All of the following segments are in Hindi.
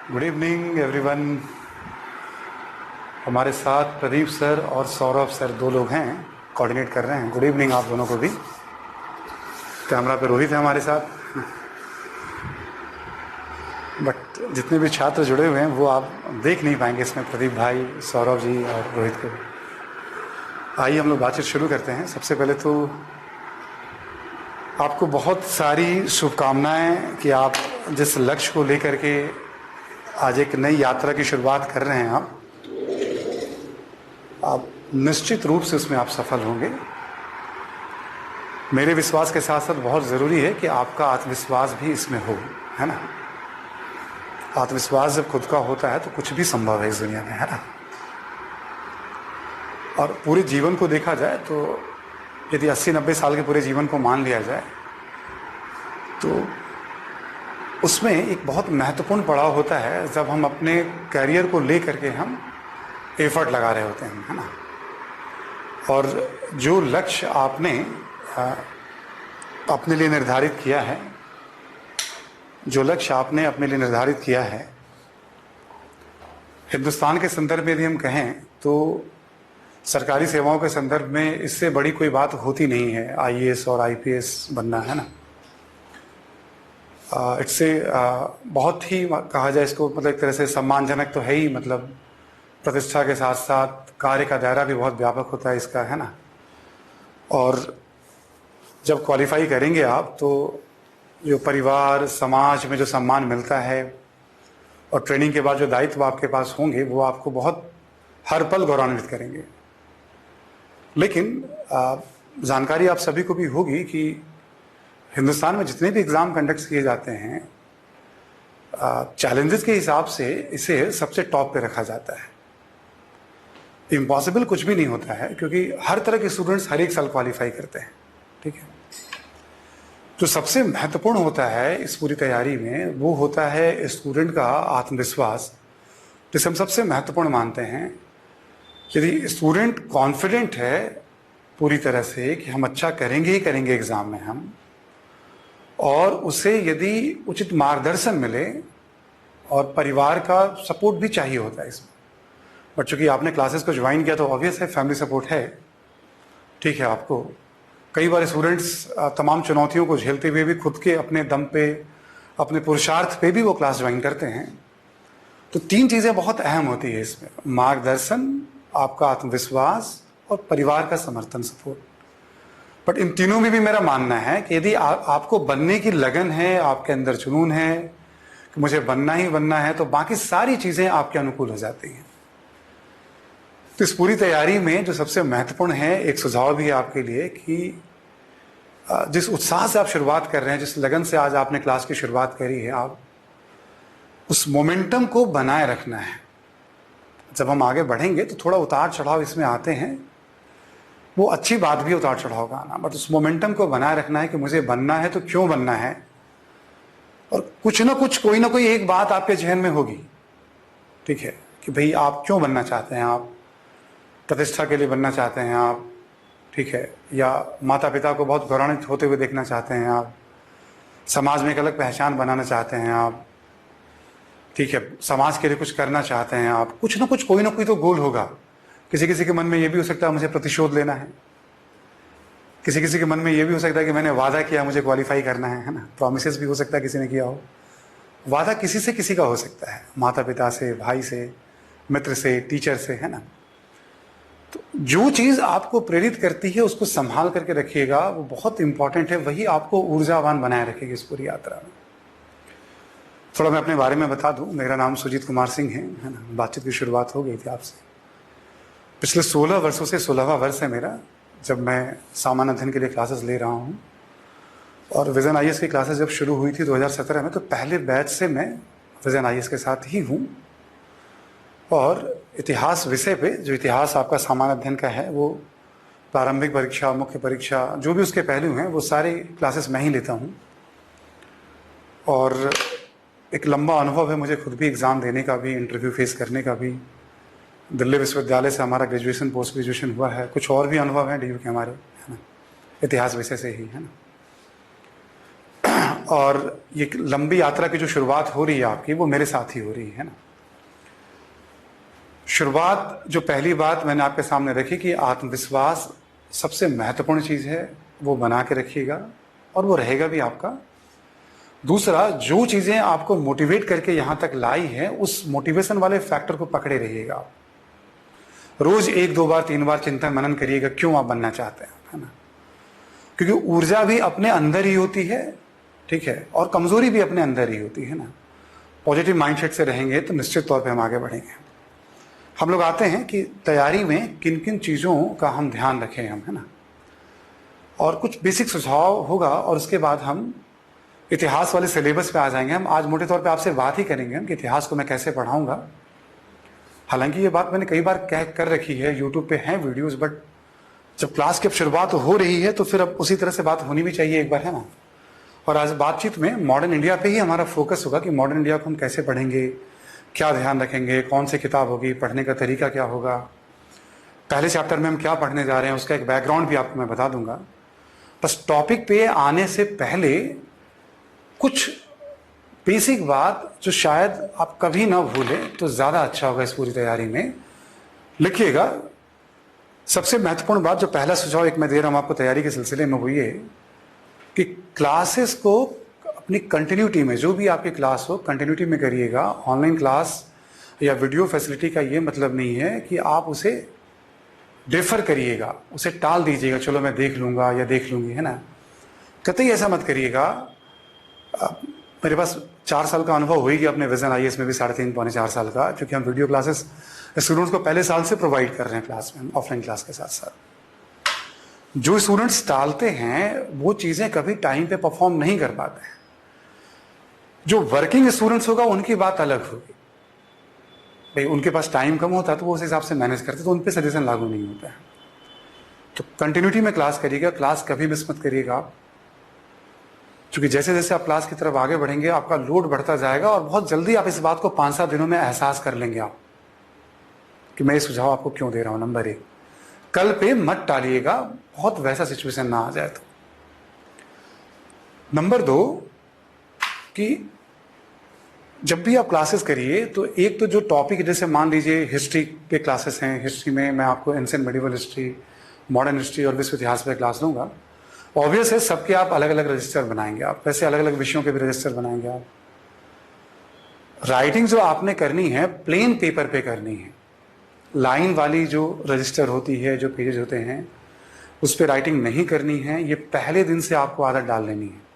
Good evening everyone. हमारे साथ प्रदीप सर और सौरभ सर दो लोग हैं, कोऑर्डिनेट कर रहे हैं। गुड इवनिंग आप दोनों को भी। कैमरा पे रोहित है हमारे साथ, बट जितने भी छात्र जुड़े हुए हैं वो आप देख नहीं पाएंगे इसमें, प्रदीप भाई, सौरभ जी और रोहित को। आइए हम लोग बातचीत शुरू करते हैं। सबसे पहले तो आपको बहुत सारी शुभकामनाएं कि आप जिस लक्ष्य को लेकर के आज एक नई यात्रा की शुरुआत कर रहे हैं, आप निश्चित रूप से उसमें आप सफल होंगे। मेरे विश्वास के साथ साथ बहुत ज़रूरी है कि आपका आत्मविश्वास भी इसमें हो, है ना। आत्मविश्वास जब खुद का होता है तो कुछ भी संभव है इस दुनिया में, है ना। और पूरे जीवन को देखा जाए तो यदि 80-90 साल के पूरे जीवन को मान लिया जाए तो उसमें एक बहुत महत्वपूर्ण पड़ाव होता है जब हम अपने करियर को लेकर के हम एफर्ट लगा रहे होते हैं, है ना। और जो लक्ष्य आपने अपने लिए निर्धारित किया है, हिंदुस्तान के संदर्भ में यदि हम कहें तो सरकारी सेवाओं के संदर्भ में इससे बड़ी कोई बात होती नहीं है, आईएएस और आईपीएस बनना, है ना। इससे बहुत ही कहा जाए इसको, मतलब एक तरह से सम्मानजनक तो है ही, मतलब प्रतिष्ठा के साथ साथ कार्य का दायरा भी बहुत व्यापक होता है इसका, है ना। और जब क्वालिफाई करेंगे आप तो जो परिवार समाज में जो सम्मान मिलता है और ट्रेनिंग के बाद जो दायित्व आपके पास होंगे वो आपको बहुत हर पल गौरवान्वित करेंगे। लेकिन जानकारी आप सभी को भी होगी कि हिंदुस्तान में जितने भी एग्ज़ाम कंडक्ट किए जाते हैं, चैलेंजेस के हिसाब से इसे सबसे टॉप पे रखा जाता है। इम्पॉसिबल कुछ भी नहीं होता है, क्योंकि हर तरह के स्टूडेंट्स हर एक साल क्वालिफाई करते हैं, ठीक है। जो सबसे महत्वपूर्ण होता है इस पूरी तैयारी में वो होता है स्टूडेंट का आत्मविश्वास, जिसे हम सबसे महत्वपूर्ण मानते हैं। यदि स्टूडेंट कॉन्फिडेंट है पूरी तरह से कि हम अच्छा करेंगे ही करेंगे एग्ज़ाम में हम, और उसे यदि उचित मार्गदर्शन मिले और परिवार का सपोर्ट भी चाहिए होता है इसमें। बट चूंकि आपने क्लासेस को ज्वाइन किया तो ऑब्वियस है फैमिली सपोर्ट है, ठीक है। आपको कई बार स्टूडेंट्स तमाम चुनौतियों को झेलते हुए भी खुद के अपने दम पे, अपने पुरुषार्थ पे भी वो क्लास ज्वाइन करते हैं। तो 3 चीज़ें बहुत अहम होती है इसमें: मार्गदर्शन, आपका आत्मविश्वास और परिवार का समर्थन, सपोर्ट। बट इन तीनों में भी मेरा मानना है कि यदि आपको बनने की लगन है, आपके अंदर जुनून है कि मुझे बनना ही बनना है, तो बाकी सारी चीज़ें आपके अनुकूल हो जाती हैं। तो इस पूरी तैयारी में जो सबसे महत्वपूर्ण है, एक सुझाव भी है आपके लिए कि जिस उत्साह से आप शुरुआत कर रहे हैं, जिस लगन से आज आपने क्लास की शुरुआत करी है, आप उस मोमेंटम को बनाए रखना है। जब हम आगे बढ़ेंगे तो थोड़ा उतार चढ़ाव इसमें आते हैं, वो अच्छी बात भी उतार चढ़ाव का आना, बट उस मोमेंटम को बनाए रखना है कि मुझे बनना है तो क्यों बनना है। और कुछ ना कुछ, कोई ना कोई एक बात आपके जहन में होगी, ठीक है, कि भाई आप क्यों बनना चाहते हैं। आप प्रतिष्ठा के लिए बनना चाहते हैं आप, ठीक है, या माता पिता को बहुत गौरवान्वित होते हुए देखना चाहते हैं आप, समाज में एक अलग पहचान बनाना चाहते हैं आप, ठीक है, समाज के लिए कुछ करना चाहते हैं आप। कुछ ना कुछ, कोई ना कोई तो गोल होगा। किसी किसी के मन में ये भी हो सकता है मुझे प्रतिशोध लेना है, किसी किसी के मन में ये भी हो सकता है कि मैंने वादा किया मुझे क्वालिफाई करना है ना। प्रॉमिसेस भी हो सकता है किसी ने किया हो। वादा किसी से किसी का हो सकता है, माता पिता से, भाई से, मित्र से, टीचर से, है ना। तो जो चीज़ आपको प्रेरित करती है उसको संभाल करके रखिएगा, वो बहुत इंपॉर्टेंट है। वही आपको ऊर्जावान बनाए रखेगी इस पूरी यात्रा में। थोड़ा मैं अपने बारे में बता दूं, मेरा नाम सुजीत कुमार सिंह है ना। बातचीत की शुरुआत हो गई थी आपसे। पिछले 16 वर्षों से 16वां वर्ष है मेरा जब मैं सामान्य अध्ययन के लिए क्लासेस ले रहा हूँ। और विजन आईएएस की क्लासेस जब शुरू हुई थी 2017 में, तो पहले बैच से मैं विजन आईएएस के साथ ही हूँ। और इतिहास विषय पे, जो इतिहास आपका सामान्य अध्ययन का है, वो प्रारंभिक परीक्षा, मुख्य परीक्षा, जो भी उसके पहलू हैं, वो सारे क्लासेस मैं ही लेता हूँ। और एक लंबा अनुभव है मुझे खुद भी एग्ज़ाम देने का भी, इंटरव्यू फेस करने का भी। दिल्ली विश्वविद्यालय से हमारा ग्रेजुएशन, पोस्ट ग्रेजुएशन हुआ है। कुछ और भी अनुभव हैं डीयू के हमारे, है ना, इतिहास विषय से ही, है ना। और ये लंबी यात्रा की जो शुरुआत हो रही है आपकी, वो मेरे साथ ही हो रही है ना। शुरुआत, जो पहली बात मैंने आपके सामने रखी कि आत्मविश्वास सबसे महत्वपूर्ण चीज़ है, वो बना के रखिएगा और वो रहेगा भी आपका। दूसरा, जो चीज़ें आपको मोटिवेट करके यहाँ तक लाई हैं, उस मोटिवेशन वाले फैक्टर को पकड़े रहिएगा आप। रोज 1, 2 बार, 3 बार चिंतन मनन करिएगा क्यों आप बनना चाहते हैं, है ना। क्योंकि ऊर्जा भी अपने अंदर ही होती है, ठीक है, और कमजोरी भी अपने अंदर ही होती है ना। पॉजिटिव माइंडसेट से रहेंगे तो निश्चित तौर पे हम आगे बढ़ेंगे। हम लोग आते हैं कि तैयारी में किन किन चीज़ों का हम ध्यान रखें हम, है ना, और कुछ बेसिक सुझाव होगा और उसके बाद हम इतिहास वाले सिलेबस पे आ जाएंगे। हम आज मोटे तौर पे आपसे बात ही करेंगे हम कि इतिहास को मैं कैसे पढ़ाऊंगा। हालांकि ये बात मैंने कई बार कर रखी है, यूट्यूब पे हैं वीडियोस, बट जब क्लास की अब शुरुआत हो रही है तो फिर अब उसी तरह से बात होनी भी चाहिए एक बार, है ना। और आज बातचीत में मॉडर्न इंडिया पे ही हमारा फोकस होगा कि मॉडर्न इंडिया को हम कैसे पढ़ेंगे, क्या ध्यान रखेंगे, कौन सी किताब होगी, पढ़ने का तरीका क्या होगा, पहले चैप्टर में हम क्या पढ़ने जा रहे हैं, उसका एक बैकग्राउंड भी आपको मैं बता दूंगा। बस टॉपिक पे आने से पहले कुछ बेसिक बात जो शायद आप कभी ना भूलें तो ज़्यादा अच्छा होगा इस पूरी तैयारी में। लिखिएगा, सबसे महत्वपूर्ण बात, जो पहला सुझाव एक मैं दे रहा हूँ आपको तैयारी के सिलसिले में, वो ये कि क्लासेस को अपनी कंटिन्यूटी में, जो भी आपकी क्लास हो कंटिन्यूटी में करिएगा। ऑनलाइन क्लास या वीडियो फैसिलिटी का ये मतलब नहीं है कि आप उसे डिफर करिएगा, उसे टाल दीजिएगा, चलो मैं देख लूँगा या देख लूँगी, है ना। कतई ऐसा मत करिएगा। मेरे पास 4 साल का अनुभव हो ही गया अपने विजन IAS में भी, 3.5 पौने 4 साल का, क्योंकि हम वीडियो क्लासेस स्टूडेंट्स को पहले साल से प्रोवाइड कर रहे हैं क्लास में, ऑफलाइन क्लास के साथ साथ। जो स्टूडेंट्स टालते हैं वो चीज़ें कभी टाइम पे परफॉर्म नहीं कर पाते हैं। जो वर्किंग स्टूडेंट्स होगा उनकी बात अलग होगी, भाई उनके पास टाइम कम होता है तो वो उस हिसाब से मैनेज करते, तो उन पर सजेशन लागू नहीं होता है। तो कंटिन्यूटी में क्लास करिएगा, क्लास कभी मिस मत करिएगा आप, क्योंकि जैसे जैसे आप क्लास की तरफ आगे बढ़ेंगे आपका लोड बढ़ता जाएगा और बहुत जल्दी आप इस बात को 5-7 दिनों में एहसास कर लेंगे आप कि मैं ये सुझाव आपको क्यों दे रहा हूं। नंबर 1, कल पे मत टालिएगा, बहुत वैसा सिचुएशन ना आ जाए तो। नंबर 2, कि जब भी आप क्लासेस करिए तो एक तो जो टॉपिक, जैसे मान लीजिए हिस्ट्री पे क्लासेस हैं, हिस्ट्री में मैं आपको ancient medieval history, modern history और विश्व इतिहास पे क्लास लूंगा। ऑब्वियस है सबके आप अलग अलग रजिस्टर बनाएंगे, आप वैसे अलग अलग विषयों के भी रजिस्टर बनाएंगे आप। राइटिंग जो आपने करनी है प्लेन पेपर पे करनी है, लाइन वाली जो रजिस्टर होती है, जो पेजेस होते हैं उस पर राइटिंग नहीं करनी है। ये पहले दिन से आपको आदत डाल लेनी है।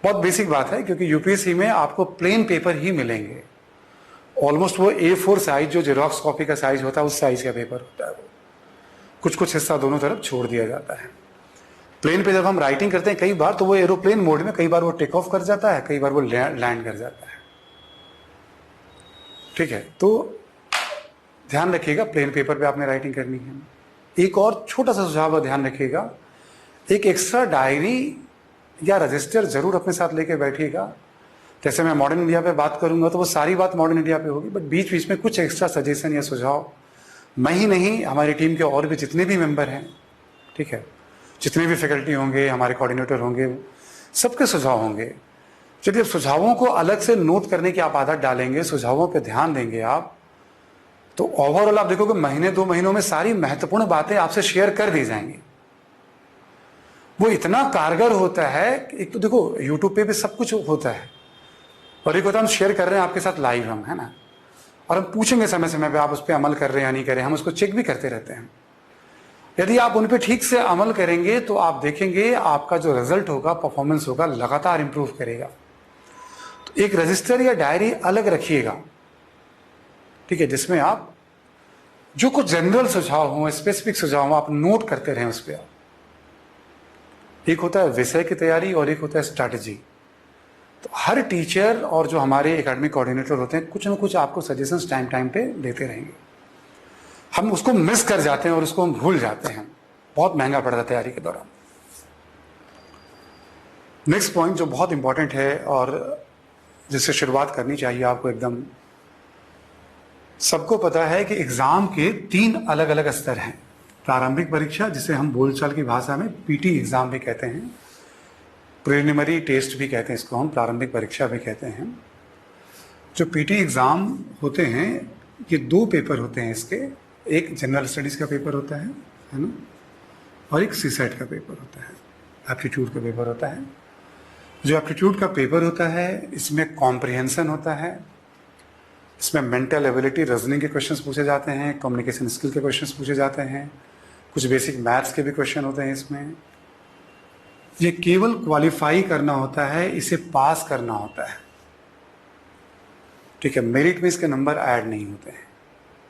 बहुत बेसिक बात है, क्योंकि यूपीएससी में आपको प्लेन पेपर ही मिलेंगे। ऑलमोस्ट वो A4 साइज, जो जेरोक्स कॉपी का साइज होता है, उस साइज का पेपर होता है। वो कुछ हिस्सा दोनों तरफ छोड़ दिया जाता है। प्लेन पे जब हम राइटिंग करते हैं कई बार तो वो एरोप्लेन मोड में, कई बार वो टेक ऑफ कर जाता है, कई बार वो लैंड कर जाता है, ठीक है। तो ध्यान रखिएगा प्लेन पेपर पे आपने राइटिंग करनी है। एक और छोटा सा सुझाव ध्यान रखिएगा, एक एक्स्ट्रा डायरी या रजिस्टर जरूर अपने साथ लेके बैठिएगा। जैसे मैं मॉडर्न इंडिया पे बात करूंगा तो वो सारी बात मॉडर्न इंडिया पे होगी, बट बीच बीच में कुछ एक्स्ट्रा सजेशन या सुझाव, मैं ही नहीं, हमारी टीम के और भी जितने भी मेंबर हैं, ठीक है, जितने भी फैकल्टी होंगे, हमारे कोऑर्डिनेटर होंगे, सबके सुझाव होंगे। चलिए, सुझावों को अलग से नोट करने की आप आदत डालेंगे, सुझावों पे ध्यान देंगे आप, तो ओवरऑल आप देखोगे महीने 2 महीनों में सारी महत्वपूर्ण बातें आपसे शेयर कर दी जाएंगी। वो इतना कारगर होता है। एक तो देखो यूट्यूब पे भी सब कुछ होता है, और एक होता है हम शेयर कर रहे हैं आपके साथ लाइव हम, है ना, और हम पूछेंगे समय समय पे आप उस पर अमल कर रहे हैं या नहीं कर रहे हैं, हम उसको चेक भी करते रहते हैं। यदि आप उन पर ठीक से अमल करेंगे तो आप देखेंगे आपका जो रिजल्ट होगा, परफॉर्मेंस होगा, लगातार इंप्रूव करेगा। तो एक रजिस्टर या डायरी अलग रखिएगा, ठीक है, जिसमें आप जो कुछ जनरल सुझाव हो, स्पेसिफिक सुझाव हो, आप नोट करते रहें उस पर। एक होता है विषय की तैयारी और एक होता है स्ट्रैटेजी। तो हर टीचर और जो हमारे एकेडमिक कोऑर्डिनेटर होते हैं कुछ ना कुछ आपको सजेशंस टाइम टाइम पे देते रहेंगे। हम उसको मिस कर जाते हैं और उसको हम भूल जाते हैं, बहुत महंगा पड़ता है तैयारी के दौरान। नेक्स्ट पॉइंट जो बहुत इंपॉर्टेंट है और जिससे शुरुआत करनी चाहिए आपको, एकदम सबको पता है कि एग्जाम के 3 अलग अलग स्तर हैं। प्रारंभिक परीक्षा, जिसे हम बोलचाल की भाषा में PT एग्जाम भी कहते हैं, प्रिलिमिनरी टेस्ट भी कहते हैं इसको हम, प्रारंभिक परीक्षा भी कहते हैं। जो पीटी एग्ज़ाम होते हैं ये 2 पेपर होते हैं इसके, एक जनरल स्टडीज़ का पेपर होता है ना, और एक सीसेट का पेपर होता है, एप्टीट्यूड का पेपर होता है। जो एप्टीट्यूड का पेपर होता है इसमें कॉम्प्रिहेंशन होता है, इसमें मेंटल एबिलिटी, रीजनिंग के क्वेश्चंस पूछे जाते हैं, कम्युनिकेशन स्किल के क्वेश्चंस पूछे जाते हैं, कुछ बेसिक मैथ्स के भी क्वेश्चन होते हैं इसमें। ये केवल क्वालिफाई करना होता है, इसे पास करना होता है, ठीक है। मेरिट में इसके नंबर ऐड नहीं होते हैं,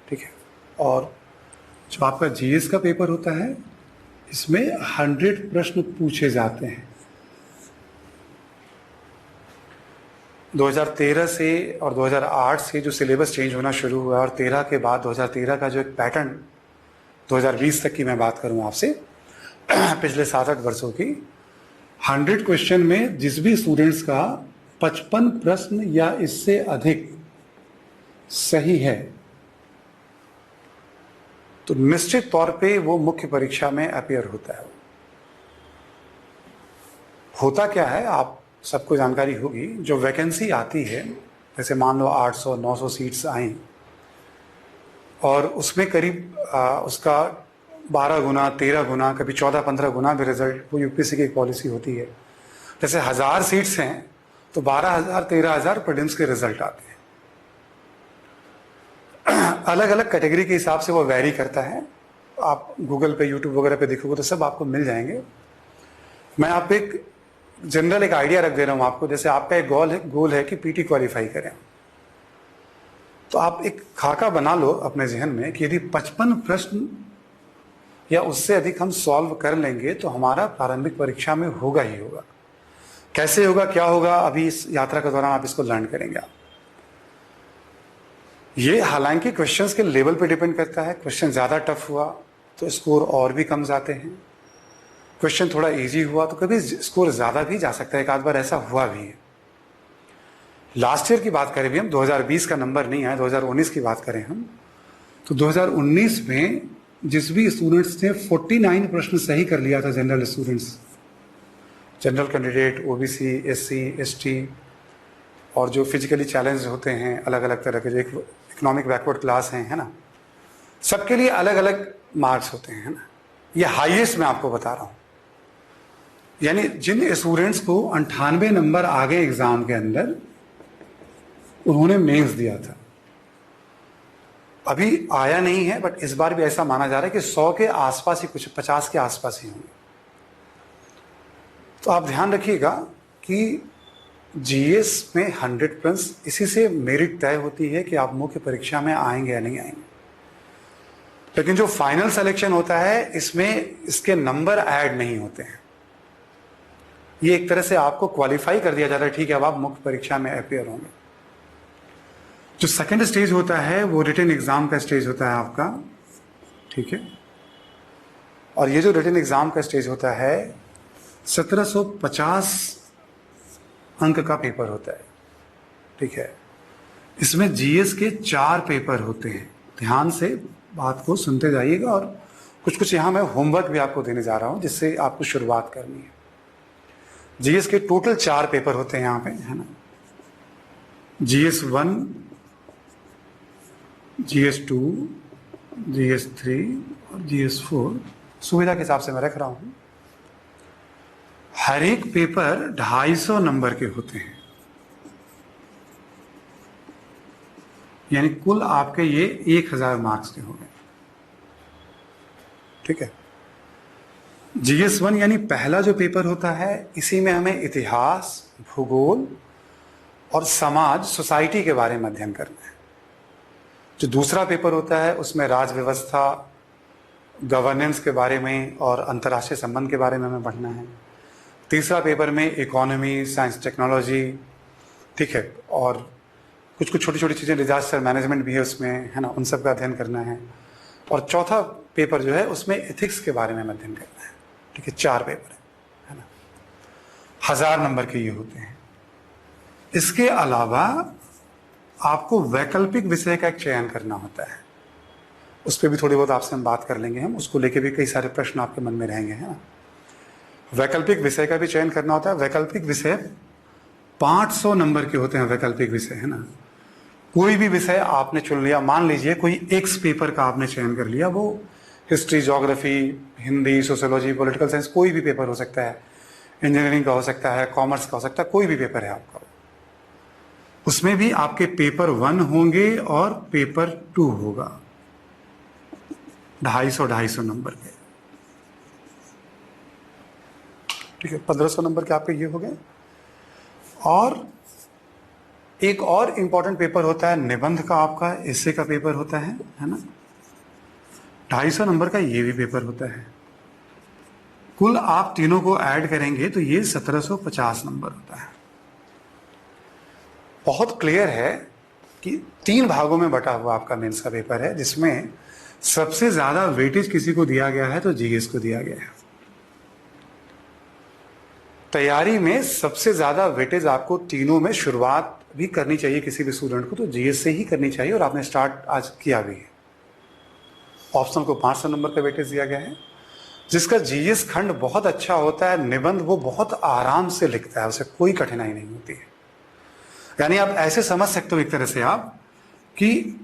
ठीक है। और जो आपका जीएस का पेपर होता है इसमें 100 प्रश्न पूछे जाते हैं। 2013 से और 2008 से जो सिलेबस चेंज होना शुरू हुआ और 13 के बाद 2013 का जो एक पैटर्न 2020 तक की मैं बात करूं आपसे, पिछले 7-8 वर्षों की, 100 क्वेश्चन में जिस भी स्टूडेंट्स का 55 प्रश्न या इससे अधिक सही है तो निश्चित तौर पे वो मुख्य परीक्षा में अपीयर होता है। होता क्या है आप सबको जानकारी होगी, जो वैकेंसी आती है, जैसे मान लो 800-900 सीट्स आई और उसमें करीब उसका 12 गुना, 13 गुना, कभी 14-15 गुना भी रिजल्ट, वो यूपीएससी की एक पॉलिसी होती है। जैसे 1000 सीट्स हैं तो 12,000 13,000 प्रीलिम्स के रिजल्ट आते हैं। अलग अलग कैटेगरी के हिसाब से वो वैरी करता है। आप गूगल पे, यूट्यूब वगैरह पे देखोगे तो सब आपको मिल जाएंगे। मैं आप एक जनरल एक आइडिया रख दे रहा हूं आपको। जैसे आपका एक गोल है कि पीटी क्वालिफाई करें, तो आप एक खाका बना लो अपने जहन में कि यदि 55 प्रश्न या उससे अधिक हम सॉल्व कर लेंगे तो हमारा प्रारंभिक परीक्षा में होगा ही होगा। कैसे होगा, क्या होगा, अभी इस यात्रा के दौरान आप इसको लर्न करेंगे। ये हालांकि क्वेश्चंस के लेवल पे डिपेंड करता है। क्वेश्चन ज़्यादा टफ हुआ तो स्कोर और भी कम जाते हैं, क्वेश्चन थोड़ा इजी हुआ तो कभी स्कोर ज़्यादा भी जा सकता है। एक आध बार ऐसा हुआ भी है। लास्ट ईयर की बात करें भी हम, 2020 का नंबर नहीं आया, 2019 की बात करें हम, तो 2019 में जिस भी स्टूडेंट्स ने 49 प्रश्न सही कर लिया था, general students, general candidate, OBC, SC, ST और जो फिजिकली चैलेंज होते हैं, अलग अलग तरह के, जो इकोनॉमिक बैकवर्ड क्लास हैं, है ना, सबके लिए अलग अलग मार्क्स होते हैं, है ना। ये हाईएस्ट मैं आपको बता रहा हूं। यानी जिन स्टूडेंट्स को 98 नंबर आ गए एग्जाम के अंदर, उन्होंने मेंस दिया था। अभी आया नहीं है, बट इस बार भी ऐसा माना जा रहा है कि 100 के आसपास ही, कुछ 50 के आसपास ही होंगे। तो आप ध्यान रखिएगा कि जीएस में 100 प्रश्न, इसी से मेरिट तय होती है कि आप मुख्य परीक्षा में आएंगे या नहीं आएंगे। लेकिन जो फाइनल सिलेक्शन होता है इसमें इसके नंबर ऐड नहीं होते हैं। ये एक तरह से आपको क्वालिफाई कर दिया जाता है, ठीक है, अब आप मुख्य परीक्षा में अपीयर होंगे। जो सेकंड स्टेज होता है वो रिटन एग्जाम का स्टेज होता है आपका, ठीक है। और ये जो रिटन एग्जाम का स्टेज होता है 1750 अंक का पेपर होता है, ठीक है। इसमें जीएस के 4 पेपर होते हैं। ध्यान से बात को सुनते जाइएगा और कुछ कुछ यहाँ मैं होमवर्क भी आपको देने जा रहा हूँ जिससे आपको शुरुआत करनी है। जीएस के टोटल 4 पेपर होते हैं यहाँ पे, है ना। जीएस 1, जीएस 2, जीएस 3 और जीएस 4 सुविधा के हिसाब से मैं रख रहा हूँ। हर एक पेपर 250 नंबर के होते हैं, यानी कुल आपके ये 1000 मार्क्स के हो गए, ठीक है। जीएस 1 यानी पहला जो पेपर होता है, इसी में हमें इतिहास, भूगोल और समाज, सोसाइटी के बारे में अध्ययन करना है। जो दूसरा पेपर होता है उसमें राज व्यवस्था, गवर्नेंस के बारे में और अंतर्राष्ट्रीय संबंध के बारे में हमें पढ़ना है। तीसरा पेपर में इकोनॉमी, साइंस, टेक्नोलॉजी, ठीक है, और कुछ कुछ छोटी छोटी चीज़ें, डिजास्टर मैनेजमेंट भी है उसमें, है ना, उन सब का अध्ययन करना है। और चौथा पेपर जो है उसमें एथिक्स के बारे में अध्ययन करना है, ठीक है। 4 पेपर है ना, 1000 नंबर के ये होते हैं। इसके अलावा आपको वैकल्पिक विषय का एक चयन करना होता है, उस पर भी थोड़ी बहुत आपसे हम बात कर लेंगे। हम उसको लेके भी कई सारे प्रश्न आपके मन में रहेंगे, है ना। वैकल्पिक विषय का भी चयन करना होता है। वैकल्पिक विषय 500 नंबर के होते हैं, वैकल्पिक विषय, है ना। कोई भी विषय आपने चुन लिया, मान लीजिए कोई एक्स पेपर का आपने चयन कर लिया, वो history, geography, Hindi, sociology, political science, कोई भी पेपर हो सकता है, इंजीनियरिंग का हो सकता है, कॉमर्स का हो सकता है, कोई भी पेपर है आपका, उसमें भी आपके पेपर 1 होंगे और पेपर 2 होगा, 250 नंबर के, ठीक है। 1500 नंबर के आपके ये हो गए। और एक और इंपॉर्टेंट पेपर होता है निबंध का, आपका एसे का पेपर होता है ना, 250 नंबर का ये भी पेपर होता है। कुल आप तीनों को ऐड करेंगे तो ये 1750 नंबर होता है। बहुत क्लियर है कि 3 भागों में बटा हुआ आपका मेंस का पेपर है, जिसमें सबसे ज्यादा वेटेज किसी को दिया गया है तो जीएस को दिया गया है। तैयारी में सबसे ज्यादा वेटेज आपको तीनों में शुरुआत भी करनी चाहिए किसी भी स्टूडेंट को, तो जीएस से ही करनी चाहिए, और आपने स्टार्ट आज किया भी है। ऑप्शनल को 500 नंबर का वेटेज दिया गया है, जिसका जीएस खंड बहुत अच्छा होता है। निबंध वो बहुत आराम से लिखता है, उसे कोई कठिनाई नहीं होती है। यानी आप ऐसे समझ सकते हो एक तरह से आप कि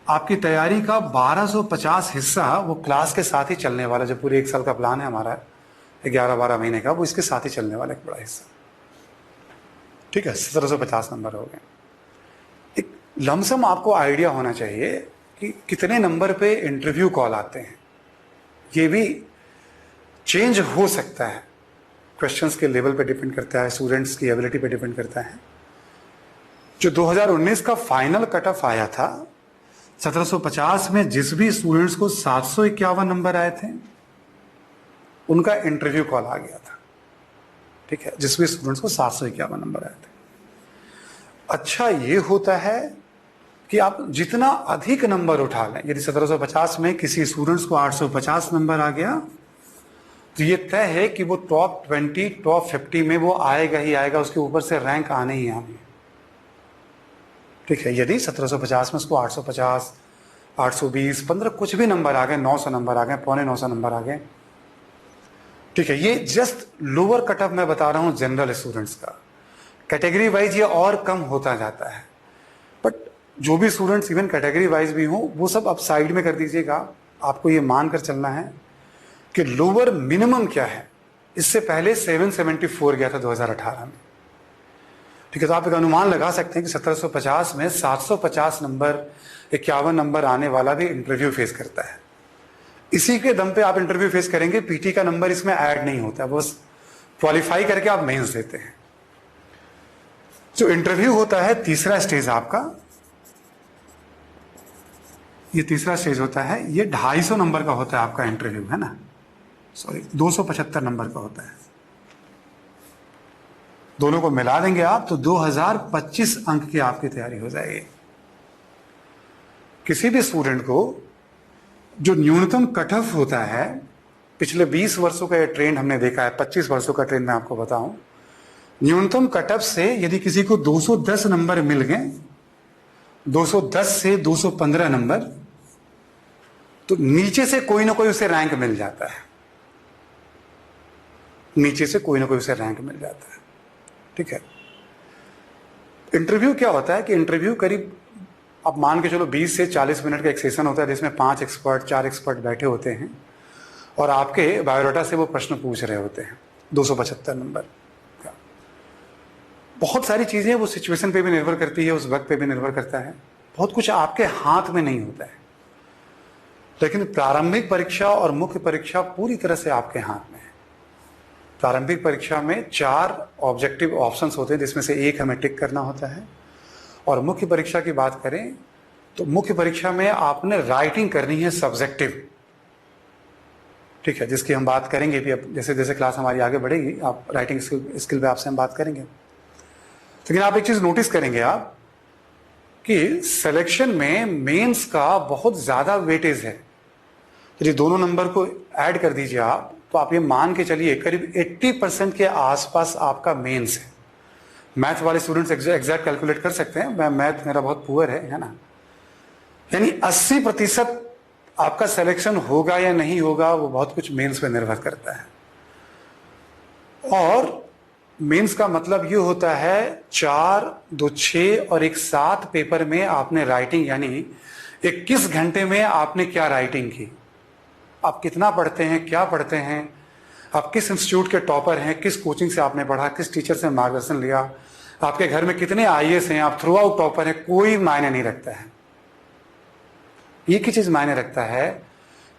आपकी तैयारी का 1250 हिस्सा वो क्लास के साथ ही चलने वाला, जो पूरे 1 साल का प्लान है हमारा 11-12 महीने का, वो इसके साथ ही चलने वाला एक बड़ा हिस्सा, ठीक है। 1750 नंबर हो गए। एक लमसम आपको आइडिया होना चाहिए कि कितने नंबर पे इंटरव्यू कॉल आते हैं। ये भी चेंज हो सकता है, क्वेश्चंस के लेवल पे डिपेंड करता है, स्टूडेंट्स की एबिलिटी पे डिपेंड करता है। जो 2019 का फाइनल कट ऑफ आया था 1750 में, जिस भी स्टूडेंट्स को 751 नंबर आए थे उनका इंटरव्यू कॉल आ गया था, ठीक है, जिस भी स्टूडेंट्स को 751 नंबर आए थे। अच्छा ये होता है कि आप जितना अधिक नंबर उठा लें, यदि 1750 में किसी स्टूडेंट्स को 850 नंबर आ गया तो ये तय है कि वो टॉप 20, टॉप 50 में वो आएगा ही आएगा, उसके ऊपर से रैंक आने ही आने, ठीक है। यदि 1750 में उसको 850, 820, 15 कुछ भी नंबर आ गए, 900 नंबर आ गए, 950 नंबर आ गए, ठीक है। ये जस्ट लोअर कट ऑफ मैं बता रहा हूं जनरल स्टूडेंट्स का। कैटेगरी वाइज ये और कम होता जाता है, बट जो भी स्टूडेंट्स इवन कैटेगरी वाइज भी हो वो सब आप साइड में कर दीजिएगा। आपको ये मानकर चलना है कि लोअर मिनिमम क्या है। इससे पहले 774 गया था 2018 में, ठीक है। तो आप एक अनुमान लगा सकते हैं कि 1750 में 750 नंबर, 51 नंबर आने वाला भी इंटरव्यू फेस करता है। इसी के दम पे आप इंटरव्यू फेस करेंगे, पीटी का नंबर इसमें ऐड नहीं होता, बस क्वालिफाई करके आप मेंस देते हैं। जो इंटरव्यू होता है तीसरा स्टेज आपका, ये तीसरा स्टेज होता है, ये 250 नंबर का होता है आपका इंटरव्यू, है ना, सॉरी 275 नंबर का होता है। दोनों को मिला देंगे आप तो 2025 अंक की आपकी तैयारी हो जाएगी। किसी भी स्टूडेंट को जो न्यूनतम कट ऑफ होता है, पिछले 20 वर्षों का ये ट्रेंड हमने देखा है, 25 वर्षों का ट्रेंड मैं आपको बताऊं, न्यूनतम कट ऑफ से यदि किसी को 210 नंबर मिल गए, 210 से 215 नंबर, तो नीचे से कोई ना कोई उसे रैंक मिल जाता है, नीचे से कोई ना कोई उसे रैंक मिल जाता है, ठीक है। इंटरव्यू क्या होता है कि इंटरव्यू करीब आप मान के चलो 20 से 40 मिनट का एक सेशन होता है, जिसमें 5 एक्सपर्ट 4 एक्सपर्ट बैठे होते हैं और आपके बायोडाटा से वो प्रश्न पूछ रहे होते हैं। 275 नंबर का बहुत सारी चीजें, वो सिचुएशन पे भी निर्भर करती है, उस वक्त पे भी निर्भर करता है, बहुत कुछ आपके हाथ में नहीं होता है। लेकिन प्रारंभिक परीक्षा और मुख्य परीक्षा पूरी तरह से आपके हाथ में है। प्रारंभिक परीक्षा में 4 ऑब्जेक्टिव ऑप्शंस होते हैं, जिसमें से एक हमें टिक करना होता है। और मुख्य परीक्षा की बात करें तो मुख्य परीक्षा में आपने राइटिंग करनी है सब्जेक्टिव, ठीक है, जिसकी हम बात करेंगे भी। अब जैसे जैसे क्लास हमारी आगे बढ़ेगी, आप राइटिंग स्किल पे आपसे हम बात करेंगे। लेकिन आप एक चीज नोटिस करेंगे आप कि सिलेक्शन में मेंस का बहुत ज्यादा वेटेज है। यदि दोनों नंबर को ऐड कर दीजिए आप, तो आप ये मान के चलिए करीब 80% के आसपास आपका मेंस है। मैथ वाले स्टूडेंट्स एग्जैक्ट कैलकुलेट कर सकते हैं, मैथ मेरा बहुत पुअर है ना। यानी 80% आपका सिलेक्शन होगा या नहीं होगा, वो बहुत कुछ मेंस पे निर्भर करता है। और मेंस का मतलब ये होता है 4, 2, 6 और 1, 7 पेपर में आपने राइटिंग, यानी 21 घंटे में आपने क्या राइटिंग की, आप कितना पढ़ते हैं, क्या पढ़ते हैं, आप किस इंस्टीट्यूट के टॉपर हैं, किस कोचिंग से आपने पढ़ा, किस टीचर से मार्गदर्शन लिया, आपके घर में कितने आईएएस हैं, आप थ्रू आउट टॉपर हैं, कोई मायने नहीं रखता है। एक ही चीज मायने रखता है,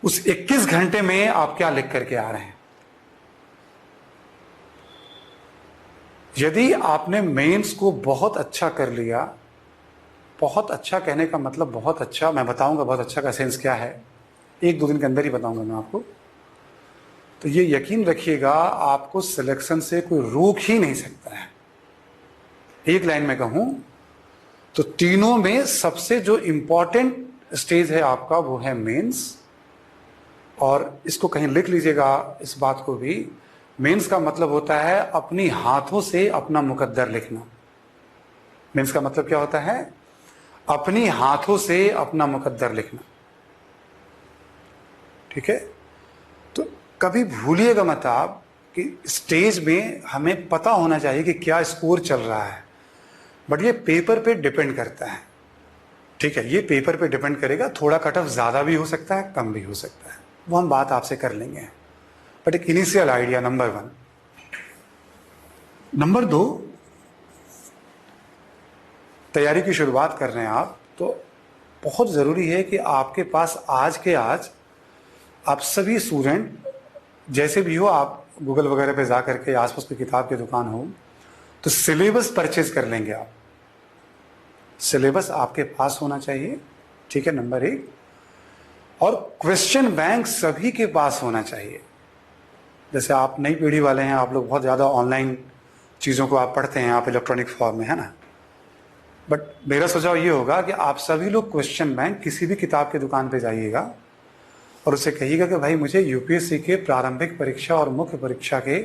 उस 21 घंटे में आप क्या लिख करके आ रहे हैं। यदि आपने मेंस को बहुत अच्छा कर लिया, बहुत अच्छा कहने का मतलब बहुत अच्छा, मैं बताऊंगा बहुत अच्छा का सेंस क्या है, 1-2 दिन के अंदर ही बताऊंगा मैं आपको, तो ये यकीन रखिएगा आपको सिलेक्शन से कोई रोक ही नहीं सकता है। एक लाइन में कहूं तो तीनों में सबसे जो इंपॉर्टेंट स्टेज है आपका वो है मेंस, और इसको कहीं लिख लीजिएगा इस बात को भी, मेंस का मतलब होता है अपनी हाथों से अपना मुकद्दर लिखना। मेंस का मतलब क्या होता है? अपनी हाथों से अपना मुकद्दर लिखना, ठीक है। तो कभी भूलिएगा मत आप कि स्टेज में हमें पता होना चाहिए कि क्या स्कोर चल रहा है, बट ये पेपर पे डिपेंड करता है, ठीक है। ये पेपर पे डिपेंड करेगा, थोड़ा कट ऑफ ज्यादा भी हो सकता है, कम भी हो सकता है, वो हम बात आपसे कर लेंगे, बट एक इनिशियल आइडिया नंबर 1। नंबर 2, तैयारी की शुरुआत कर रहे हैं आप, तो बहुत ज़रूरी है कि आपके पास आज के आज आप सभी स्टूडेंट जैसे भी हो, आप गूगल वगैरह पे जा करके, आसपास की किताब की दुकान हो तो सिलेबस परचेज कर लेंगे आप। सिलेबस आपके पास होना चाहिए, ठीक है, नंबर 1। और क्वेश्चन बैंक सभी के पास होना चाहिए। जैसे आप नई पीढ़ी वाले हैं, आप लोग बहुत ज़्यादा ऑनलाइन चीज़ों को आप पढ़ते हैं, आप इलेक्ट्रॉनिक फॉर्म में, है ना, बट मेरा सुझाव ये होगा कि आप सभी लोग क्वेश्चन बैंक किसी भी किताब की दुकान पे जाइएगा और उससे कहिएगा कि भाई मुझे यूपीएससी के प्रारंभिक परीक्षा और मुख्य परीक्षा के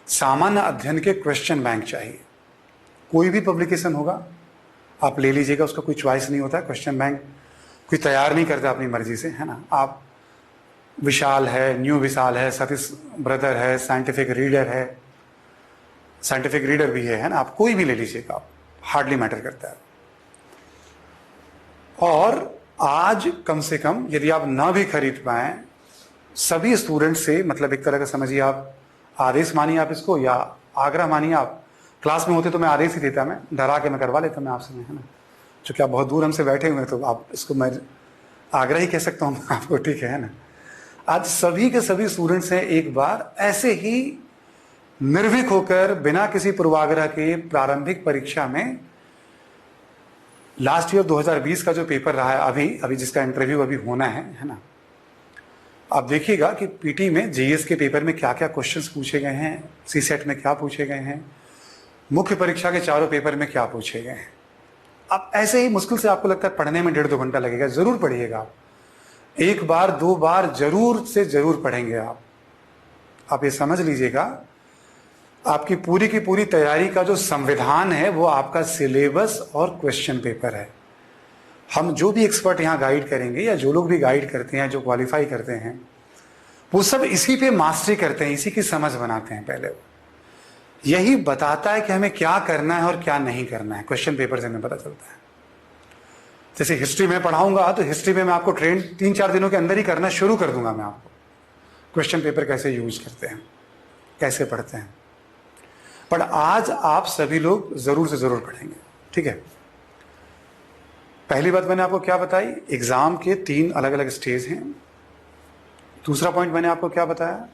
सामान्य अध्ययन के क्वेश्चन बैंक चाहिए। कोई भी पब्लिकेशन होगा आप ले लीजिएगा, उसका कोई चॉइस नहीं होता। क्वेश्चन बैंक कोई तैयार नहीं करता अपनी मर्जी से, है ना। आप विशाल है, न्यू विशाल है, सतीश ब्रदर है, साइंटिफिक रीडर है, साइंटिफिक रीडर भी है ना, आप कोई भी ले लीजिएगा, आप हार्डली मैटर करता है। और आज कम से कम यदि आप ना भी खरीद पाए, सभी स्टूडेंट से, मतलब एक तरह का समझिए आप आदेश मानिए आप इसको, या आग्रह मानिए आप। क्लास में होते तो मैं आदेश ही देता, मैं डरा के मैं करवा लेता मैं आपसे, है ना, चूंकि आप बहुत दूर हमसे बैठे हुए हैं तो आप इसको मैं आग्रह ही कह सकता हूँ आपको, ठीक है ना। आज सभी के सभी स्टूडेंट्स हैं, एक बार ऐसे ही निर्भीक होकर बिना किसी पूर्वाग्रह के प्रारंभिक परीक्षा में लास्ट ईयर 2020 का जो पेपर रहा है, अभी जिसका इंटरव्यू अभी होना है ना, आप देखिएगा कि पीटी में जीएस के पेपर में क्या क्या क्वेश्चंस पूछे गए हैं, सीसेट में क्या पूछे गए हैं, मुख्य परीक्षा के चारों पेपर में क्या पूछे गए हैं। अब ऐसे ही मुश्किल से आपको लगता है पढ़ने में 1.5-2 घंटा लगेगा, जरूर पढ़िएगा आप, 1 बार 2 बार जरूर से जरूर पढ़ेंगे आप ये समझ लीजिएगा। आपकी पूरी की पूरी तैयारी का जो संविधान है वो आपका सिलेबस और क्वेश्चन पेपर है। हम जो भी एक्सपर्ट यहाँ गाइड करेंगे, या जो लोग भी गाइड करते हैं, जो क्वालिफाई करते हैं, वो सब इसी पे मास्टरी करते हैं, इसी की समझ बनाते हैं। पहले यही बताता है कि हमें क्या करना है और क्या नहीं करना है, क्वेश्चन पेपर से हमें पता चलता है। जैसे हिस्ट्री में पढ़ाऊंगा तो हिस्ट्री में मैं आपको ट्रेन 3-4 दिनों के अंदर ही करना शुरू कर दूंगा मैं आपको, क्वेश्चन पेपर कैसे यूज करते हैं, कैसे पढ़ते हैं। पर आज आप सभी लोग जरूर से जरूर पढ़ेंगे, ठीक है। पहली बात मैंने आपको क्या बताई, एग्जाम के 3 अलग अलग स्टेज हैं। दूसरा पॉइंट मैंने आपको क्या बताया,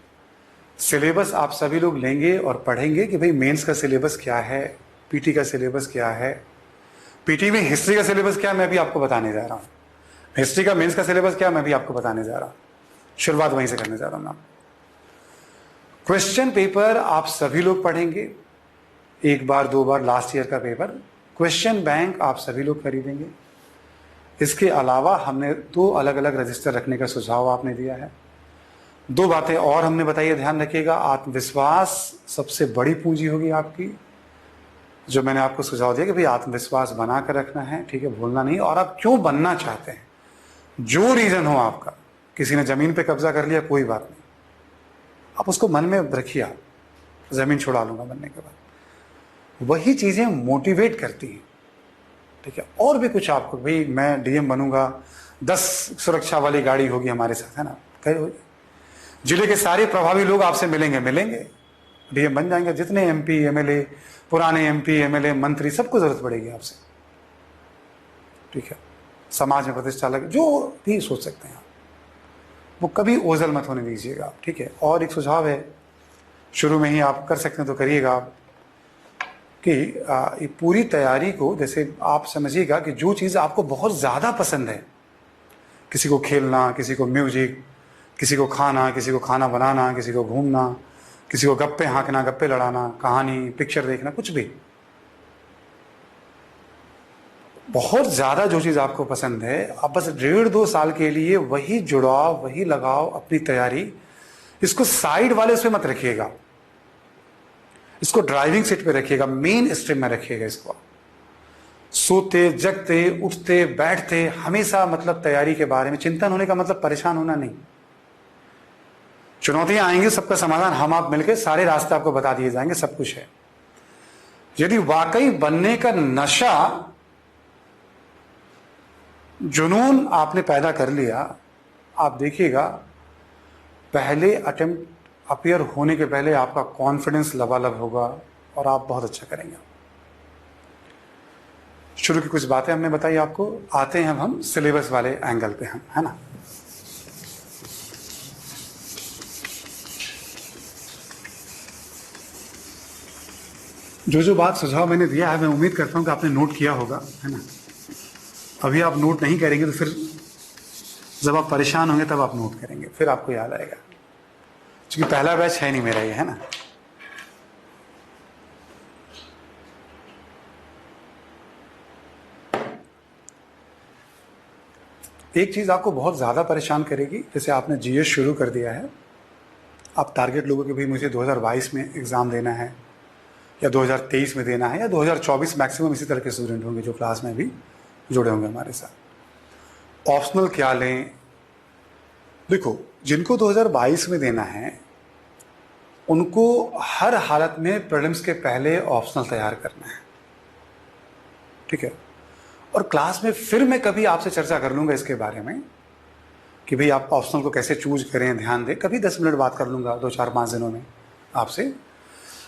सिलेबस आप सभी लोग लेंगे और पढ़ेंगे कि भाई मेंस का सिलेबस क्या है, पीटी का सिलेबस क्या है, पीटी में हिस्ट्री का सिलेबस क्या है मैं भी आपको बताने जा रहा हूं, हिस्ट्री का मेंस का सिलेबस क्या है मैं भी आपको बताने जा रहा हूं। शुरुआत वहीं से करने जा रहा हूं मैं। क्वेश्चन पेपर आप सभी लोग पढ़ेंगे, 1 बार 2 बार लास्ट ईयर का पेपर। क्वेश्चन बैंक आप सभी लोग खरीदेंगे। इसके अलावा हमने 2 अलग अलग रजिस्टर रखने का सुझाव आपने दिया है। 2 बातें और हमने बताई है, ध्यान रखिएगा। आत्मविश्वास सबसे बड़ी पूंजी होगी आपकी, जो मैंने आपको सुझाव दिया कि भाई आत्मविश्वास बना कर रखना है, ठीक है, भूलना नहीं। और आप क्यों बनना चाहते हैं, जो रीजन हो आपका, किसी ने जमीन पे कब्जा कर लिया कोई बात नहीं, आप उसको मन में रखिए। आप ज़मीन छुड़ा लूँगा बनने के बाद। वही चीज़ें मोटिवेट करती हैं, ठीक है। और भी कुछ आपको, भाई मैं डीएम बनूंगा, 10 सुरक्षा वाली गाड़ी होगी हमारे साथ, है ना, कहीं जिले के सारे प्रभावी लोग आपसे मिलेंगे, डीएम बन जाएंगे। जितने एमपी एमएलए, पुराने एमपी एमएलए मंत्री, सबको जरूरत पड़ेगी आपसे, ठीक है। समाज में प्रतिष्ठा लगे, जो भी सोच सकते हैं आप, वो कभी ओझल मत होने दीजिएगा आप, ठीक है। और एक सुझाव है, शुरू में ही आप कर सकते हैं तो करिएगा आप, कि ये पूरी तैयारी को, जैसे आप समझिएगा कि जो चीज़ आपको बहुत ज़्यादा पसंद है, किसी को खेलना, किसी को म्यूजिक, किसी को खाना, किसी को खाना बनाना, किसी को घूमना, किसी को गप्पे हाँकना, गप्पे लड़ाना, कहानी, पिक्चर देखना, कुछ भी, बहुत ज़्यादा जो चीज़ आपको पसंद है, आप बस 1.5-2 साल के लिए वही जुड़ाव, वही लगाओ, अपनी तैयारी, इसको साइड वाले उसमें मत रखिएगा, इसको ड्राइविंग सीट पे रखिएगा, मेन स्ट्रीम में रखिएगा इसको। सोते जगते उठते बैठते हमेशा मतलब तैयारी के बारे में चिंतन होने का मतलब परेशान होना नहीं। चुनौतियां आएंगी, सबका समाधान हम आप मिलकर, सारे रास्ते आपको बता दिए जाएंगे, सब कुछ है। यदि वाकई बनने का नशा, जुनून आपने पैदा कर लिया, आप देखिएगा पहले अटेम्प्ट अपीयर होने के पहले आपका कॉन्फिडेंस लबालब होगा और आप बहुत अच्छा करेंगे। शुरू की कुछ बातें हमने बताई आपको, आते हैं हम सिलेबस वाले एंगल पे, हम, है ना। जो बात सुझाव मैंने दिया है, मैं उम्मीद करता हूं कि आपने नोट किया होगा, है ना। अभी आप नोट नहीं करेंगे तो फिर जब आप परेशान होंगे तब आप नोट करेंगे, फिर आपको याद आएगा, क्योंकि पहला बैच है नहीं मेरा ये, है ना। एक चीज आपको बहुत ज्यादा परेशान करेगी, जैसे आपने जीएस शुरू कर दिया है, आप टारगेट लोगों के भी, मुझे 2022 में एग्जाम देना है या 2023 में देना है या 2024, मैक्सिमम इसी तरह के स्टूडेंट होंगे जो क्लास में भी जुड़े होंगे हमारे साथ। ऑप्शनल क्या लें? देखो, जिनको 2022 में देना है उनको हर हालत में प्रीलिम्स के पहले ऑप्शनल तैयार करना है, ठीक है। और क्लास में फिर मैं कभी आपसे चर्चा कर लूंगा इसके बारे में कि भाई आप ऑप्शनल को कैसे चूज करें, ध्यान दें, कभी 10 मिनट बात कर लूंगा 2-4-5 दिनों में आपसे।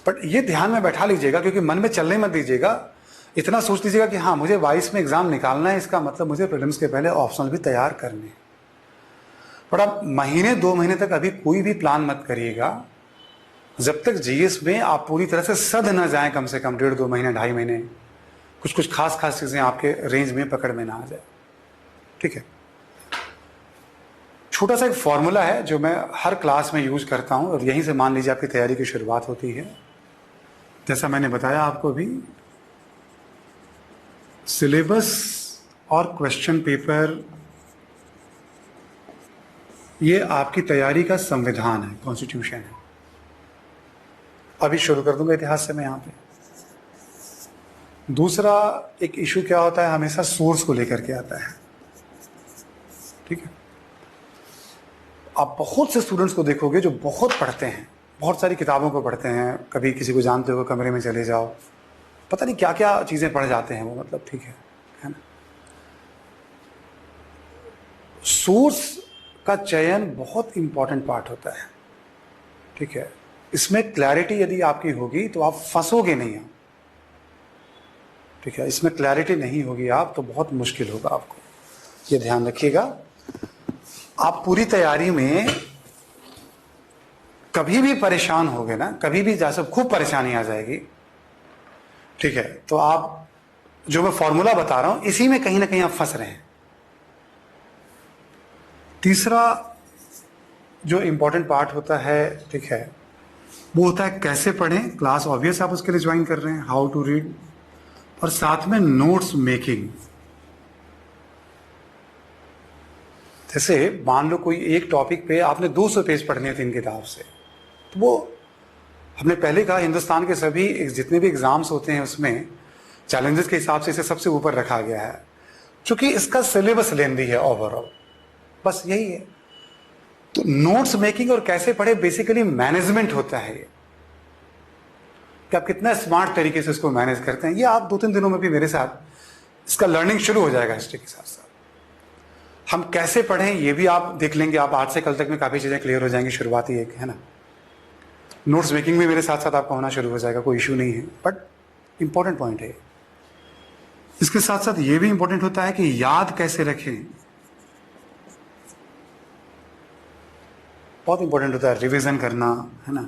बट ये ध्यान में बैठा लीजिएगा, क्योंकि मन में चलने मत दीजिएगा, इतना सोच लीजिएगा कि हाँ मुझे 22 में एग्जाम निकालना है, इसका मतलब मुझे प्रीलिम्स के पहले ऑप्शनल भी तैयार करने हैं। बट आप महीने 2 महीने तक अभी कोई भी प्लान मत करिएगा, जब तक जीएस में आप पूरी तरह से सध न जाएं, कम से कम 1.5-2 महीने, 2.5 महीने, कुछ खास चीजें आपके रेंज में पकड़ में ना आ जाए, ठीक है। छोटा सा एक फॉर्मूला है जो मैं हर क्लास में यूज करता हूं, और यहीं से मान लीजिए आपकी तैयारी की शुरुआत होती है। जैसा मैंने बताया आपको भी, सिलेबस और क्वेश्चन पेपर ये आपकी तैयारी का संविधान है, कॉन्स्टिट्यूशन है। अभी शुरू कर दूंगा इतिहास से मैं यहां पे। दूसरा एक इशू क्या होता है, हमेशा सोर्स को लेकर के आता है, ठीक है। आप बहुत से स्टूडेंट्स को देखोगे जो बहुत पढ़ते हैं, बहुत सारी किताबों को पढ़ते हैं, कभी किसी को जानते हो कमरे में चले जाओ, पता नहीं क्या क्या चीजें पढ़ जाते हैं वो, मतलब, ठीक है ना। सोर्स का चयन बहुत इंपॉर्टेंट पार्ट होता है, ठीक है। इसमें क्लैरिटी यदि आपकी होगी तो आप फंसोगे नहीं आप, ठीक है। इसमें क्लैरिटी नहीं होगी आप तो बहुत मुश्किल होगा आपको, ये ध्यान रखिएगा। आप पूरी तैयारी में कभी भी परेशान होगे ना, कभी भी जैसे खूब परेशानी आ जाएगी, ठीक है, तो आप जो मैं फॉर्मूला बता रहा हूं इसी में कहीं ना कहीं आप फंस रहे हैं। तीसरा जो इंपॉर्टेंट पार्ट होता है, ठीक है, वो होता है कैसे पढ़ें। क्लास ऑब्वियस आप उसके लिए ज्वाइन कर रहे हैं, हाउ टू रीड, और साथ में नोट्स मेकिंग। जैसे मान लो कोई एक टॉपिक पे आपने 200 पेज पढ़ने थे इन किताब से, तो वो हमने पहले कहा हिंदुस्तान के सभी जितने भी एग्जाम्स होते हैं उसमें चैलेंजेस के हिसाब से इसे सबसे ऊपर रखा गया है, क्योंकि इसका सिलेबस लेंदी है ओवरऑल, बस यही है। तो नोट्स मेकिंग और कैसे पढ़े बेसिकली मैनेजमेंट होता है ये, कि आप कितना स्मार्ट तरीके से इसको मैनेज करते हैं। ये आप 2-3 दिनों में भी मेरे साथ इसका लर्निंग शुरू हो जाएगा हिस्ट्री के साथ साथ। हम कैसे पढ़ें ये भी आप देख लेंगे, आप आज से कल तक में काफ़ी चीज़ें क्लियर हो जाएंगी, शुरुआती एक है ना। नोट्स मेकिंग भी मेरे साथ साथ आपका होना शुरू हो जाएगा, कोई इशू नहीं है, बट इंपॉर्टेंट पॉइंट है। इसके साथ साथ ये भी इंपॉर्टेंट होता है कि याद कैसे रखें, बहुत इंपॉर्टेंट होता है। रिवीजन करना है ना,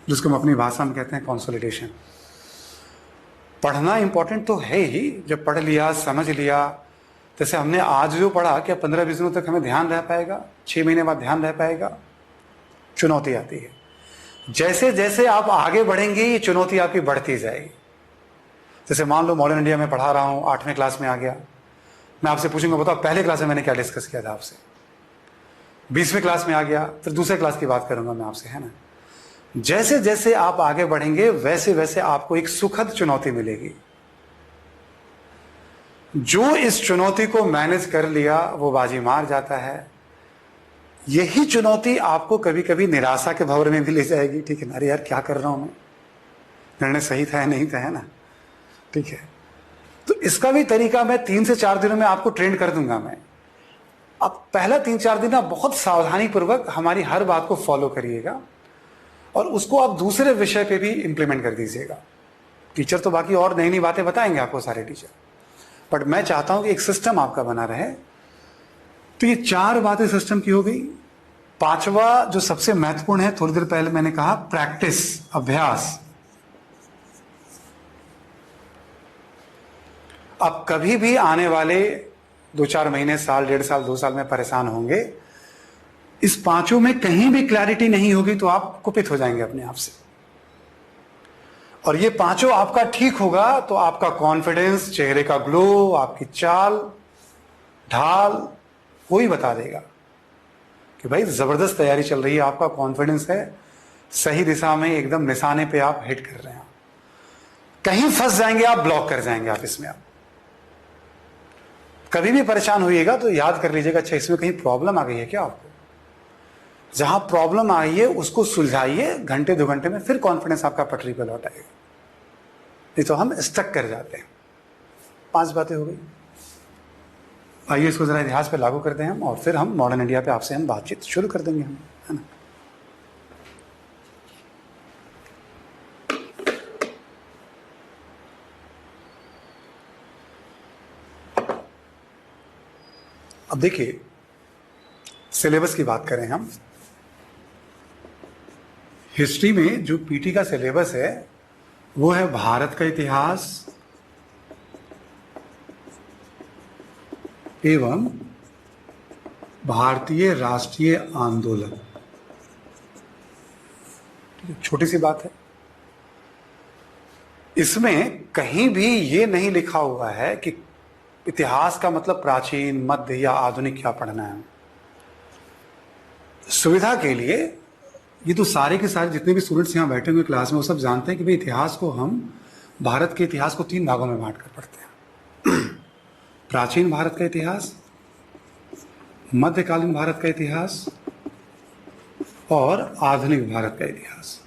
जिसको हम अपनी भाषा में कहते हैं कंसोलिडेशन। पढ़ना इंपॉर्टेंट तो है ही, जब पढ़ लिया समझ लिया, जैसे हमने आज जो पढ़ा, क्या 15-20 दिनों तक हमें ध्यान रह पाएगा? 6 महीने बाद ध्यान रह पाएगा? चुनौती आती है। जैसे जैसे आप आगे बढ़ेंगे ये चुनौती आपकी बढ़ती जाएगी। जैसे मान लो मॉडर्न इंडिया में पढ़ा रहा हूं, 8वें क्लास में आ गया, मैं आपसे पूछूंगा बताओ पहले क्लास में मैंने क्या डिस्कस किया था आपसे। 20वें क्लास में आ गया, फिर दूसरे क्लास की बात करूंगा मैं आपसे, है ना। जैसे जैसे आप आगे बढ़ेंगे वैसे वैसे आपको एक सुखद चुनौती मिलेगी। जो इस चुनौती को मैनेज कर लिया वो बाजी मार जाता है। यही चुनौती आपको कभी कभी निराशा के भंवर में भी ले जाएगी, ठीक है ना। अरे यार क्या कर रहा हूं मैं, निर्णय सही था या नहीं था, है ना, ठीक है। तो इसका भी तरीका मैं 3 से 4 दिनों में आपको ट्रेन कर दूंगा मैं। अब पहला 3-4 दिन आप बहुत सावधानी पूर्वक हमारी हर बात को फॉलो करिएगा और उसको आप दूसरे विषय पे भी इंप्लीमेंट कर दीजिएगा। टीचर तो बाकी और नई नई बातें बताएंगे आपको सारे टीचर, बट मैं चाहता हूं कि एक सिस्टम आपका बना रहे। तो ये 4 बातें सिस्टम की हो गई। 5वां जो सबसे महत्वपूर्ण है, थोड़ी देर पहले मैंने कहा, प्रैक्टिस, अभ्यास। अब कभी भी आने वाले 2-4 महीने, साल, 1.5 साल, 2 साल में परेशान होंगे, इस 5 में कहीं भी क्लैरिटी नहीं होगी तो आप कुपित हो जाएंगे अपने आप से। और ये 5 आपका ठीक होगा तो आपका कॉन्फिडेंस, चेहरे का ग्लो, आपकी चाल ढाल कोई बता देगा कि भाई जबरदस्त तैयारी चल रही है, आपका कॉन्फिडेंस है, सही दिशा में एकदम निशाने पे आप हिट कर रहे हैं। कहीं फंस जाएंगे आप, ब्लॉक कर जाएंगे आप इसमें। आप कभी भी परेशान होइएगा तो याद कर लीजिएगा, अच्छा इसमें कहीं प्रॉब्लम आ गई है क्या आपको। जहां प्रॉब्लम आई है उसको सुलझाइए, घंटे 2 घंटे में फिर कॉन्फिडेंस आपका पटरी पर लौट आएगा। नहीं तो हम स्टक कर जाते हैं। 5 बातें हो गई। आइए इसको जरा इतिहास पे लागू करते हैं हम, और फिर हम मॉडर्न इंडिया पे आपसे हम बातचीत शुरू कर देंगे हम, है ना। अब देखिए, सिलेबस की बात करें हम। हिस्ट्री में जो पीटी का सिलेबस है वो है भारत का इतिहास एवं भारतीय राष्ट्रीय आंदोलन। छोटी सी बात है, इसमें कहीं भी ये नहीं लिखा हुआ है कि इतिहास का मतलब प्राचीन, मध्य या आधुनिक क्या पढ़ना है। सुविधा के लिए ये तो सारे के सारे जितने भी स्टूडेंट्स यहाँ बैठे हुए क्लास में वो सब जानते हैं कि भाई इतिहास को हम, भारत के इतिहास को 3 भागों में बांट कर पढ़ते हैं। प्राचीन भारत का इतिहास, मध्यकालीन भारत का इतिहास और आधुनिक भारत का इतिहास।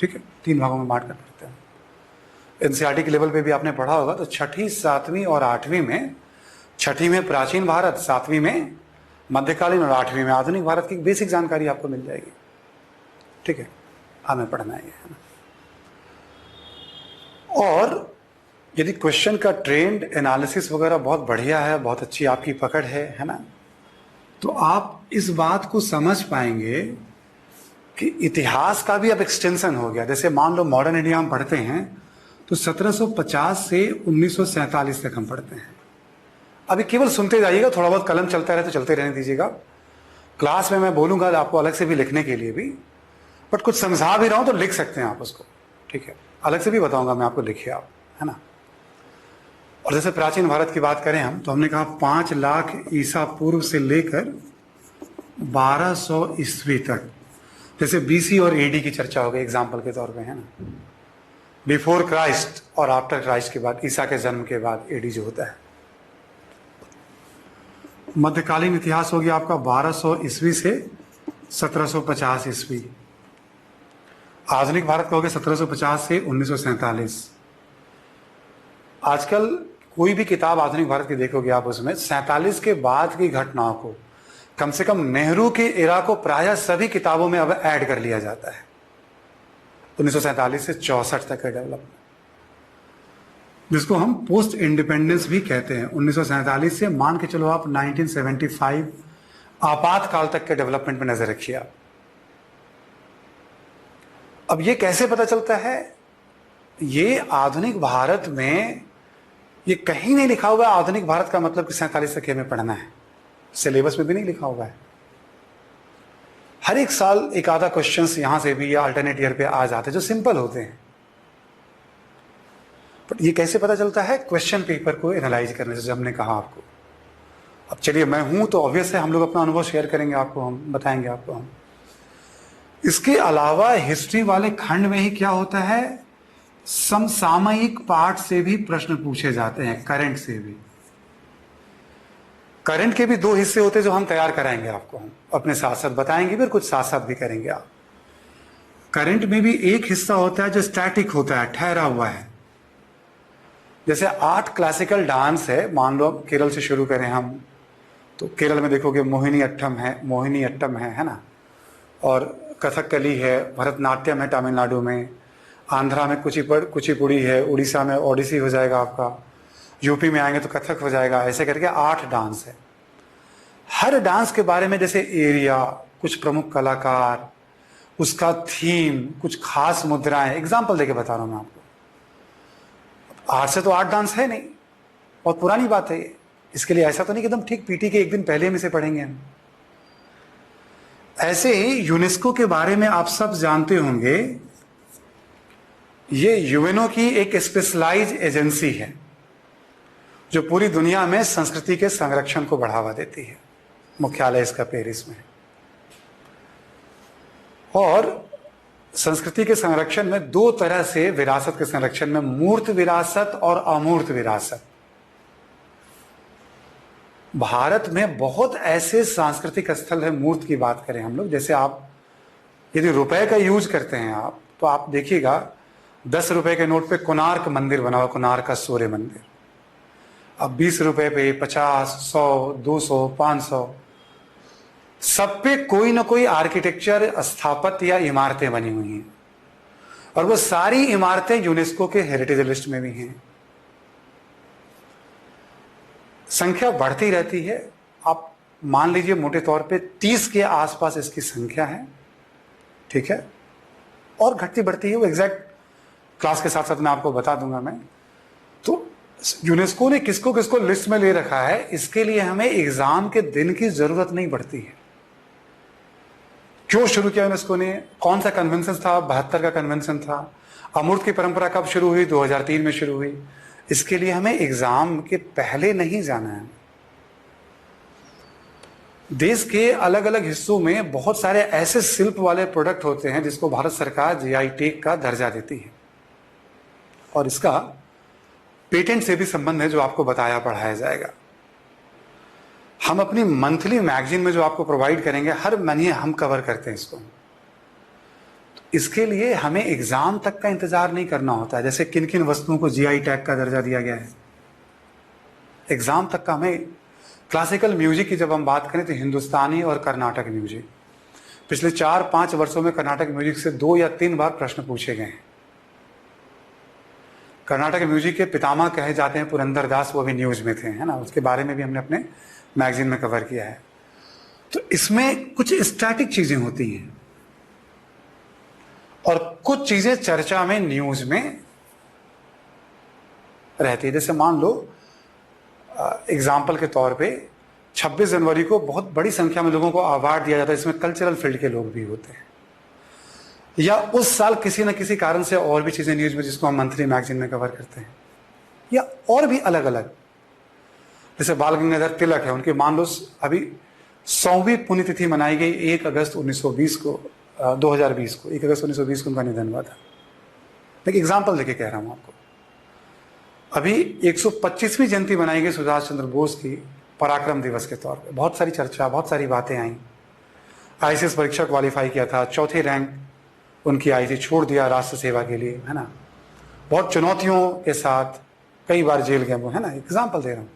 ठीक है, 3 भागों में बांट कर पढ़ते हैं। एनसीईआरटी के लेवल पे भी आपने पढ़ा होगा तो 6ठी, 7वीं और 8वीं में, 6ठी में प्राचीन भारत, 7वीं में मध्यकालीन और 8वीं में आधुनिक भारत की बेसिक जानकारी आपको मिल जाएगी। ठीक है, हमें पढ़ना है ना। और यदि क्वेश्चन का ट्रेंड एनालिसिस वगैरह बहुत बढ़िया है, बहुत अच्छी आपकी पकड़ है ना, तो आप इस बात को समझ पाएंगे कि इतिहास का भी अब एक्सटेंशन हो गया। जैसे मान लो मॉडर्न इंडिया हम पढ़ते हैं तो 1750 से 1947 तक हम पढ़ते हैं। अभी केवल सुनते जाइएगा, थोड़ा बहुत कलम चलता रहे तो चलते रहने दीजिएगा। क्लास में मैं बोलूंगा आपको अलग से भी लिखने के लिए भी, बट कुछ समझा भी रहा हूं तो लिख सकते हैं आप उसको। ठीक है, अलग से भी बताऊंगा मैं आपको, लिखिए आप, है ना। और जैसे प्राचीन भारत की बात करें हम, तो हमने कहा 5 लाख ईसा पूर्व से लेकर 1200 ईस्वी तक। जैसे बीसी और एडी की चर्चा हो गई एग्जाम्पल के तौर पे, है ना। बिफोर क्राइस्ट और आफ्टर क्राइस्ट के बाद, ईसा के जन्म के बाद एडी जो होता है। मध्यकालीन इतिहास हो गया आपका 1200 ईस्वी से 1750 ईस्वी। आधुनिक भारत कहोगे 1750 से 1947। आजकल कोई भी किताब आधुनिक भारत की देखोगे आप, उसमें 47 के बाद की घटनाओं को, कम से कम नेहरू के एरा को प्रायः सभी किताबों में अब ऐड कर लिया जाता है। 1947 से 64 तक का डेवलपमेंट, जिसको हम पोस्ट इंडिपेंडेंस भी कहते हैं। 1947 से मान के चलो आप 1975 आपातकाल तक के डेवलपमेंट में नजर रखिए आप। अब ये कैसे पता चलता है? ये आधुनिक भारत में ये कहीं नहीं लिखा हुआ है आधुनिक भारत का मतलब कि 47 तक हमें पढ़ना है, सिलेबस में भी नहीं लिखा हुआ है। हर एक साल एक आधा क्वेश्चंस यहां से भी या अल्टरनेट ईयर पे आ जाते हैं जो सिंपल होते हैं। बट ये कैसे पता चलता है? क्वेश्चन पेपर को एनालाइज करने से, जो हमने कहा आपको। अब चलिए, मैं हूं तो ऑब्वियस है हम लोग अपना अनुभव शेयर करेंगे आपको, हम बताएंगे आपको हम। इसके अलावा हिस्ट्री वाले खंड में ही क्या होता है, समसामयिक पाठ से भी प्रश्न पूछे जाते हैं, करंट से भी। करंट के भी दो हिस्से होते हैं जो हम तैयार कराएंगे आपको, हम अपने साथ साथ बताएंगे भी और कुछ साथ साथ भी करेंगे आप। करंट में भी एक हिस्सा होता है जो स्टैटिक होता है, ठहरा हुआ है। जैसे 8 क्लासिकल डांस है, मान लो केरल से शुरू करें हम, तो केरल में देखोगे मोहिनी अट्टम है ना, और कथकली है, भरतनाट्यम है तमिलनाडु में, आंध्रा में कुचिपुड़ी है, उड़ीसा में ओडिसी हो जाएगा आपका, यूपी में आएंगे तो कथक हो जाएगा। ऐसे करके 8 डांस है। हर डांस के बारे में जैसे एरिया, कुछ प्रमुख कलाकार, उसका थीम, कुछ खास मुद्राएं, एग्जाम्पल देके बता रहा हूं मैं आपको। 8 से तो 8 डांस है नहीं, बहुत पुरानी बात है ये। इसके लिए ऐसा तो नहीं कि एकदम ठीक पीटी के एक दिन पहले हम इसे पढ़ेंगे हम। ऐसे ही यूनेस्को के बारे में आप सब जानते होंगे, ये यूएनओ की एक स्पेशलाइज एजेंसी है जो पूरी दुनिया में संस्कृति के संरक्षण को बढ़ावा देती है। मुख्यालय इसका पेरिस में। और संस्कृति के संरक्षण में 2 तरह से विरासत के संरक्षण में, मूर्त विरासत और अमूर्त विरासत। भारत में बहुत ऐसे सांस्कृतिक स्थल है, मूर्त की बात करें हम लोग, जैसे आप यदि रुपए का यूज करते हैं आप, तो आप देखिएगा 10 रुपए के नोट पे कोणार्क मंदिर बना हुआ, कोणार्क का सूर्य मंदिर। अब 20 रुपए पे 50, 100, 200, 500, सब पे कोई ना कोई आर्किटेक्चर, स्थापत्य या इमारतें बनी हुई हैं, और वो सारी इमारतें यूनेस्को के हेरिटेज लिस्ट में भी हैं। संख्या बढ़ती रहती है। आप मान लीजिए मोटे तौर पे 30 के आसपास इसकी संख्या है, ठीक है, और घटती बढ़ती है। वो एग्जैक्ट क्लास के साथ साथ मैं आपको बता दूंगा मैं। तो यूनेस्को ने किसको किसको लिस्ट में ले रखा है, इसके लिए हमें एग्जाम के दिन की जरूरत नहीं पड़ती है। क्यों शुरू किया यूनेस्को ने? कौन सा कन्वेंशन था? 72 का कन्वेंशन था। अमूर्त की परंपरा कब शुरू हुई? 2003 में शुरू हुई। इसके लिए हमें एग्जाम के पहले नहीं जाना है। देश के अलग अलग हिस्सों में बहुत सारे ऐसे शिल्प वाले प्रोडक्ट होते हैं जिसको भारत सरकार जीआई टैग का दर्जा देती है, और इसका पेटेंट से भी संबंध है जो आपको बताया पढ़ाया जाएगा। हम अपनी मंथली मैगजीन में जो आपको प्रोवाइड करेंगे, हर महीने हम कवर करते हैं इसको। तो इसके लिए हमें एग्जाम तक का इंतजार नहीं करना होता है। जैसे किन किन वस्तुओं को जीआई टैग का दर्जा दिया गया है, एग्जाम तक का हमें। क्लासिकल म्यूजिक की जब हम बात करें तो हिंदुस्तानी और कर्नाटक म्यूजिक, पिछले 4-5 वर्षों में कर्नाटक म्यूजिक से 2 या 3 बार प्रश्न पूछे गए हैं। कर्नाटक म्यूजिक के पितामह कहे जाते हैं पुरंदर दास, वो भी न्यूज में थे, है ना, उसके बारे में भी हमने अपने मैगजीन में कवर किया है। तो इसमें कुछ स्टैटिक चीजें होती हैं और कुछ चीजें चर्चा में, न्यूज में रहती है। जैसे मान लो एग्जाम्पल के तौर पे 26 जनवरी को बहुत बड़ी संख्या में लोगों को अवार्ड दिया जाता है, इसमें कल्चरल फील्ड के लोग भी होते हैं, या उस साल किसी न किसी कारण से और भी चीजें न्यूज में जिसको हम मंथली मैगजीन में कवर करते हैं, या और भी अलग अलग। जैसे बाल गंगाधर तिलक है, उनके मान लो अभी 100वीं पुण्यतिथि मनाई गई 1 अगस्त 1920 को, 2020 को, 1 अगस्त 1920 को उनका निधन हुआ था। एक एग्जाम्पल देके कह रहा हूं आपको। अभी 125वीं जयंती मनाई गई सुभाष चंद्र बोस की पराक्रम दिवस के तौर पे। बहुत सारी चर्चा, बहुत सारी बातें आई। आईसीएस परीक्षा क्वालिफाई किया था, 4थे रैंक उनकी आई थी, छोड़ दिया राष्ट्र सेवा के लिए, है ना। बहुत चुनौतियों के साथ कई बार जेल गए वो, है ना, एग्जाम्पल दे रहा हूँ।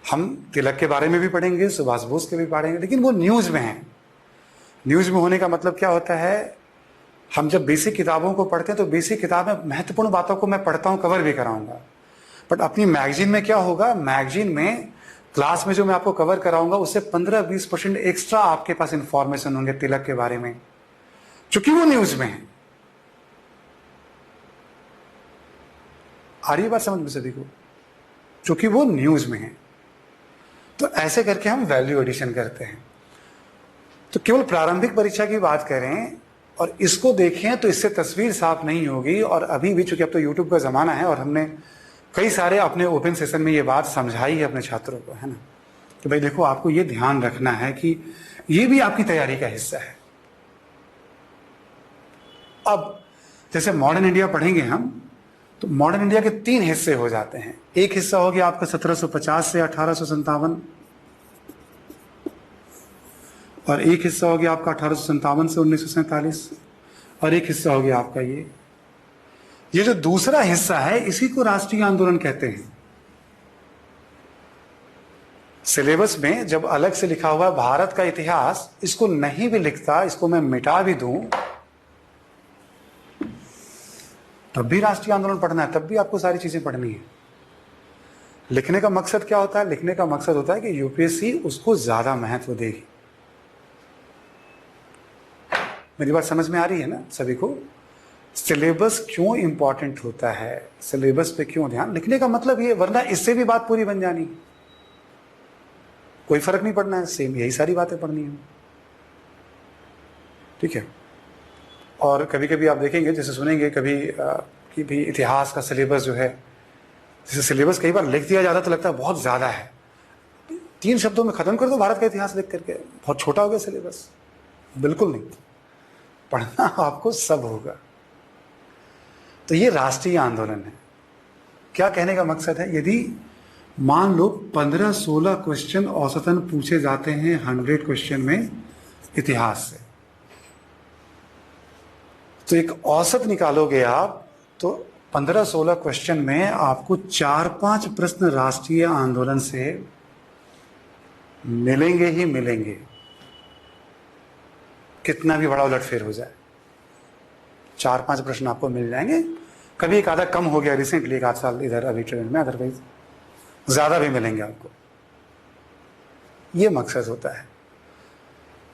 हम तिलक के बारे में भी पढ़ेंगे, सुभाष बोस के भी पढ़ेंगे, लेकिन वो न्यूज़ में है। न्यूज़ में होने का मतलब क्या होता है, हम जब बेसिक किताबों को पढ़ते हैं तो बेसिक किताब में महत्वपूर्ण बातों को मैं पढ़ता हूँ, कवर भी कराऊंगा। बट अपनी मैगजीन में क्या होगा, मैगजीन में क्लास में जो मैं आपको कवर कराऊंगा उससे 15-20% एक्स्ट्रा आपके पास इंफॉर्मेशन होंगे तिलक के बारे में, क्योंकि वो न्यूज में है। आ रही बात समझ में सभी को? क्योंकि वो न्यूज में है। तो ऐसे करके हम वैल्यू एडिशन करते हैं। तो केवल प्रारंभिक परीक्षा की बात करें और इसको देखें तो इससे तस्वीर साफ नहीं होगी। और अभी भी चूंकि अब तो यूट्यूब का जमाना है और हमने कई सारे अपने ओपन सेशन में ये बात समझाई है अपने छात्रों को, है ना, कि भाई देखो आपको ये ध्यान रखना है कि ये भी आपकी तैयारी का हिस्सा है। अब जैसे मॉडर्न इंडिया पढ़ेंगे हम, तो मॉडर्न इंडिया के 3 हिस्से हो जाते हैं। एक हिस्सा हो गया आपका 1750 से 1857, और एक हिस्सा हो गया आपका 1857 से 1947, और एक हिस्सा हो गया आपका ये जो दूसरा हिस्सा है इसी को राष्ट्रीय आंदोलन कहते हैं। सिलेबस में जब अलग से लिखा हुआ है भारत का इतिहास, इसको नहीं भी लिखता, इसको मैं मिटा भी दूं, तब भी राष्ट्रीय आंदोलन पढ़ना है, तब भी आपको सारी चीजें पढ़नी है। लिखने का मकसद क्या होता है? लिखने का मकसद होता है कि यूपीएससी उसको ज्यादा महत्व देगी। मेरी बात समझ में आ रही है ना सभी को? सिलेबस क्यों इंपॉर्टेंट होता है, सिलेबस पे क्यों ध्यान, लिखने का मतलब ये, वरना इससे भी बात पूरी बन जानी, कोई फर्क नहीं पड़ना है, सेम यही सारी बातें पढ़नी है, ठीक है। और कभी कभी आप देखेंगे, जैसे सुनेंगे कभी कि भी इतिहास का सिलेबस जो है, जैसे सिलेबस कई बार लिख दिया जाता तो लगता है बहुत ज्यादा है, 3 शब्दों में खत्म कर दो भारत का इतिहास लिख करके, बहुत छोटा हो गया सिलेबस। बिल्कुल नहीं, पढ़ना आपको सब होगा। तो ये राष्ट्रीय आंदोलन है। क्या कहने का मकसद है, यदि मान लो 15-16 क्वेश्चन औसतन पूछे जाते हैं 100 क्वेश्चन में इतिहास से, तो एक औसत निकालोगे आप तो 15-16 क्वेश्चन में आपको 4-5 प्रश्न राष्ट्रीय आंदोलन से मिलेंगे ही मिलेंगे, कितना भी बड़ा उलटफेर हो जाए, 4-5 प्रश्न आपको मिल जाएंगे। कभी एक आधा कम हो गया रिसेंटली, 1 आध साल इधर अभी ट्रेंड में, अदरवाइज ज्यादा भी मिलेंगे आपको। ये मकसद होता है।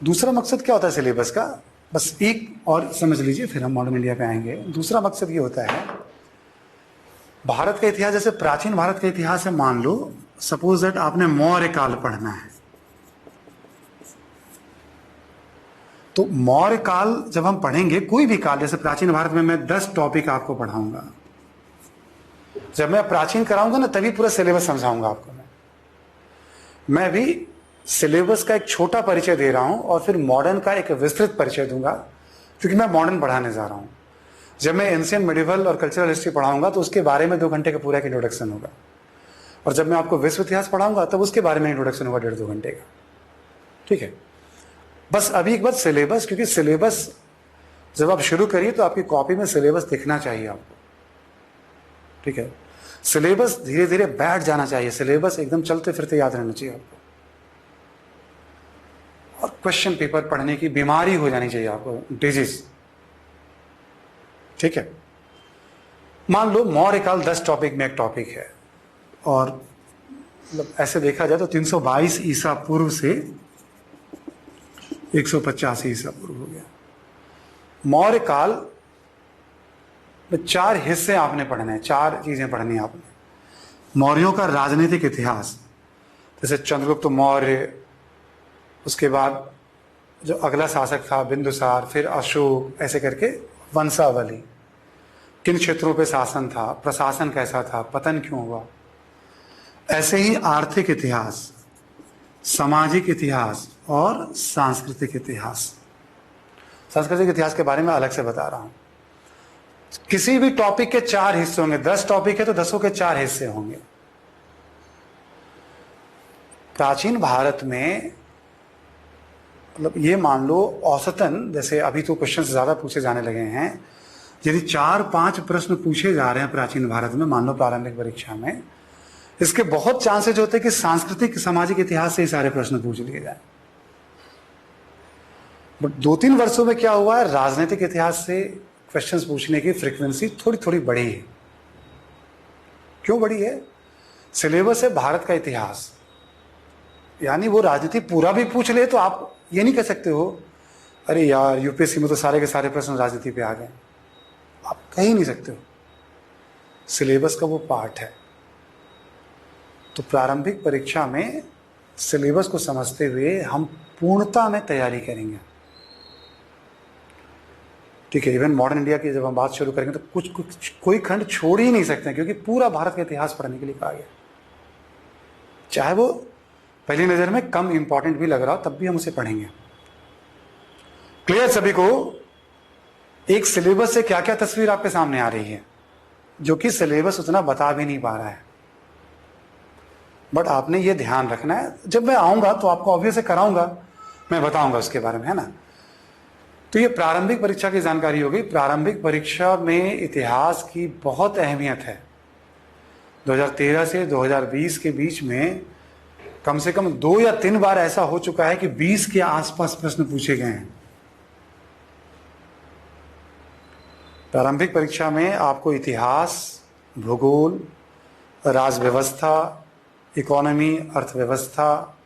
दूसरा मकसद क्या होता है सिलेबस का, बस एक और समझ लीजिए फिर हम मॉडर्न इंडिया पे आएंगे। दूसरा मकसद ये होता है, भारत का इतिहास, जैसे प्राचीन भारत का इतिहास है, मान लो सपोज दैट आपने मौर्य काल पढ़ना है, तो मौर्य काल जब हम पढ़ेंगे, कोई भी काल, जैसे प्राचीन भारत में मैं 10 टॉपिक आपको पढ़ाऊंगा, जब मैं प्राचीन कराऊंगा ना तभी पूरा सिलेबस समझाऊंगा आपको। मैं भी सिलेबस का एक छोटा परिचय दे रहा हूं और फिर मॉडर्न का एक विस्तृत परिचय दूंगा, क्योंकि मैं मॉडर्न पढ़ाने जा रहा हूं। जब मैं एंशिएंट, मिडिवल और कल्चरल हिस्ट्री पढ़ाऊंगा तो उसके बारे में 2 घंटे का पूरा एक इंट्रोडक्शन होगा, और जब मैं आपको विश्व इतिहास पढ़ाऊंगा तब उसके बारे में इंट्रोडक्शन होगा 1.5-2 घंटे का, ठीक है। बस अभी एक बात सिलेबस, क्योंकि सिलेबस जब आप शुरू करिए तो आपकी कॉपी में सिलेबस दिखना चाहिए आपको, ठीक है। सिलेबस धीरे धीरे बैठ जाना चाहिए, सिलेबस एकदम चलते फिरते याद रहना चाहिए आपको, और क्वेश्चन पेपर पढ़ने की बीमारी हो जानी चाहिए आपको, डिजीज, ठीक है। मान लो मौर्य काल 10 टॉपिक में एक टॉपिक है, और मतलब ऐसे देखा जाए तो 322 ईसा पूर्व से 185 ईसा पूर्व हो गया। मौर्य काल में 4 हिस्से आपने पढ़ने हैं, 4 चीजें पढ़नी है आपने। मौर्यों का राजनीतिक इतिहास, जैसे चंद्रगुप्त मौर्य, उसके बाद जो अगला शासक था बिंदुसार, फिर अशोक, ऐसे करके वंशावली, किन क्षेत्रों पे शासन था, प्रशासन कैसा था, पतन क्यों हुआ। ऐसे ही आर्थिक इतिहास, सामाजिक इतिहास और सांस्कृतिक इतिहास। सांस्कृतिक इतिहास के बारे में अलग से बता रहा हूं। किसी भी टॉपिक के 4 हिस्से होंगे, 10 टॉपिक है तो 10 के 4 हिस्से होंगे। प्राचीन भारत में मतलब ये मान लो औसतन, जैसे अभी तो क्वेश्चन ज़्यादा पूछे जाने लगे हैं, यदि 4-5 प्रश्न पूछे जा रहे हैं प्राचीन भारत में, मान लो प्रारंभिक परीक्षा में, इसके बहुत चांसेज होते हैं कि सांस्कृतिक सामाजिक इतिहास से ही सारे प्रश्न पूछ लिए जाए। बट 2-3 वर्षों में क्या हुआ है, राजनीतिक इतिहास से क्वेश्चंस पूछने की फ्रीक्वेंसी थोड़ी थोड़ी बढ़ी है। क्यों बढ़ी है? सिलेबस है भारत का इतिहास, यानी वो राजनीति पूरा भी पूछ ले तो आप ये नहीं कह सकते हो अरे यार यूपीएससी में तो सारे के सारे प्रश्न राजनीति पे आ गए, आप कह ही नहीं सकते हो। सिलेबस का वो पार्ट है। तो प्रारंभिक परीक्षा में सिलेबस को समझते हुए हम पूर्णता में तैयारी करेंगे। ठीक है, इवन मॉडर्न इंडिया की जब हम बात शुरू करेंगे तो कोई खंड छोड़ ही नहीं सकते, क्योंकि पूरा भारत का इतिहास पढ़ने के लिए कहा गया। चाहे वो पहली नजर में कम इंपॉर्टेंट भी लग रहा हो, तब भी हम उसे पढ़ेंगे। क्लियर सभी को? एक सिलेबस से क्या क्या तस्वीर आपके सामने आ रही है, जो कि सिलेबस उतना बता भी नहीं पा रहा है। बट आपने ये ध्यान रखना है, जब मैं आऊंगा तो आपको ऑब्वियस कराऊंगा, मैं बताऊंगा उसके बारे में, है ना। तो ये प्रारंभिक परीक्षा की जानकारी हो गई। प्रारंभिक परीक्षा में इतिहास की बहुत अहमियत है। 2013 से 2020 के बीच में कम से कम 2 या 3 बार ऐसा हो चुका है कि 20 के आसपास प्रश्न पूछे गए हैं। प्रारंभिक परीक्षा में आपको इतिहास, भूगोल, राजव्यवस्था, इकोनॉमी अर्थव्यवस्था,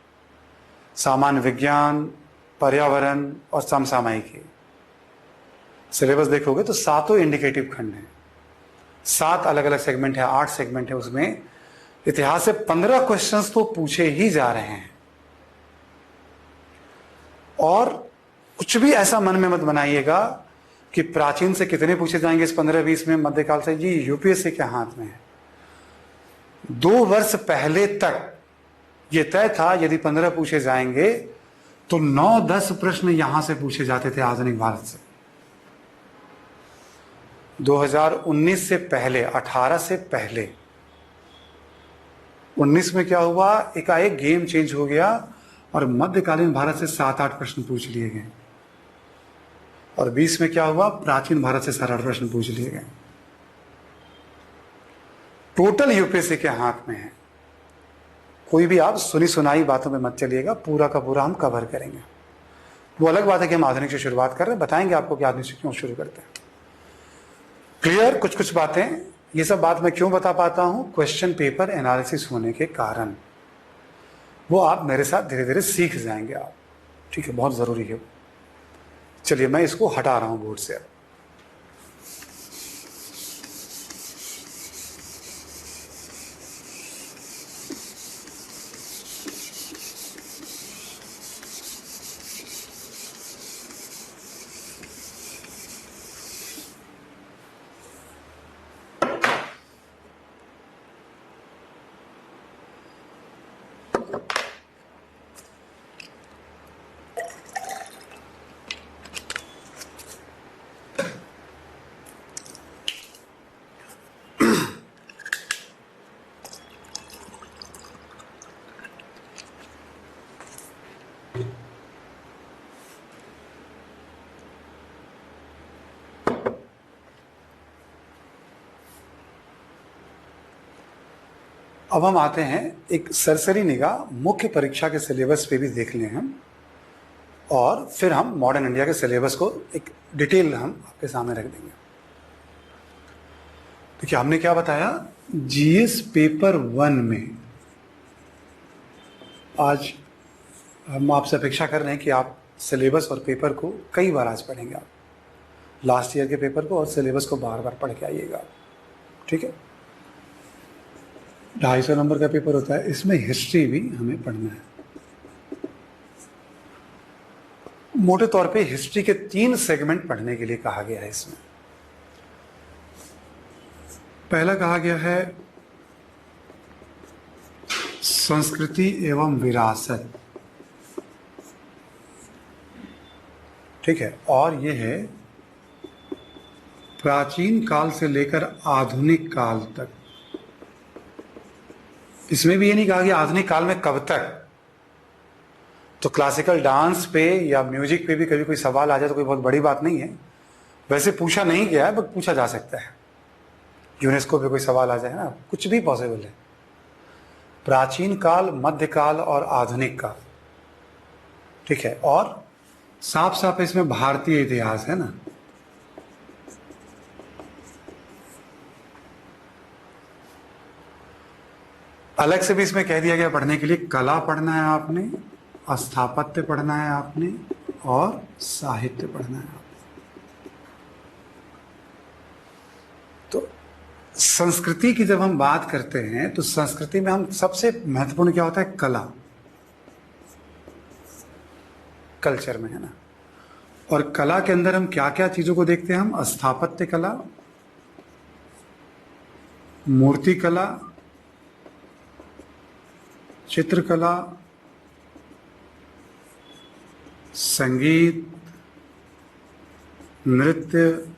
सामान्य विज्ञान, पर्यावरण और समसामयिकी, सिलेबस देखोगे तो 7 इंडिकेटिव खंड हैं, 7 अलग अलग सेगमेंट है, 8 सेगमेंट है। उसमें इतिहास से 15 क्वेश्चंस तो पूछे ही जा रहे हैं। और कुछ भी ऐसा मन में मत बनाइएगा कि प्राचीन से कितने पूछे जाएंगे इस 15-20 में, मध्यकाल से, जी यूपीएससी के हाथ में है। 2 वर्ष पहले तक ये तय था यदि 15 पूछे जाएंगे तो 9-10 प्रश्न यहां से पूछे जाते थे आधुनिक भारत से। 2019 से पहले, 18 से पहले, 19 में क्या हुआ, एकाएक गेम चेंज हो गया और मध्यकालीन भारत से 7-8 प्रश्न पूछ लिए गए। और 20 में क्या हुआ, प्राचीन भारत से 7-8 प्रश्न पूछ लिए गए। टोटल यूपीएससी के हाथ में है। कोई भी आप सुनी सुनाई बातों में मत चलिएगा, पूरा का पूरा हम कवर करेंगे। वो अलग बात है कि हम आधुनिक से शुरुआत कर रहे हैं, बताएंगे आपको कि आधुनिक से क्यों शुरू करते हैं। क्लियर? कुछ बातें, ये सब बात मैं क्यों बता पाता हूं, क्वेश्चन पेपर एनालिसिस होने के कारण। वो आप मेरे साथ धीरे धीरे सीख जाएंगे आप। ठीक है, बहुत जरूरी है। चलिए मैं इसको हटा रहा हूं बोर्ड से। अब अब हम आते हैं एक सरसरी निगाह मुख्य परीक्षा के सिलेबस पे भी देख लें हम, और फिर हम मॉडर्न इंडिया के सिलेबस को एक डिटेल हम आपके सामने रख देंगे। देखिए हमने क्या बताया, जीएस पेपर 1 में आज हम आपसे अपेक्षा कर रहे हैं कि आप सिलेबस और पेपर को कई बार आज पढ़ेंगे। आप लास्ट ईयर के पेपर को और सिलेबस को बार बार पढ़ के आइएगा। ठीक है, 250 नंबर का पेपर होता है, इसमें हिस्ट्री भी हमें पढ़ना है। मोटे तौर पे हिस्ट्री के 3 सेगमेंट पढ़ने के लिए कहा गया है। इसमें पहला कहा गया है संस्कृति एवं विरासत। ठीक है, और यह है प्राचीन काल से लेकर आधुनिक काल तक। इसमें भी ये नहीं कहा गया आधुनिक काल में कब तक, तो क्लासिकल डांस पे या म्यूजिक पे भी कभी कोई सवाल आ जाए तो कोई बहुत बड़ी बात नहीं है। वैसे पूछा नहीं गया है, बट पूछा जा सकता है। यूनेस्को पे कोई सवाल आ जाए ना, कुछ भी पॉसिबल है। प्राचीन काल, मध्यकाल और आधुनिक काल, ठीक है। और साफ साफ इसमें भारतीय इतिहास है ना। अलग से भी इसमें कह दिया गया पढ़ने के लिए, कला पढ़ना है आपने, स्थापत्य पढ़ना है आपने, और साहित्य पढ़ना है आपने। तो संस्कृति की जब हम बात करते हैं तो संस्कृति में हम सबसे महत्वपूर्ण क्या होता है? कला, कल्चर में, है ना। और कला के अंदर हम क्या क्या चीजों को देखते हैं? हम स्थापत्य कला, मूर्ति कला, चित्रकला, संगीत, नृत्य,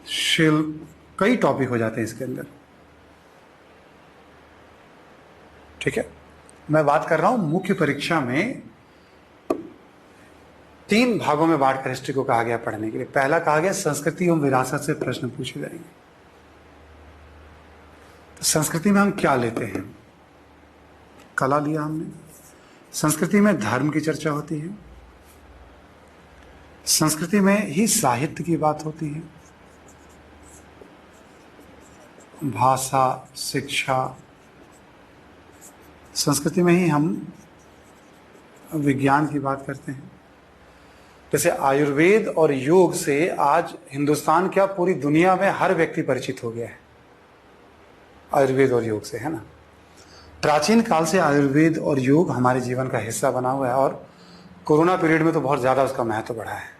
शिल्प, कई टॉपिक हो जाते हैं इसके अंदर, ठीक है। मैं बात कर रहा हूं मुख्य परीक्षा में 3 भागों में बांटकर हिस्ट्री को कहा गया पढ़ने के लिए। पहला कहा गया संस्कृति एवं विरासत से प्रश्न पूछे जाएंगे। तो संस्कृति में हम क्या लेते हैं? कला लिया हमने। संस्कृति में धर्म की चर्चा होती है, संस्कृति में ही साहित्य की बात होती है, भाषा, शिक्षा, संस्कृति में ही हम विज्ञान की बात करते हैं। जैसे आयुर्वेद और योग से आज हिंदुस्तान क्या पूरी दुनिया में हर व्यक्ति परिचित हो गया है, आयुर्वेद और योग से, है ना। प्राचीन काल से आयुर्वेद और योग हमारे जीवन का हिस्सा बना हुआ है, और कोरोना पीरियड में तो बहुत ज़्यादा उसका महत्व बढ़ा है।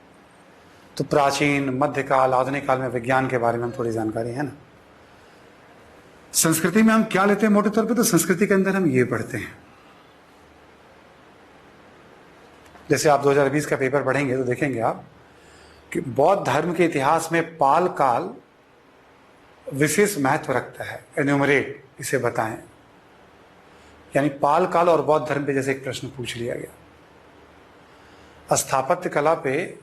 तो प्राचीन, मध्यकाल, आधुनिक काल में विज्ञान के बारे में हम थोड़ी जानकारी है ना। संस्कृति में हम क्या लेते हैं मोटे तौर पे? तो संस्कृति के अंदर हम ये पढ़ते हैं, जैसे आप 2020 का पेपर पढ़ेंगे तो देखेंगे आप कि बौद्ध धर्म के इतिहास में पाल काल विशेष महत्व रखता है। एन्यूमरेट, इसे बताएं, यानी पाल काल और बौद्ध धर्म पे जैसे एक प्रश्न पूछ लिया गया। स्थापत्य कला पे,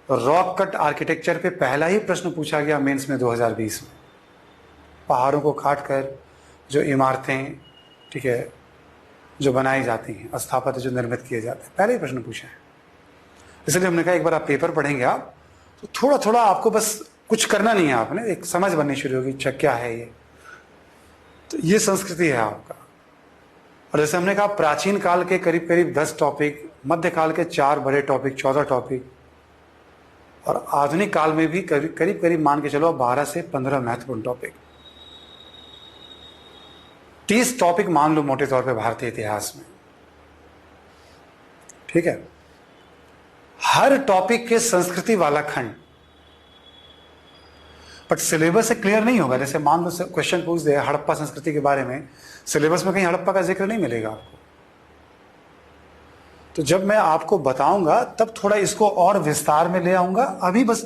रॉक कट आर्किटेक्चर पे पहला ही प्रश्न पूछा गया मेंस में 2020 में। पहाड़ों को काटकर जो इमारतें, ठीक है, जो बनाई जाती हैं, स्थापत्य जो निर्मित किए जाते हैं, पहले ही प्रश्न पूछा है। इसलिए हमने कहा एक बार आप पेपर पढ़ेंगे आप तो थोड़ा थोड़ा आपको बस कुछ करना नहीं है, आपने एक समझ बननी शुरू होगी, अच्छा क्या है ये। तो ये संस्कृति है आपका। और जैसे हमने कहा प्राचीन काल के करीब करीब 10 टॉपिक, मध्यकाल के 4 बड़े टॉपिक, 14 टॉपिक, और आधुनिक काल में भी करीब करीब मान के चलो 12 से 15 महत्वपूर्ण टॉपिक, 30 टॉपिक मान लो मोटे तौर पे भारतीय इतिहास में, ठीक है। हर टॉपिक के संस्कृति वाला खंड, बट सिलेबस से क्लियर नहीं होगा। जैसे मान लो क्वेश्चन पूछ दे हड़प्पा संस्कृति के बारे में, सिलेबस में कहीं हड़प्पा का जिक्र नहीं मिलेगा आपको। तो जब मैं आपको बताऊंगा तब थोड़ा इसको और विस्तार में ले आऊंगा। अभी बस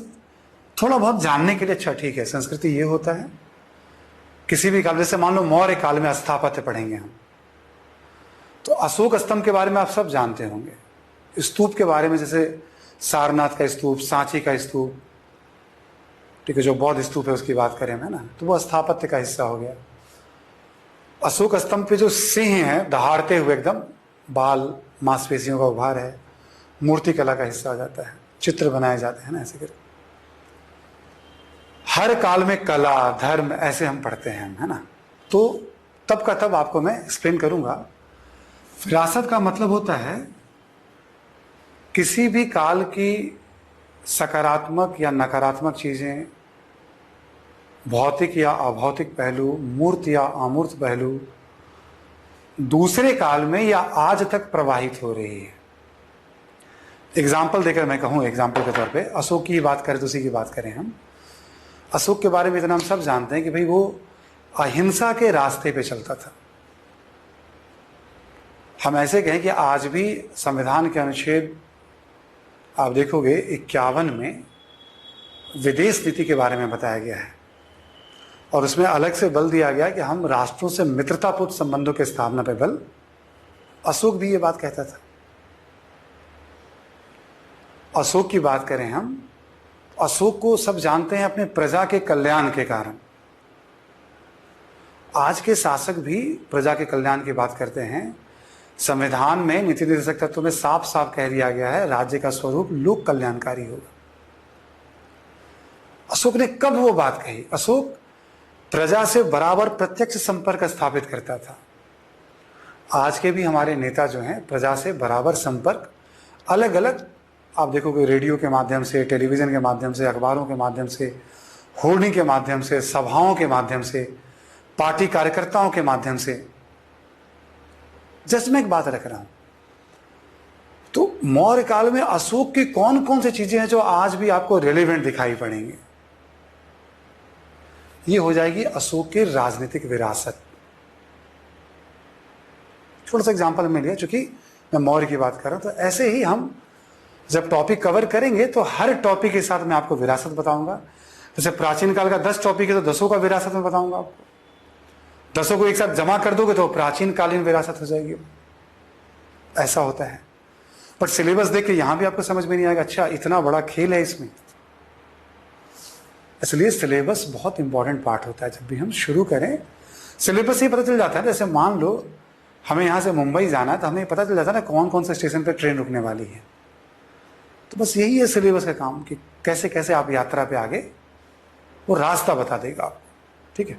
थोड़ा बहुत जानने के लिए, अच्छा ठीक है संस्कृति ये होता है। किसी भी काल, जैसे मान लो मौर्य काल में स्थापत्य पढ़ेंगे हम, तो अशोक स्तंभ के बारे में आप सब जानते होंगे। स्तूप के बारे में, जैसे सारनाथ का स्तूप, सांची का स्तूप, ठीक है, जो बौद्ध स्तूप है उसकी बात करें है ना, तो वो स्थापत्य का हिस्सा हो गया। अशोक स्तंभ पे जो सिंह है दहाड़ते हुए एकदम, बाल मांसपेशियों का उभार है, मूर्ति कला का हिस्सा हो जाता है, चित्र बनाए जाते हैं ना, ऐसे करके। हर काल में कला, धर्म, ऐसे हम पढ़ते हैं, है ना। तो तब का तब आपको मैं एक्सप्लेन करूंगा। विरासत का मतलब होता है किसी भी काल की सकारात्मक या नकारात्मक चीजें, भौतिक या अभौतिक पहलू, मूर्त या अमूर्त पहलू दूसरे काल में या आज तक प्रवाहित हो रही है। एग्जाम्पल देकर मैं कहूं, एग्जाम्पल के तौर पे अशोक की बात करें तो उसी की बात करें हम। अशोक के बारे में इतना हम सब जानते हैं कि भाई वो अहिंसा के रास्ते पे चलता था। हम ऐसे कहें कि आज भी संविधान के अनुच्छेद आप देखोगे 51 में विदेश नीति के बारे में बताया गया है, और उसमें अलग से बल दिया गया कि हम राष्ट्रों से मित्रतापूर्ण संबंधों के स्थापना पर बल। अशोक भी ये बात कहता था। अशोक की बात करें हम, अशोक को सब जानते हैं अपने प्रजा के कल्याण के कारण। आज के शासक भी प्रजा के कल्याण की बात करते हैं। संविधान में नीति निर्देशक तत्व में साफ साफ कह दिया गया है, राज्य का स्वरूप लोक कल्याणकारी होगा। अशोक ने कब वो बात कही? अशोक प्रजा से बराबर प्रत्यक्ष संपर्क स्थापित करता था। आज के भी हमारे नेता जो हैं प्रजा से बराबर संपर्क अलग अलग, आप देखोगे रेडियो के माध्यम से, टेलीविजन के माध्यम से, अखबारों के माध्यम से, होर्डिंग के माध्यम से, सभाओं के माध्यम से, पार्टी कार्यकर्ताओं के माध्यम से। जस्ट मैं एक बात रख रहा हूं, तो मौर्य काल में अशोक की कौन कौन सी चीजें हैं जो आज भी आपको रेलेवेंट दिखाई पड़ेंगी? ये हो जाएगी अशोक की राजनीतिक विरासत। छोटा सा एग्जांपल में लिया, चूंकि मैं मौर्य की बात कर रहा हूं, तो ऐसे ही हम जब टॉपिक कवर करेंगे तो हर टॉपिक के साथ मैं आपको विरासत बताऊंगा। जैसे प्राचीन काल का 10 टॉपिक है तो 10 का विरासत में बताऊंगा आपको। 10 को एक साथ जमा कर दोगे तो प्राचीन कालीन विरासत हो जाएगी। ऐसा होता है। पर सिलेबस देख के यहां भी आपको समझ में नहीं आएगा, अच्छा इतना बड़ा खेल है इसमें। इसलिए सिलेबस बहुत इंपॉर्टेंट पार्ट होता है। जब भी हम शुरू करें सिलेबस ही पता चल जाता है। जैसे मान लो हमें यहां से मुंबई जाना है तो हमें पता चल जाता है ना कौन कौन से स्टेशन पर ट्रेन रुकने वाली है। तो बस यही है सिलेबस का काम कि कैसे कैसे आप यात्रा पे आगे वो रास्ता बता देगा आपको। ठीक है,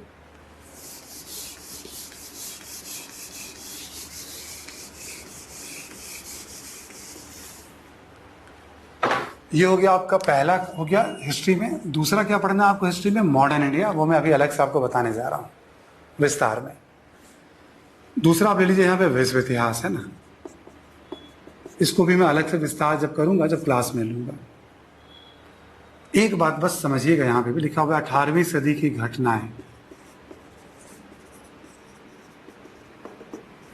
ये हो गया आपका पहला हो गया हिस्ट्री में। दूसरा क्या पढ़ना है आपको हिस्ट्री में? Modern India. वो मैं अभी अलग से आपको बताने जा रहा हूं विस्तार में। दूसरा आप ले लीजिए, यहां पे विश्व इतिहास है ना, इसको भी मैं अलग से विस्तार जब करूंगा, जब क्लास में लूंगा। एक बात बस समझिएगा, यहां पे भी लिखा हुआ है 18वीं सदी की घटनाएं,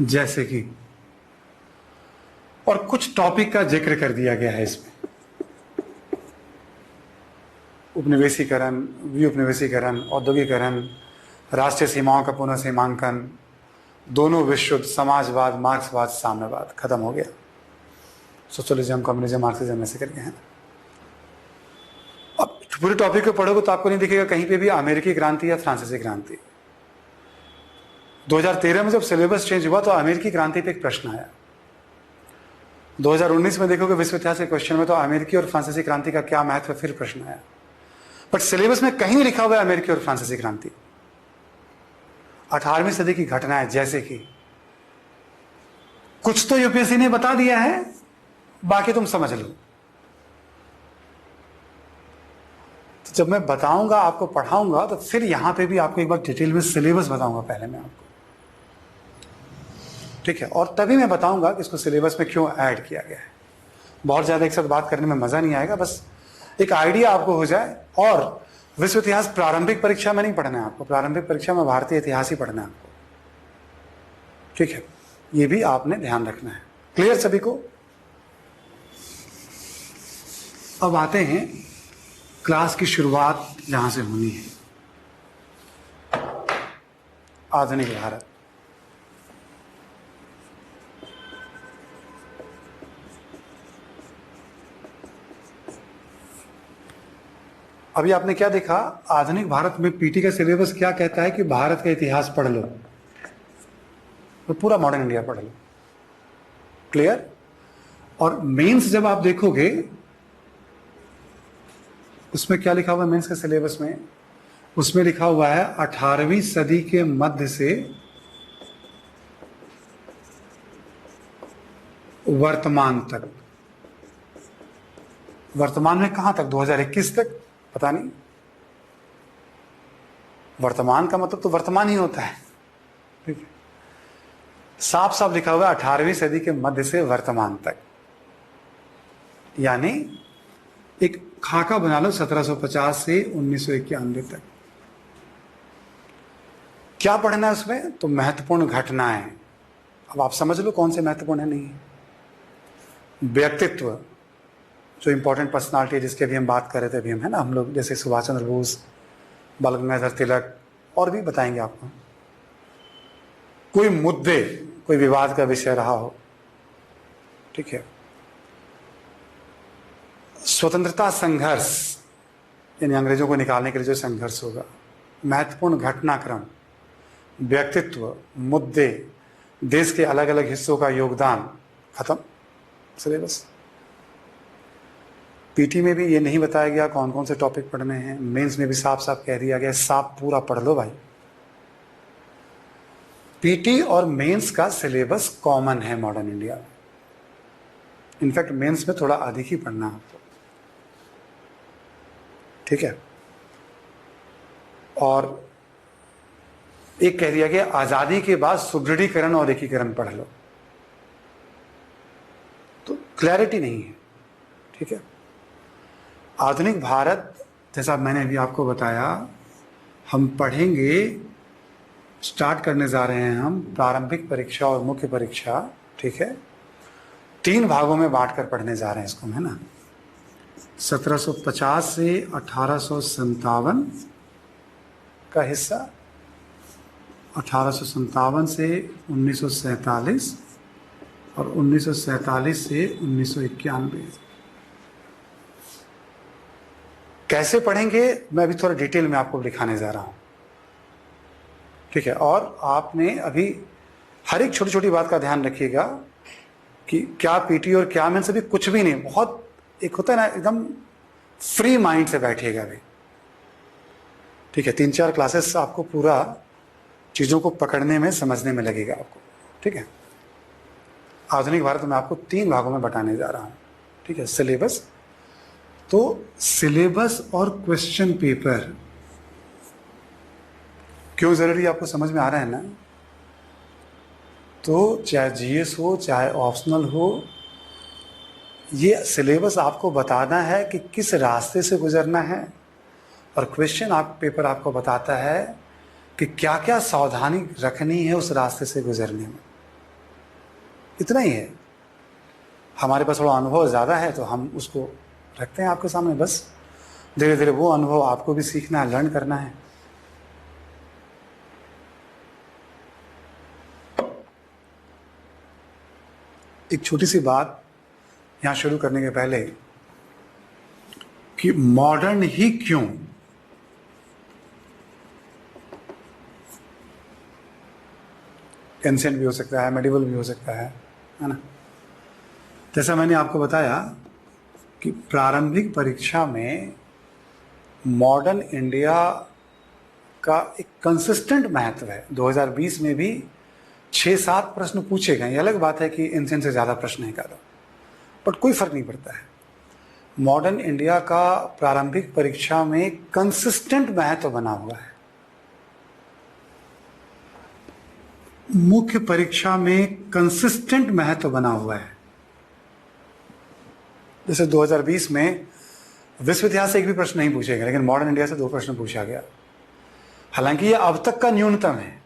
जैसे कि, और कुछ टॉपिक का जिक्र कर दिया गया है इसमें। उपनिवेशीकरण, विउपनिवेशीकरण, औद्योगिकरण, राष्ट्रीय सीमाओं का पुनः सीमांकन, दोनों विश्व युद्ध, समाजवाद, मार्क्सवाद, साम्यवाद, खत्म हो गया। सोशलिज्म, कम्युनिज्म, मार्क्सिज्म ऐसे करके हैं। अब पूरे टॉपिक को पढ़ोगे तो आपको नहीं दिखेगा कहीं पे भी अमेरिकी क्रांति या फ्रांसीसी क्रांति। 2013 में जब सिलेबस चेंज हुआ तो अमेरिकी क्रांति पे एक प्रश्न आया। 2019 में देखोगे विश्व इतिहास के क्वेश्चन में तो अमेरिकी और फ्रांसीसी क्रांति का क्या महत्व, फिर प्रश्न आया। बट सिलेबस में कहीं लिखा हुआ है अमेरिकी और फ्रांसीसी क्रांति। 18वीं सदी की घटनाएं, जैसे कि कुछ तो यूपीएससी ने बता दिया है, बाकी तुम समझ लो। तो जब मैं बताऊंगा, आपको पढ़ाऊंगा, तो फिर यहां पे भी आपको एक बार डिटेल में सिलेबस बताऊंगा पहले मैं आपको। ठीक है, और तभी मैं बताऊंगा कि इसको सिलेबस में क्यों ऐड किया गया है। बहुत ज्यादा एक साथ बात करने में मजा नहीं आएगा, बस एक आइडिया आपको हो जाए। और विश्व इतिहास प्रारंभिक परीक्षा में नहीं पढ़ना है आपको, प्रारंभिक परीक्षा में भारतीय इतिहास ही पढ़ना है आपको। ठीक है, ये भी आपने ध्यान रखना है। क्लियर सभी को? अब आते हैं क्लास की शुरुआत जहां से होनी है, आधुनिक भारत। अभी आपने क्या देखा, आधुनिक भारत में पीटी का सिलेबस क्या कहता है कि भारत का इतिहास पढ़ लो, तो पूरा मॉडर्न इंडिया पढ़ लो। क्लियर? और मेंस जब आप देखोगे उसमें क्या लिखा हुआ है मेंस के सिलेबस में? उसमें लिखा हुआ है 18वीं सदी के मध्य से वर्तमान तक। वर्तमान में कहां तक? 2021 तक? पता नहीं। वर्तमान का मतलब तो वर्तमान ही होता है। ठीक है, साफ साफ लिखा हुआ है 18वीं सदी के मध्य से वर्तमान तक, यानी एक खाका बना लो 1750 से 1991 तक। क्या पढ़ना है उसमें? तो महत्वपूर्ण घटनाएं। अब आप समझ लो कौन से महत्वपूर्ण है, नहीं। व्यक्तित्व, जो इंपॉर्टेंट पर्सनालिटी जिसके भी हम बात कर रहे थे अभी हम, है ना, हम लोग, जैसे सुभाष चंद्र बोस, बाल गंगाधर तिलक, और भी बताएंगे आपको। कोई मुद्दे, कोई विवाद का विषय रहा हो, ठीक है। स्वतंत्रता संघर्ष यानी अंग्रेजों को निकालने के लिए जो संघर्ष होगा, महत्वपूर्ण घटनाक्रम, व्यक्तित्व, मुद्दे, देश के अलग अलग हिस्सों का योगदान, खत्म सिलेबस। पीटी में भी ये नहीं बताया गया कौन कौन से टॉपिक पढ़ने हैं, मेंस में भी साफ साफ कह दिया गया साफ पूरा पढ़ लो भाई। पीटी और मेंस का सिलेबस कॉमन है मॉडर्न इंडिया में, इनफैक्ट मेंस में थोड़ा अधिक ही पढ़ना आपको, ठीक है। और एक कह दिया गया आजादी के बाद सुदृढ़ीकरण और एकीकरण पढ़ लो, तो क्लैरिटी नहीं है, ठीक है। आधुनिक भारत, जैसा मैंने अभी आपको बताया, हम पढ़ेंगे, स्टार्ट करने जा रहे हैं हम प्रारंभिक परीक्षा और मुख्य परीक्षा, ठीक है। 3 भागों में बांटकर पढ़ने जा रहे हैं इसको, है ना। 1750 से 1857 का हिस्सा, 1857 से 1947 और 1947 से 1991। कैसे पढ़ेंगे मैं अभी थोड़ा डिटेल में आपको दिखाने जा रहा हूं, ठीक है। और आपने अभी हर एक छोटी छोटी बात का ध्यान रखिएगा कि क्या पीटी और क्या मेंस, अभी कुछ भी नहीं, बहुत एक होता है ना, एकदम फ्री माइंड से बैठिएगा अभी, ठीक है। 3-4 क्लासेस आपको पूरा चीज़ों को पकड़ने में, समझने में लगेगा आपको, ठीक है। आधुनिक भारत में आपको 3 भागों में बताने जा रहा हूं, ठीक है। सिलेबस, तो सिलेबस और क्वेश्चन पेपर क्यों जरूरी आपको समझ में आ रहा है ना। तो चाहे जीएस हो चाहे ऑप्शनल हो, ये सिलेबस आपको बताना है कि किस रास्ते से गुजरना है, और क्वेश्चन पेपर आपको बताता है कि क्या क्या सावधानी रखनी है उस रास्ते से गुजरने में। इतना ही है। हमारे पास थोड़ा अनुभव ज़्यादा है तो हम उसको रखते हैं आपके सामने, बस धीरे धीरे वो अनुभव आपको भी सीखना है, लर्न करना है। एक छोटी सी बात यहां शुरू करने के पहले कि मॉडर्न ही क्यों, एंशिएंट भी हो सकता है, मेडिवल भी हो सकता है ना। जैसा मैंने आपको बताया कि प्रारंभिक परीक्षा में मॉडर्न इंडिया का एक कंसिस्टेंट महत्व है। 2020 में भी 6-7 प्रश्न पूछे गए। ये अलग बात है कि एंशिएंट से ज़्यादा प्रश्न है का, बट कोई फर्क नहीं पड़ता है। मॉडर्न इंडिया का प्रारंभिक परीक्षा में कंसिस्टेंट महत्व बना हुआ है। मुख्य परीक्षा में कंसिस्टेंट महत्व बना हुआ है। जैसे 2020 में विश्व इतिहास से एक भी प्रश्न नहीं पूछे गए, लेकिन मॉडर्न इंडिया से 2 प्रश्न पूछा गया। हालांकि यह अब तक का न्यूनतम है,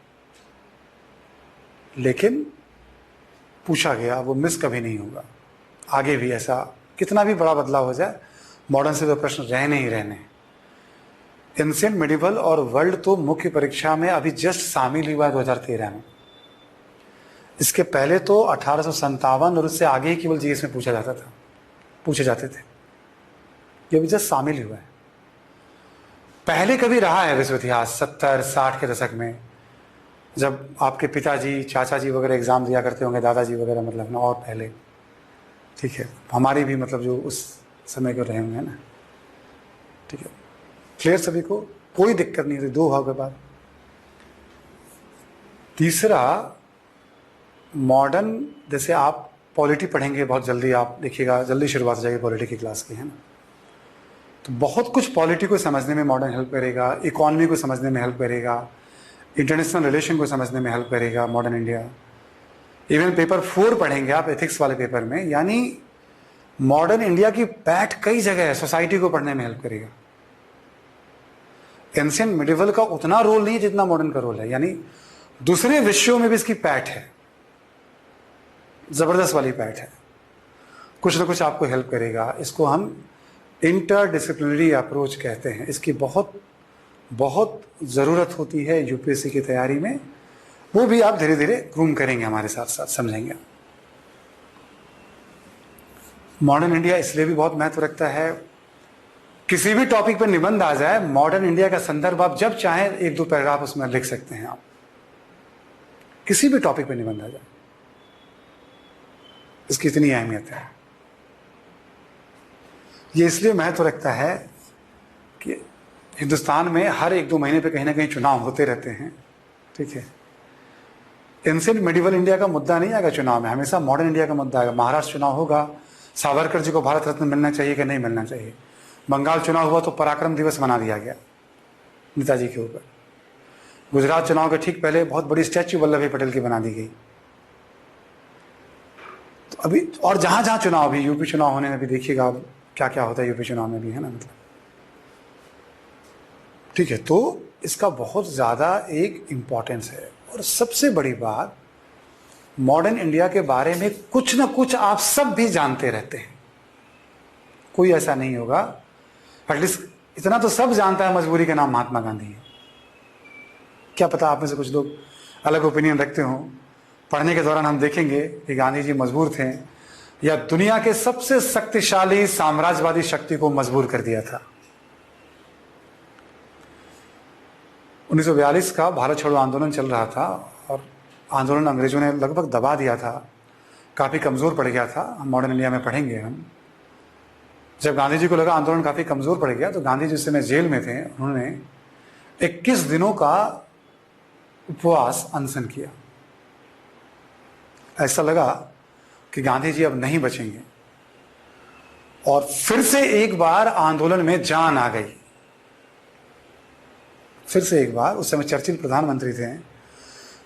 लेकिन पूछा गया, वो मिस कभी नहीं होगा। आगे भी ऐसा कितना भी बड़ा बदलाव हो जाए, मॉडर्न से 2 प्रश्न रहने ही रहने। एंशिएंट, मेडिवल और वर्ल्ड तो मुख्य परीक्षा में अभी जस्ट शामिल हुआ है 2013 में। इसके पहले तो 1857 और उससे आगे ही केवल जीएस में पूछे जाते थे। ये भी जस्ट शामिल हुआ है। पहले कभी रहा है विश्व इतिहास 70-60 के दशक में, जब आपके पिताजी, चाचा जी वगैरह एग्जाम दिया करते होंगे, दादाजी वगैरह मतलब ना, और पहले, ठीक है। हमारी भी मतलब जो उस समय के रहे होंगे ना, ठीक है। क्लियर सभी को, कोई दिक्कत नहीं होती 2 भाग के बाद। तीसरा, मॉडर्न, जैसे आप पॉलिटी पढ़ेंगे बहुत जल्दी, आप देखिएगा जल्दी शुरुआत हो जाएगी पॉलिटी की क्लास की, है ना। तो बहुत कुछ पॉलिटी को समझने में मॉडर्न हेल्प करेगा, इकोनॉमी को समझने में हेल्प करेगा, इंटरनेशनल रिलेशन को समझने में हेल्प करेगा मॉडर्न इंडिया। इवन पेपर 4 पढ़ेंगे आप एथिक्स वाले पेपर में, यानी मॉडर्न इंडिया की पैठ कई जगह है, सोसाइटी को पढ़ने में हेल्प करेगा। एंशिएंट मिडिवल का उतना रोल नहीं है जितना मॉडर्न का रोल है, यानी दूसरे विषयों में भी इसकी पैठ है, जबरदस्त वाली पैठ है, कुछ ना कुछ आपको हेल्प करेगा। इसको हम इंटरडिसिप्लिनरी अप्रोच कहते हैं। इसकी बहुत बहुत ज़रूरत होती है यूपीएससी की तैयारी में। वो भी आप धीरे धीरे ग्रूम करेंगे, हमारे साथ साथ समझेंगे। मॉडर्न इंडिया इसलिए भी बहुत महत्व रखता है, किसी भी टॉपिक पर निबंध आ जाए, मॉडर्न इंडिया का संदर्भ आप जब चाहें एक दो पैराग्राफ उसमें लिख सकते हैं आप, किसी भी टॉपिक पर निबंध आ जाए, इसकी इतनी अहमियत है। ये इसलिए महत्व रखता है कि हिंदुस्तान में हर एक दो महीने पे कहीं ना कहीं चुनाव होते रहते हैं, ठीक है। एंशिएंट मेडिवल इंडिया का मुद्दा नहीं आएगा चुनाव में, हमेशा मॉडर्न इंडिया का मुद्दा आएगा। महाराष्ट्र चुनाव होगा, सावरकर जी को भारत रत्न मिलना चाहिए कि नहीं मिलना चाहिए। बंगाल चुनाव हुआ तो पराक्रम दिवस मना दिया गया नेताजी के ऊपर। गुजरात चुनाव के ठीक पहले बहुत बड़ी स्टैच्यू वल्लभ भाई पटेल की बना दी गई। तो अभी और जहां जहां चुनाव, अभी यूपी चुनाव होने में भी देखिएगा अब क्या क्या होता है यूपी चुनाव में भी, है ना, मतलब, ठीक है। तो इसका बहुत ज्यादा एक इंपॉर्टेंस है। और सबसे बड़ी बात, मॉडर्न इंडिया के बारे में कुछ ना कुछ आप सब भी जानते रहते हैं, कोई ऐसा नहीं होगा, एटलीस्ट इतना तो सब जानता है मजबूरी के नाम महात्मा गांधी है। क्या पता आप में से कुछ लोग अलग ओपिनियन रखते हो। पढ़ने के दौरान हम देखेंगे कि गांधी जी मजबूर थे या दुनिया के सबसे शक्तिशाली साम्राज्यवादी शक्ति को मजबूर कर दिया था। 1942 का भारत छोड़ो आंदोलन चल रहा था और आंदोलन अंग्रेजों ने लगभग दबा दिया था, काफ़ी कमज़ोर पड़ गया था। हम मॉडर्न इंडिया में पढ़ेंगे हम। जब गांधी जी को लगा आंदोलन काफ़ी कमज़ोर पड़ गया तो गांधी जी उस समय जेल में थे, उन्होंने 21 दिनों का उपवास अनशन किया। ऐसा लगा कि गांधी जी अब नहीं बचेंगे और फिर से एक बार आंदोलन में जान आ गई। फिर से एक बार, उस समय चर्चिल प्रधानमंत्री थे,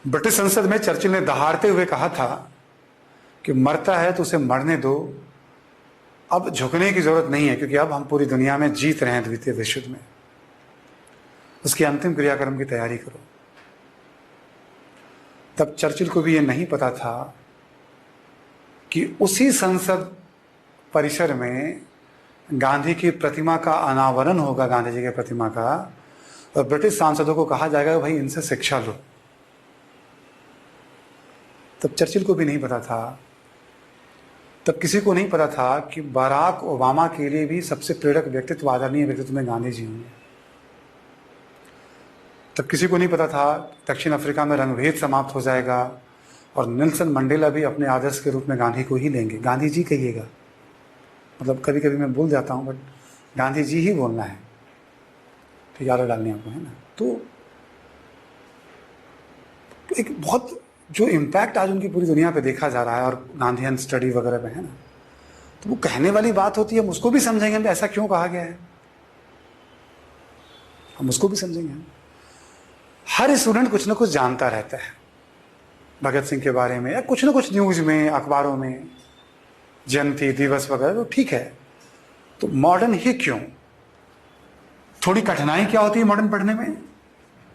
ब्रिटिश संसद में चर्चिल ने दहाड़ते हुए कहा था कि मरता है तो उसे मरने दो, अब झुकने की जरूरत नहीं है क्योंकि अब हम पूरी दुनिया में जीत रहे हैं द्वितीय विश्व युद्ध में, उसके अंतिम क्रियाक्रम की तैयारी करो। तब चर्चिल को भी यह नहीं पता था कि उसी संसद परिसर में गांधी की प्रतिमा का अनावरण होगा, गांधी जी की प्रतिमा का, और ब्रिटिश सांसदों को कहा जाएगा भाई इनसे शिक्षा लो। तब चर्चिल को भी नहीं पता था, तब किसी को नहीं पता था कि बराक ओबामा के लिए भी सबसे प्रेरक व्यक्तित्व, आदरणीय व्यक्तित्व में गांधी जी होंगे। तब किसी को नहीं पता था दक्षिण अफ्रीका में रंगभेद समाप्त हो जाएगा और नेल्सन मंडेला भी अपने आदर्श के रूप में गांधी को ही लेंगे। गांधी जी कहिएगा, मतलब कभी कभी मैं भूल जाता हूँ बट गांधी जी ही बोलना है, ठीक है, डालनी आपको, है ना। तो एक बहुत जो इम्पैक्ट आज उनकी पूरी दुनिया पे देखा जा रहा है और गांधीयन स्टडी वगैरह पे, है ना, तो वो कहने वाली बात होती है। हम उसको भी समझेंगे हम ऐसा क्यों कहा गया है, हम उसको भी समझेंगे। हर स्टूडेंट कुछ ना कुछ जानता रहता है भगत सिंह के बारे में, या कुछ ना कुछ न्यूज में, अखबारों में, जयंती दिवस वगैरह, तो ठीक है। तो मॉडर्न ही क्यों, थोड़ी कठिनाई क्या होती है मॉडर्न पढ़ने में,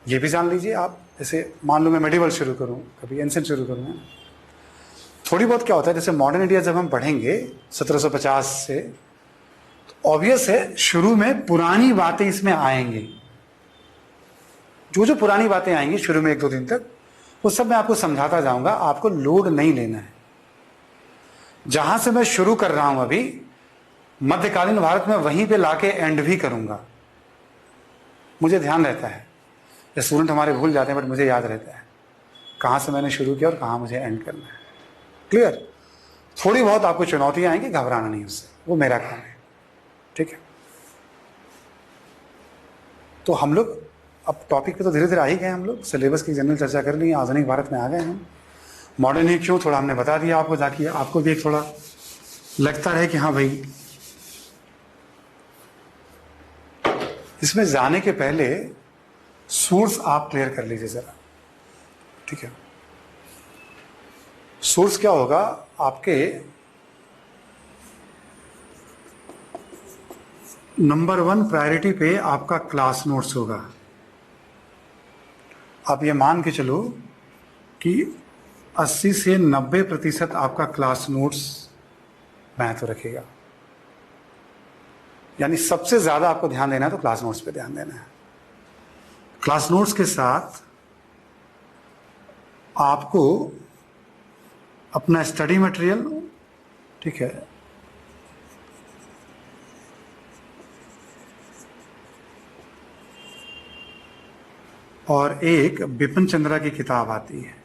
ये भी जान लीजिए आप। जैसे मान लो मैं मेडिवल शुरू करूं, कभी एंशिएंट शुरू करूं, थोड़ी बहुत क्या होता है, जैसे मॉडर्न इंडिया जब हम पढ़ेंगे 1750 से, तो ऑब्वियस है शुरू में पुरानी बातें इसमें आएंगी। जो जो पुरानी बातें आएंगी शुरू में एक दो दिन तक, वो सब मैं आपको समझाता जाऊंगा, आपको लोड नहीं लेना है। जहां से मैं शुरू कर रहा हूं अभी, मध्यकालीन भारत में वहीं पे लाके एंड भी करूंगा। मुझे ध्यान रहता है, ये स्टूडेंट हमारे भूल जाते हैं बट मुझे याद रहता है कहां से मैंने शुरू किया और कहां मुझे एंड करना है। क्लियर। थोड़ी बहुत आपको चुनौतियां आएंगी, घबराना नहीं उससे, वो मेरा काम है, ठीक है। तो हम लोग अब टॉपिक पे तो धीरे धीरे आ ही गए, हम लोग सिलेबस की जनरल चर्चा कर ली, आधुनिक भारत में आ गए हम। मॉडर्न ही क्यों, थोड़ा हमने बता दिया आपको, ताकि आपको भी एक थोड़ा लगता रहे कि हाँ भाई। इसमें जाने के पहले सोर्स आप क्लियर कर लीजिए जरा, ठीक है। सोर्स क्या होगा आपके, नंबर 1 प्रायोरिटी पे आपका क्लास नोट्स होगा। आप ये मान के चलो कि 80 से 90% आपका क्लास नोट्स महत्व रखेगा। यानी सबसे ज्यादा आपको ध्यान देना है तो क्लास नोट्स पे ध्यान देना है। क्लास नोट्स के साथ आपको अपना स्टडी मटेरियल, ठीक है, और एक बिपिन चंद्रा की किताब आती है,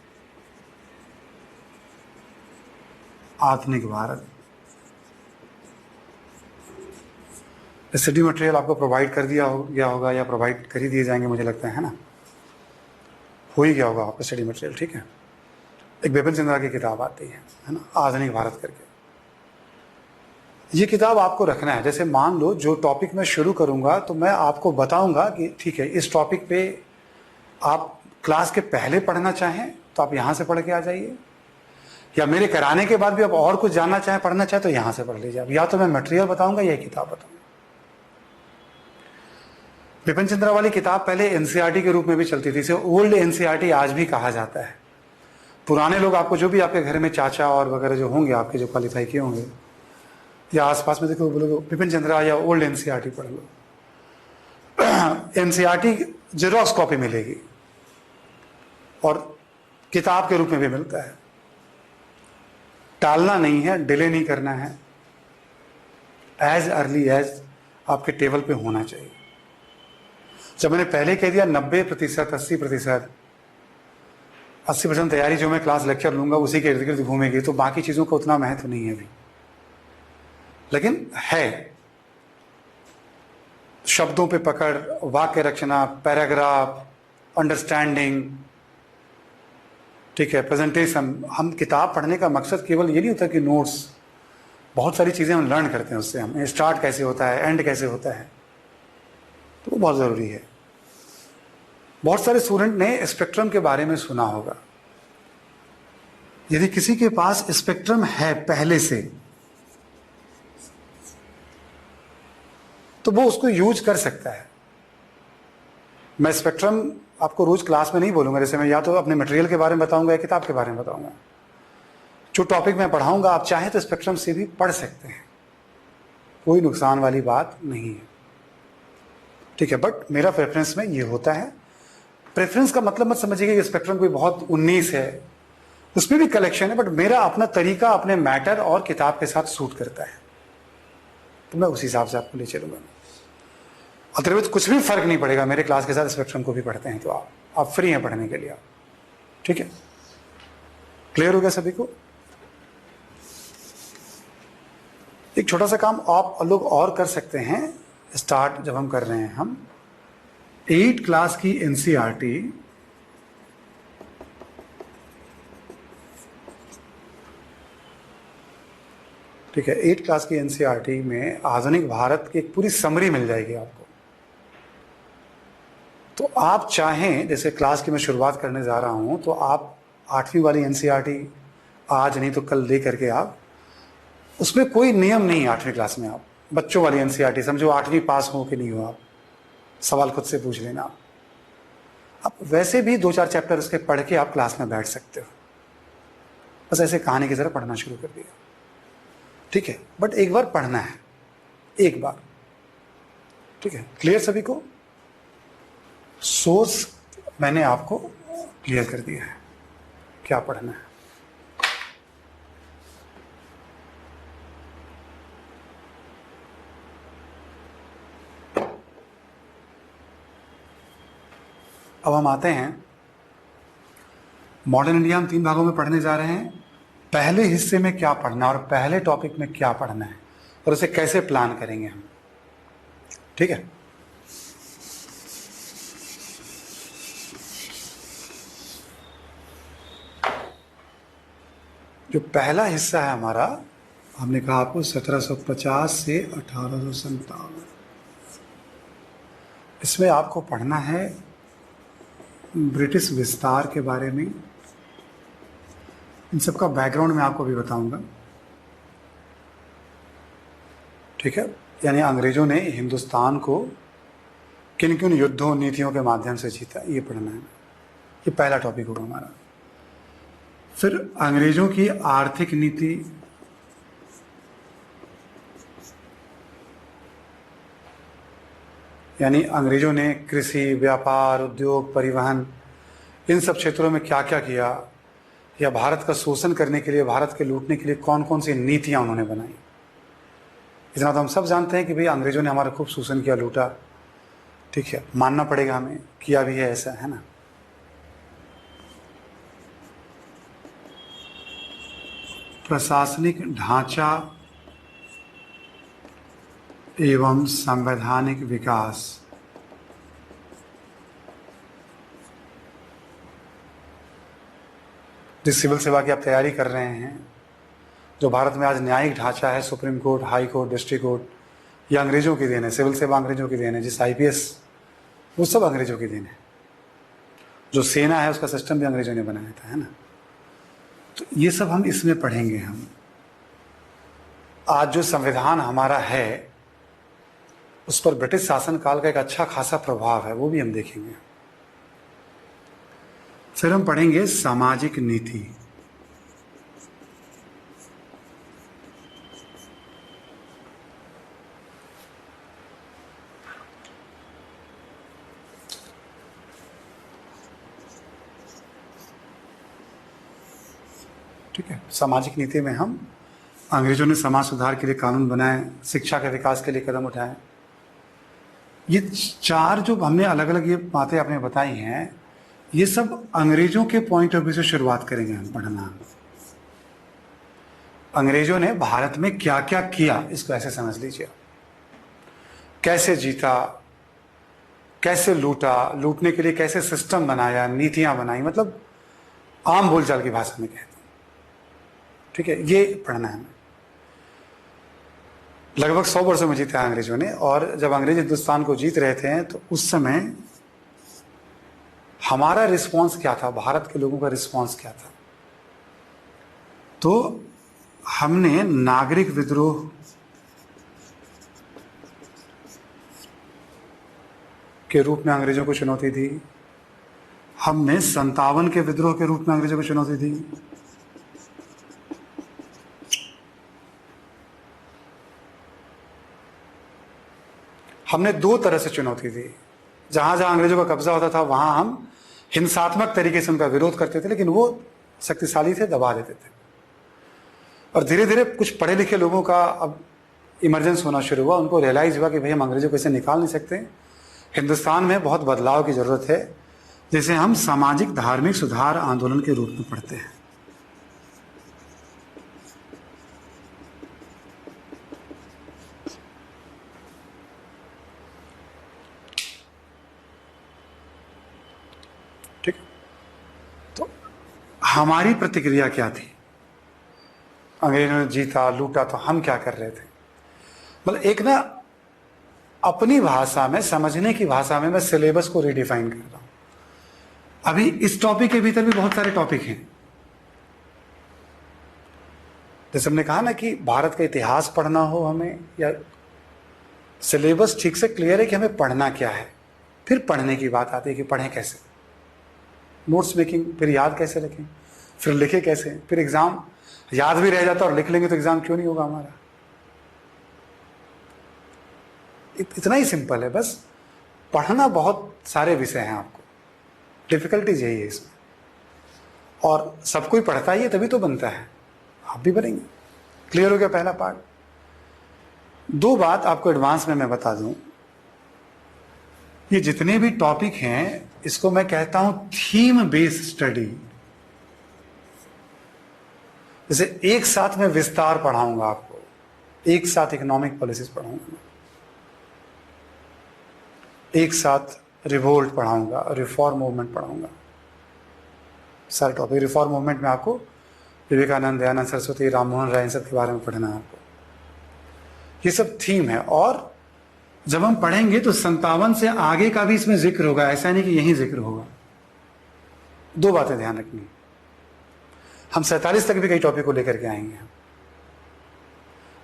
आधुनिक भारत। स्टडी मटेरियल आपको प्रोवाइड कर गया होगा या प्रोवाइड कर ही दिए जाएंगे, मुझे लगता है ना, हो ही गया होगा आपका स्टडी मटेरियल, ठीक है। एक बिपिन चंद्रा की किताब आती है ना, आधुनिक भारत करके। ये किताब आपको रखना है। जैसे मान लो जो टॉपिक मैं शुरू करूंगा तो मैं आपको बताऊंगा कि ठीक है, इस टॉपिक पे आप क्लास के पहले पढ़ना चाहें तो आप यहां से पढ़ के आ जाइए, या मेरे कराने के बाद भी आप और कुछ जानना चाहें, पढ़ना चाहें तो यहां से पढ़ लीजिए। या तो मैं मटेरियल बताऊंगा या किताब बताऊंगा। बिपिन चंद्रा वाली किताब पहले एनसीईआरटी के रूप में भी चलती थी, इसे ओल्ड एनसीईआरटी आज भी कहा जाता है। पुराने लोग आपको जो भी आपके घर में चाचा और वगैरह जो होंगे आपके, जो क्वालिफाई किए होंगे या आसपास में, देखो बोलोगे बिपिन चंद्रा या ओल्ड एनसीईआरटी पढ़ लो। एनसीईआरटी जेरोक्स कॉपी मिलेगी और किताब के रूप में भी मिलता है। टालना नहीं है, डिले नहीं करना है, एज अर्ली एज आपके टेबल पे होना चाहिए। जब मैंने पहले कह दिया 90%, 80%, 80% तैयारी जो मैं क्लास लेक्चर लूंगा उसी के इर्द गिर्द घूमेगी, तो बाकी चीजों का उतना महत्व नहीं है अभी, लेकिन है। शब्दों पे पकड़, वाक्य रचना, पैराग्राफ, अंडरस्टैंडिंग, ठीक है, प्रेजेंटेशन। हम किताब पढ़ने का मकसद केवल ये नहीं होता कि नोट्स, बहुत सारी चीजें हम लर्न करते हैं उससे। हम स्टार्ट कैसे होता है, एंड कैसे होता है, तो वो बहुत जरूरी है। बहुत सारे स्टूडेंट ने स्पेक्ट्रम के बारे में सुना होगा। यदि किसी के पास स्पेक्ट्रम है पहले से तो वो उसको यूज कर सकता है। मैं स्पेक्ट्रम आपको रोज क्लास में नहीं बोलूंगा, जैसे मैं या तो अपने मटेरियल के बारे में बताऊंगा या किताब के बारे में बताऊंगा। जो टॉपिक मैं पढ़ाऊंगा आप चाहे तो स्पेक्ट्रम से भी पढ़ सकते हैं, कोई नुकसान वाली बात नहीं है, ठीक है। बट मेरा प्रेफरेंस में ये होता है। प्रेफरेंस का मतलब मत समझिएगा कि स्पेक्ट्रम कोई बहुत 19 है, उसमें भी कलेक्शन है, बट मेरा अपना तरीका अपने मैटर और किताब के साथ सूट करता है, तो मैं उस हिसाब से आपको ले चलूंगा। अदरवाइज कुछ भी फर्क नहीं पड़ेगा, मेरे क्लास के साथ स्पेक्ट्रम को भी पढ़ते हैं तो आप फ्री हैं पढ़ने के लिए, आप ठीक है। क्लियर हो गया सभी को? एक छोटा सा काम आप लोग और कर सकते हैं स्टार्ट जब हम कर रहे हैं। हम 8 क्लास की एनसीईआरटी ठीक है, 8 क्लास की एनसीईआरटी में आधुनिक भारत की एक पूरी समरी मिल जाएगी आपको। तो आप चाहें, जैसे क्लास की मैं शुरुआत करने जा रहा हूं, तो आप 8वीं वाली एनसीईआरटी आज नहीं तो कल ले करके आप, उसमें कोई नियम नहीं। 8वीं क्लास में आप बच्चों वाली एनसीईआरटी समझो, 8वीं पास हो कि नहीं हो, आप सवाल खुद से पूछ लेना। आप वैसे भी 2-4 चैप्टर उसके पढ़ के आप क्लास में बैठ सकते हो, बस ऐसे कहानी की तरह पढ़ना शुरू कर दिया, ठीक है। बट एक बार पढ़ना है, एक बार, ठीक है। क्लियर सभी को? सोर्स मैंने आपको क्लियर कर दिया है, क्या पढ़ना है। अब हम आते हैं मॉडर्न इंडिया। हम 3 भागों में पढ़ने जा रहे हैं। पहले हिस्से में क्या पढ़ना है और पहले टॉपिक में क्या पढ़ना है और उसे कैसे प्लान करेंगे हम, ठीक है। जो पहला हिस्सा है हमारा, हमने कहा आपको 1750 से 1857, इसमें आपको पढ़ना है ब्रिटिश विस्तार के बारे में। इन सब का बैकग्राउंड मैं आपको भी बताऊंगा, ठीक है। यानी अंग्रेजों ने हिंदुस्तान को किन किन युद्धों नीतियों के माध्यम से जीता, ये पढ़ना है। ये पहला टॉपिक होगा हमारा। फिर अंग्रेजों की आर्थिक नीति, यानी अंग्रेजों ने कृषि, व्यापार, उद्योग, परिवहन, इन सब क्षेत्रों में क्या क्या किया, या भारत का शोषण करने के लिए, भारत के लूटने के लिए कौन कौन सी नीतियां उन्होंने बनाई। इतना तो हम सब जानते हैं कि भाई अंग्रेजों ने हमारा खूब शोषण किया, लूटा, ठीक है, मानना पड़ेगा हमें, किया भी है, ऐसा है ना। प्रशासनिक ढांचा एवं संवैधानिक विकास। जिस सिविल सेवा की आप तैयारी कर रहे हैं, जो भारत में आज न्यायिक ढांचा है, supreme court, high court, district court, ये अंग्रेजों की देन है। सिविल सेवा अंग्रेजों की देन है। जिस आईपीएस, वो सब अंग्रेजों की देन है। जो सेना है उसका सिस्टम भी अंग्रेजों ने बनाया था, है ना। तो ये सब हम इसमें पढ़ेंगे। हम आज जो संविधान हमारा है उस पर ब्रिटिश शासन काल का एक अच्छा खासा प्रभाव है, वो भी हम देखेंगे। फिर हम पढ़ेंगे सामाजिक नीति। ठीक है, सामाजिक नीति में हम अंग्रेजों ने समाज सुधार के लिए कानून बनाए, शिक्षा के विकास के लिए कदम उठाए। ये चार जो हमने अलग अलग ये बातें आपने बताई हैं, ये सब अंग्रेजों के पॉइंट ऑफ व्यू से शुरुआत करेंगे हम पढ़ना। अंग्रेजों ने भारत में क्या क्या किया, इसको ऐसे समझ लीजिए। कैसे जीता, कैसे लूटा, लूटने के लिए कैसे सिस्टम बनाया, नीतियां बनाई, मतलब आम बोलचाल की भाषा में कहते हैं। ठीक है, ये पढ़ना है हमें। लगभग 100 वर्षों में जीता है अंग्रेजों ने। और जब अंग्रेज हिंदुस्तान को जीत रहे थे तो उस समय हमारा रिस्पॉन्स क्या था, भारत के लोगों का रिस्पॉन्स क्या था। तो हमने नागरिक विद्रोह के रूप में अंग्रेजों को चुनौती दी। हमने 57 के विद्रोह के रूप में अंग्रेजों को चुनौती दी। हमने दो तरह से चुनौती दी। जहां जहां अंग्रेजों का कब्जा होता था वहां हम हिंसात्मक तरीके से उनका विरोध करते थे, लेकिन वो शक्तिशाली थे, दबा देते थे। और धीरे धीरे कुछ पढ़े लिखे लोगों का अब इमरजेंस होना शुरू हुआ। उनको रियलाइज हुआ कि भाई हम अंग्रेजों को ऐसे निकाल नहीं सकते, हिंदुस्तान में बहुत बदलाव की जरूरत है, जिसे हम सामाजिक धार्मिक सुधार आंदोलन के रूप में पढ़ते हैं। ठीक, तो हमारी प्रतिक्रिया क्या थी? अंग्रेजों ने जीता, लूटा, तो हम क्या कर रहे थे? मतलब एक ना अपनी भाषा में, समझने की भाषा में मैं सिलेबस को रिडिफाइन कर रहा हूं। अभी इस टॉपिक के भीतर भी बहुत सारे टॉपिक हैं। जैसे हमने कहा ना कि भारत का इतिहास पढ़ना हो हमें, या सिलेबस ठीक से क्लियर है कि हमें पढ़ना क्या है। फिर पढ़ने की बात आती है कि पढ़ें कैसे, नोट्स मेकिंग, फिर याद कैसे रखें, फिर लिखे कैसे, फिर एग्जाम याद भी रह जाता और लिख लेंगे तो एग्जाम क्यों नहीं होगा हमारा। इतना ही सिंपल है। बस पढ़ना, बहुत सारे विषय हैं आपको, डिफिकल्टीज यही है इसमें। और सब कोई पढ़ता ही है तभी तो बनता है, आप भी बनेंगे। क्लियर हो गया पहला पार्ट? दो बात आपको एडवांस में मैं बता दूं, ये जितने भी टॉपिक हैं इसको मैं कहता हूं थीम बेस्ड स्टडी। जैसे एक साथ मैं विस्तार पढ़ाऊंगा आपको, एक साथ इकोनॉमिक पॉलिसीज पढ़ाऊंगा, एक साथ रिवोल्ट पढ़ाऊंगा, रिफॉर्म मूवमेंट पढ़ाऊंगा। सारे टॉपिक रिफॉर्म मूवमेंट में आपको विवेकानंद, दयानंद सरस्वती, राममोहन राय, इन सब के बारे में पढ़ना है आपको। ये सब थीम है। और जब हम पढ़ेंगे तो 57 से आगे का भी इसमें जिक्र होगा, ऐसा नहीं कि यही जिक्र होगा। दो बातें ध्यान रखनी, हम 47 तक भी कई टॉपिक को लेकर के आएंगे,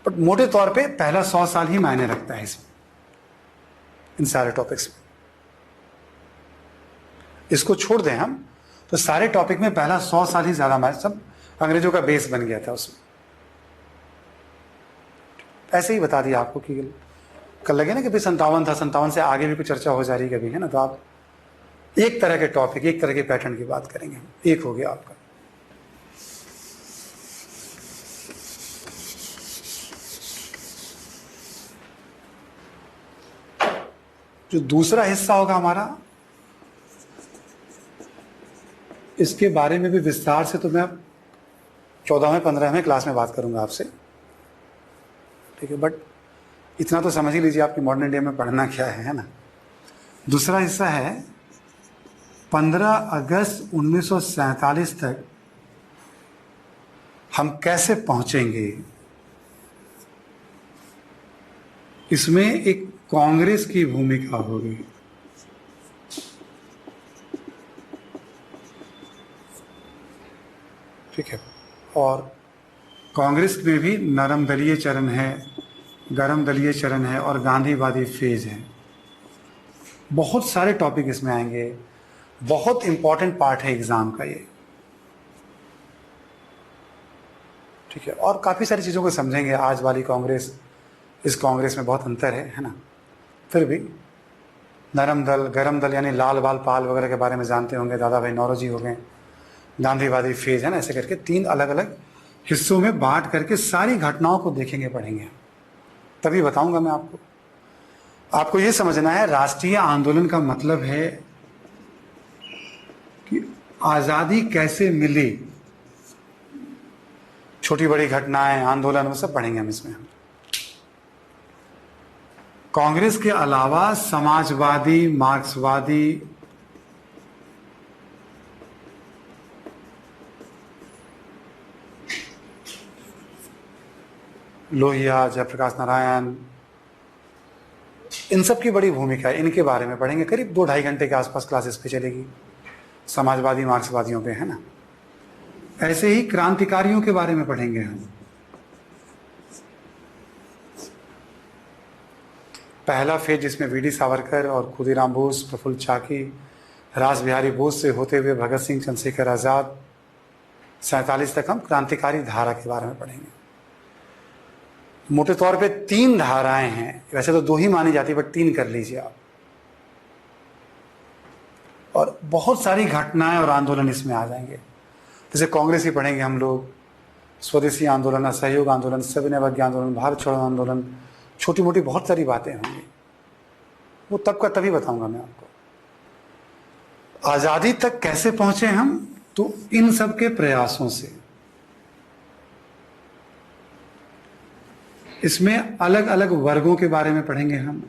बट मोटे तौर पे पहला 100 साल ही मायने रखता है इसमें, इन सारे टॉपिक्स में। इसको छोड़ दें हम तो सारे टॉपिक में पहला 100 साल ही ज्यादा मायने, सब अंग्रेजों का बेस बन गया था उसमें। ऐसे ही बता दिया आपको कि कल लगे ना कि भाई 57 था, 57 से आगे भी कुछ चर्चा हो जा रही कभी, है ना। तो आप एक तरह के टॉपिक, एक तरह के पैटर्न की बात करेंगे हम। एक हो गया आपका। जो दूसरा हिस्सा होगा हमारा, इसके बारे में भी विस्तार से तो मैं 14वें 15वें क्लास में बात करूंगा आपसे, ठीक है। बट इतना तो समझ ही लीजिए आपकी मॉडर्न इंडिया में पढ़ना क्या है ना। दूसरा हिस्सा है 15 अगस्त 1947 तक हम कैसे पहुंचेंगे। इसमें एक कांग्रेस की भूमिका होगी। ठीक है। और कांग्रेस में भी नरम दलीय चरण है, गरम दलीय चरण है और गांधीवादी फेज है। बहुत सारे टॉपिक इसमें आएंगे, बहुत इंपॉर्टेंट पार्ट है एग्जाम का ये, ठीक है। और काफ़ी सारी चीज़ों को समझेंगे। आज वाली कांग्रेस, इस कांग्रेस में बहुत अंतर है ना। फिर भी नरम दल, गरम दल यानी लाल बाल पाल वगैरह के बारे में जानते होंगे, दादा भाई नौरोजी हो गए, गांधीवादी फेज है ना, ऐसे करके 3 अलग अलग हिस्सों में बांट करके सारी घटनाओं को देखेंगे, पढ़ेंगे। तभी बताऊंगा मैं आपको। आपको यह समझना है राष्ट्रीय आंदोलन का मतलब है कि आजादी कैसे मिली, छोटी बड़ी घटनाएं, आंदोलन, वो सब पढ़ेंगे हम इसमें। कांग्रेस के अलावा समाजवादी, मार्क्सवादी, लोहिया, जयप्रकाश नारायण, इन सब की बड़ी भूमिका है। इनके बारे में पढ़ेंगे। करीब 2-2.5 घंटे के आसपास क्लास इस पे चलेगी, समाजवादी मार्क्सवादियों पे, है ना। ऐसे ही क्रांतिकारियों के बारे में पढ़ेंगे हम। पहला फेज जिसमें वीडी सावरकर और खुदीराम बोस, प्रफुल्ल चाकी, रास बिहारी बोस से होते हुए भगत सिंह, चंद्रशेखर आजाद, 47 तक हम क्रांतिकारी धारा के बारे में पढ़ेंगे। मोटे तौर पे 3 धाराएं हैं, वैसे तो 2 ही मानी जाती, बट 3 कर लीजिए आप। और बहुत सारी घटनाएं और आंदोलन इसमें आ जाएंगे। जैसे कांग्रेस ही पढ़ेंगे हम लोग, स्वदेशी आंदोलन, असहयोग आंदोलन, सविनय अवज्ञा आंदोलन, भारत छोड़ो आंदोलन, छोटी मोटी बहुत सारी बातें होंगी। वो तब का तभी बताऊंगा मैं आपको। आजादी तक कैसे पहुंचे हम, तो इन सब के प्रयासों से। इसमें अलग अलग वर्गों के बारे में पढ़ेंगे हम।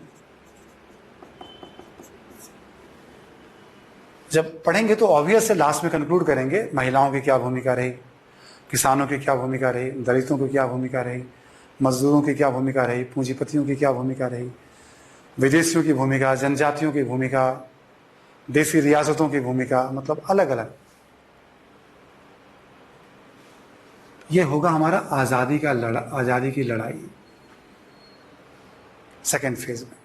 जब पढ़ेंगे तो ऑब्वियस से लास्ट में कंक्लूड करेंगे महिलाओं की क्या भूमिका रही, किसानों की क्या भूमिका रही, दलितों की क्या भूमिका रही, मजदूरों की क्या भूमिका रही, पूंजीपतियों की क्या भूमिका रही, विदेशियों की भूमिका, जनजातियों की भूमिका, देसी रियासतों की भूमिका, मतलब अलग अलग। ये होगा हमारा आजादी की लड़ाई सेकेंड फेज में।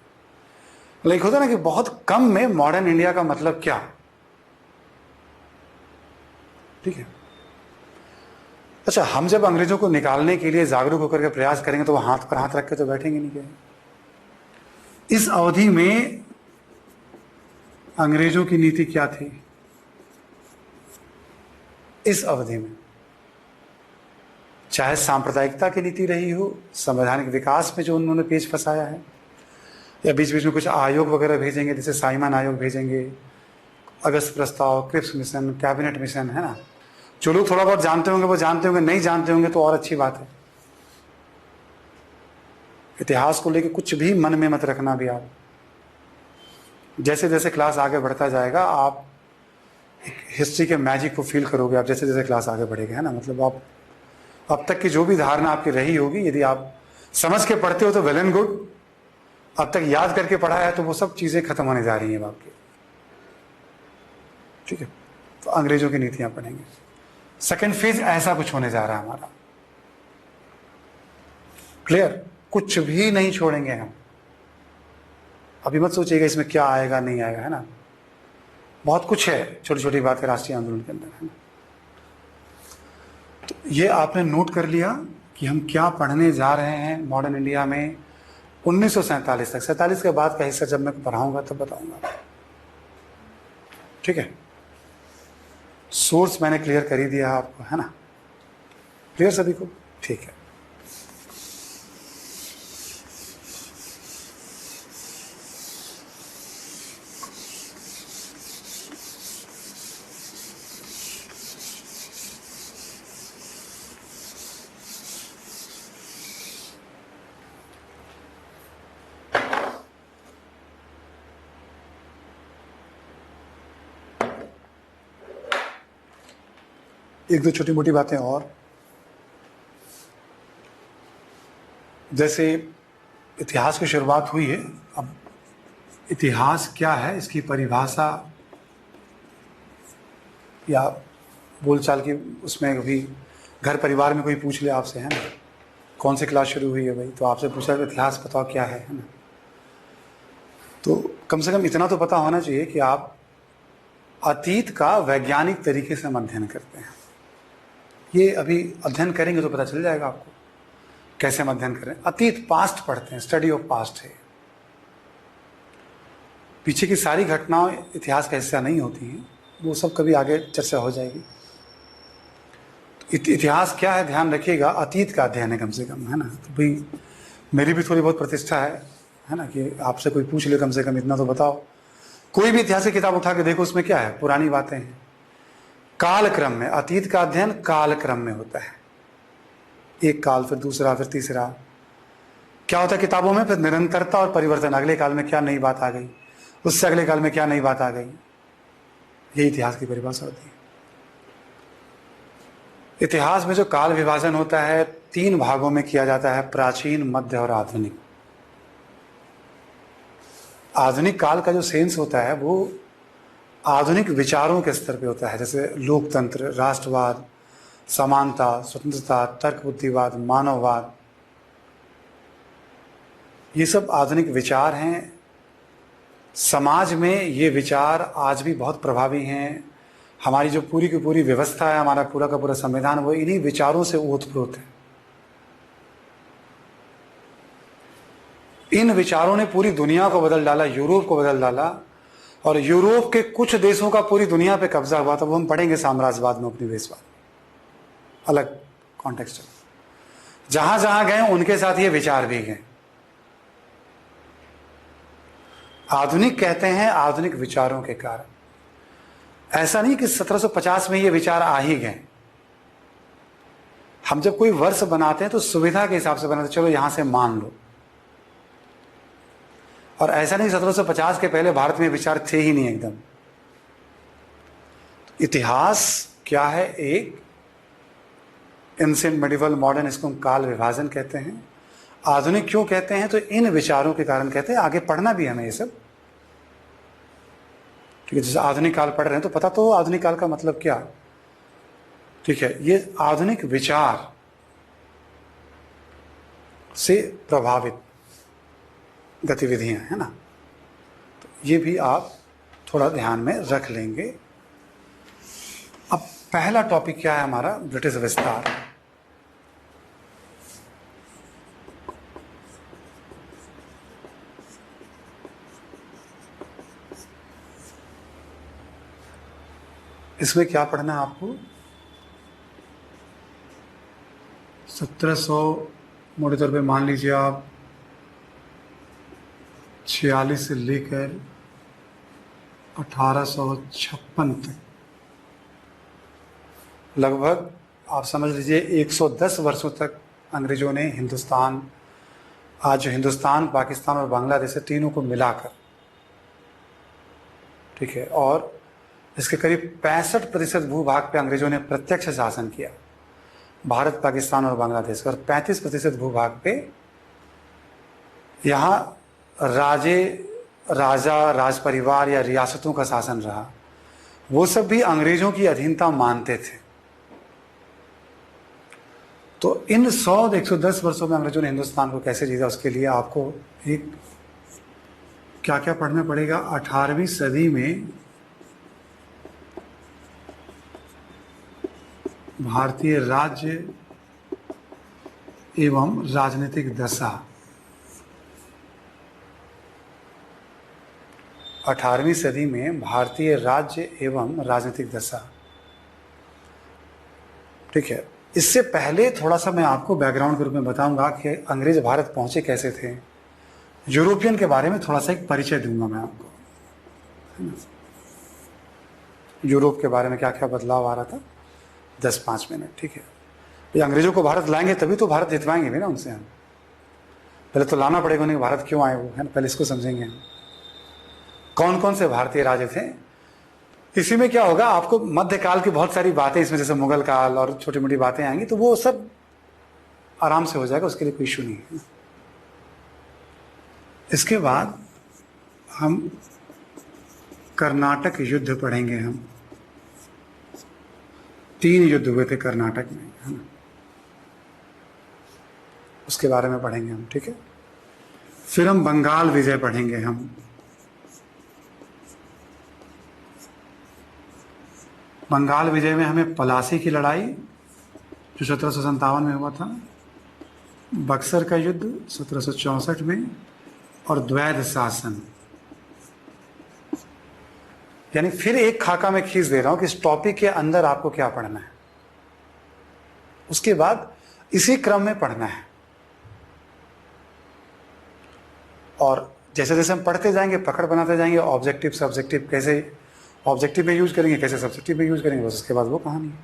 लाइक होता ना कि बहुत कम में मॉडर्न इंडिया का मतलब क्या, ठीक है। अच्छा, हम जब अंग्रेजों को निकालने के लिए जागरूक होकर के प्रयास करेंगे तो वो हाथ पर हाथ रख के तो बैठेंगे नहीं कहेंगे। इस अवधि में अंग्रेजों की नीति क्या थी? इस अवधि में चाहे सांप्रदायिकता की नीति रही हो, संवैधानिक विकास में जो उन्होंने पेच फंसाया है, या बीच बीच में कुछ आयोग वगैरह भेजेंगे, जैसे साइमन आयोग भेजेंगे, अगस्त प्रस्ताव, क्रिप्स मिशन, कैबिनेट मिशन, है ना। जो लोग थोड़ा बहुत जानते होंगे वो जानते होंगे, नहीं जानते होंगे तो और अच्छी बात है। इतिहास को लेकर कुछ भी मन में मत रखना भी आप। जैसे जैसे क्लास आगे बढ़ता जाएगा आप हिस्ट्री के मैजिक को फील करोगे, आप जैसे जैसे क्लास आगे बढ़ेगा, है ना। मतलब आप अब तक की जो भी धारणा आपकी रही होगी, यदि आप समझ के पढ़ते हो तो वेल एंड गुड, अब तक याद करके पढ़ा है तो वो सब चीजें खत्म होने जा रही हैं आपकी, ठीक है। तो अंग्रेजों की नीतियां पढ़ेंगे। सेकेंड फेज ऐसा कुछ होने जा रहा है हमारा, क्लियर। कुछ भी नहीं छोड़ेंगे हम। अभी मत सोचिएगा इसमें क्या आएगा नहीं आएगा, है ना। बहुत कुछ है छोटी छोटी बात है राष्ट्रीय आंदोलन के अंदर, है ना। तो ये आपने नोट कर लिया कि हम क्या पढ़ने जा रहे हैं मॉडर्न इंडिया में 1947 तक। 47 के बाद का हिस्सा जब मैं पढ़ाऊंगा तब बताऊंगा, ठीक है। सोर्स मैंने क्लियर कर ही दिया आपको, है ना। क्लियर सभी को, ठीक है। एक दो छोटी मोटी बातें और, जैसे इतिहास की शुरुआत हुई है। अब इतिहास क्या है, इसकी परिभाषा या बोलचाल की उसमें कभी घर परिवार में कोई पूछ ले आपसे, है ना, कौन सी क्लास शुरू हुई है भाई, तो आपसे पूछा इतिहास बताओ क्या है ना। तो कम से कम इतना तो पता होना चाहिए कि आप अतीत का वैज्ञानिक तरीके से हम अध्ययन करते हैं। ये अभी अध्ययन करेंगे तो पता चल जाएगा आपको कैसे हम अध्ययन करें। अतीत पास्ट पढ़ते हैं, स्टडी ऑफ पास्ट है। पीछे की सारी घटनाएं इतिहास का हिस्सा नहीं होती हैं, वो सब कभी आगे चर्चा हो जाएगी। तो इतिहास क्या है ध्यान रखिएगा, अतीत का अध्ययन है कम से कम, है ना। तो भाई मेरी भी थोड़ी बहुत प्रतिष्ठा है ना, कि आपसे कोई पूछ ले कम से कम इतना तो बताओ। कोई भी इतिहास की किताब उठा के देखो, उसमें क्या है, पुरानी बातें हैं। कालक्रम में, अतीत का अध्ययन कालक्रम में होता है। एक काल, फिर दूसरा, फिर तीसरा। क्या होता है किताबों में, फिर निरंतरता और परिवर्तन। अगले काल में क्या नई बात आ गई, उससे अगले काल में क्या नई बात आ गई, यही इतिहास की परिभाषा होती है। इतिहास में जो काल विभाजन होता है 3 भागों में किया जाता है, प्राचीन, मध्य और आधुनिक। आधुनिक काल का जो सेंस होता है वो आधुनिक विचारों के स्तर पे होता है, जैसे लोकतंत्र, राष्ट्रवाद, समानता, स्वतंत्रता, तर्क बुद्धिवाद, मानववाद। ये सब आधुनिक विचार हैं। समाज में ये विचार आज भी बहुत प्रभावी हैं। हमारी जो पूरी की पूरी व्यवस्था है, हमारा पूरा का पूरा संविधान, वो इन्हीं विचारों से ओतप्रोत है। इन विचारों ने पूरी दुनिया को बदल डाला, यूरोप को बदल डाला, और यूरोप के कुछ देशों का पूरी दुनिया पे कब्जा हुआ। तब हम पढ़ेंगे साम्राज्यवाद में, उपनिवेशवाद, अलग कॉन्टेक्स्ट। जहां जहां गए उनके साथ ये विचार भी गए। आधुनिक कहते हैं आधुनिक विचारों के कारण। ऐसा नहीं कि 1750 में ये विचार आ ही गए। हम जब कोई वर्ष बनाते हैं तो सुविधा के हिसाब से बनाते, चलो यहां से मान लो। और ऐसा नहीं 1750 के पहले भारत में विचार थे ही नहीं एकदम। इतिहास क्या है, एक एंशिएंट, मिडिवल, मॉडर्न, इसको हम काल विभाजन कहते हैं। आधुनिक क्यों कहते हैं, तो इन विचारों के कारण कहते हैं। आगे पढ़ना भी हमें ये सब, ठीक है। जैसे आधुनिक काल पढ़ रहे हैं तो पता तो आधुनिक काल का मतलब क्या, ठीक है। ये आधुनिक विचार से प्रभावित गतिविधियां, है ना। तो ये भी आप थोड़ा ध्यान में रख लेंगे। अब पहला टॉपिक क्या है हमारा, ब्रिटिश विस्तार। इसमें क्या पढ़ना है आपको, 1700 मोटे तौर पे मान लीजिए आप 46 से लेकर 1856 तक, लगभग आप समझ लीजिए 110 वर्षों तक अंग्रेजों ने हिंदुस्तान, आज जो हिंदुस्तान, पाकिस्तान और बांग्लादेश है, तीनों को मिलाकर, ठीक है। और इसके करीब 65% भूभाग पे अंग्रेजों ने प्रत्यक्ष शासन किया, भारत, पाकिस्तान और बांग्लादेश। और 35% भूभाग पे यहाँ राजा, राज परिवार या रियासतों का शासन रहा। वो सब भी अंग्रेजों की अधीनता मानते थे। तो इन 110 वर्षों में अंग्रेजों ने हिंदुस्तान को कैसे जीता, उसके लिए आपको एक क्या क्या पढ़ना पड़ेगा। 18वीं सदी में भारतीय राज्य एवं राजनीतिक दशा, 18वीं सदी में भारतीय राज्य एवं राजनीतिक दशा, ठीक है। इससे पहले थोड़ा सा मैं आपको बैकग्राउंड के रूप में बताऊंगा कि अंग्रेज भारत पहुंचे कैसे थे। यूरोपियन के बारे में थोड़ा सा एक परिचय दूंगा मैं आपको, यूरोप के बारे में क्या क्या बदलाव आ रहा था, 10-5 मिनट, ठीक है। ये अंग्रेजों को भारत लाएंगे तभी तो भारत जितवाएंगे भी ना उनसे हम। पहले तो लाना पड़ेगा उन्हें, भारत क्यों आए वो, है ना, पहले इसको समझेंगे हम। कौन कौन से भारतीय राज्य थे। इसी में क्या होगा, आपको मध्यकाल की बहुत सारी बातें इसमें, जैसे मुगल काल और छोटी मोटी बातें आएंगी, तो वो सब आराम से हो जाएगा, उसके लिए कोई इशू नहीं है। इसके बाद हम कर्नाटक युद्ध पढ़ेंगे। हम 3 युद्ध हुए थे कर्नाटक में, है ना, उसके बारे में पढ़ेंगे हम, ठीक है। फिर हम बंगाल विजय पढ़ेंगे। हम बंगाल विजय में हमें पलासी की लड़ाई जो 1757 में हुआ था, बक्सर का युद्ध 1764 में, और द्वैध शासन, यानी फिर एक खाका में खींच दे रहा हूं कि इस टॉपिक के अंदर आपको क्या पढ़ना है, उसके बाद इसी क्रम में पढ़ना है। और जैसे जैसे हम पढ़ते जाएंगे, पकड़ बनाते जाएंगे, ऑब्जेक्टिव सब्जेक्टिव कैसे ऑब्जेक्टिव में यूज करेंगे, कैसे सब्जेक्टिव में यूज करेंगे, बस उसके बाद वो कहानी है।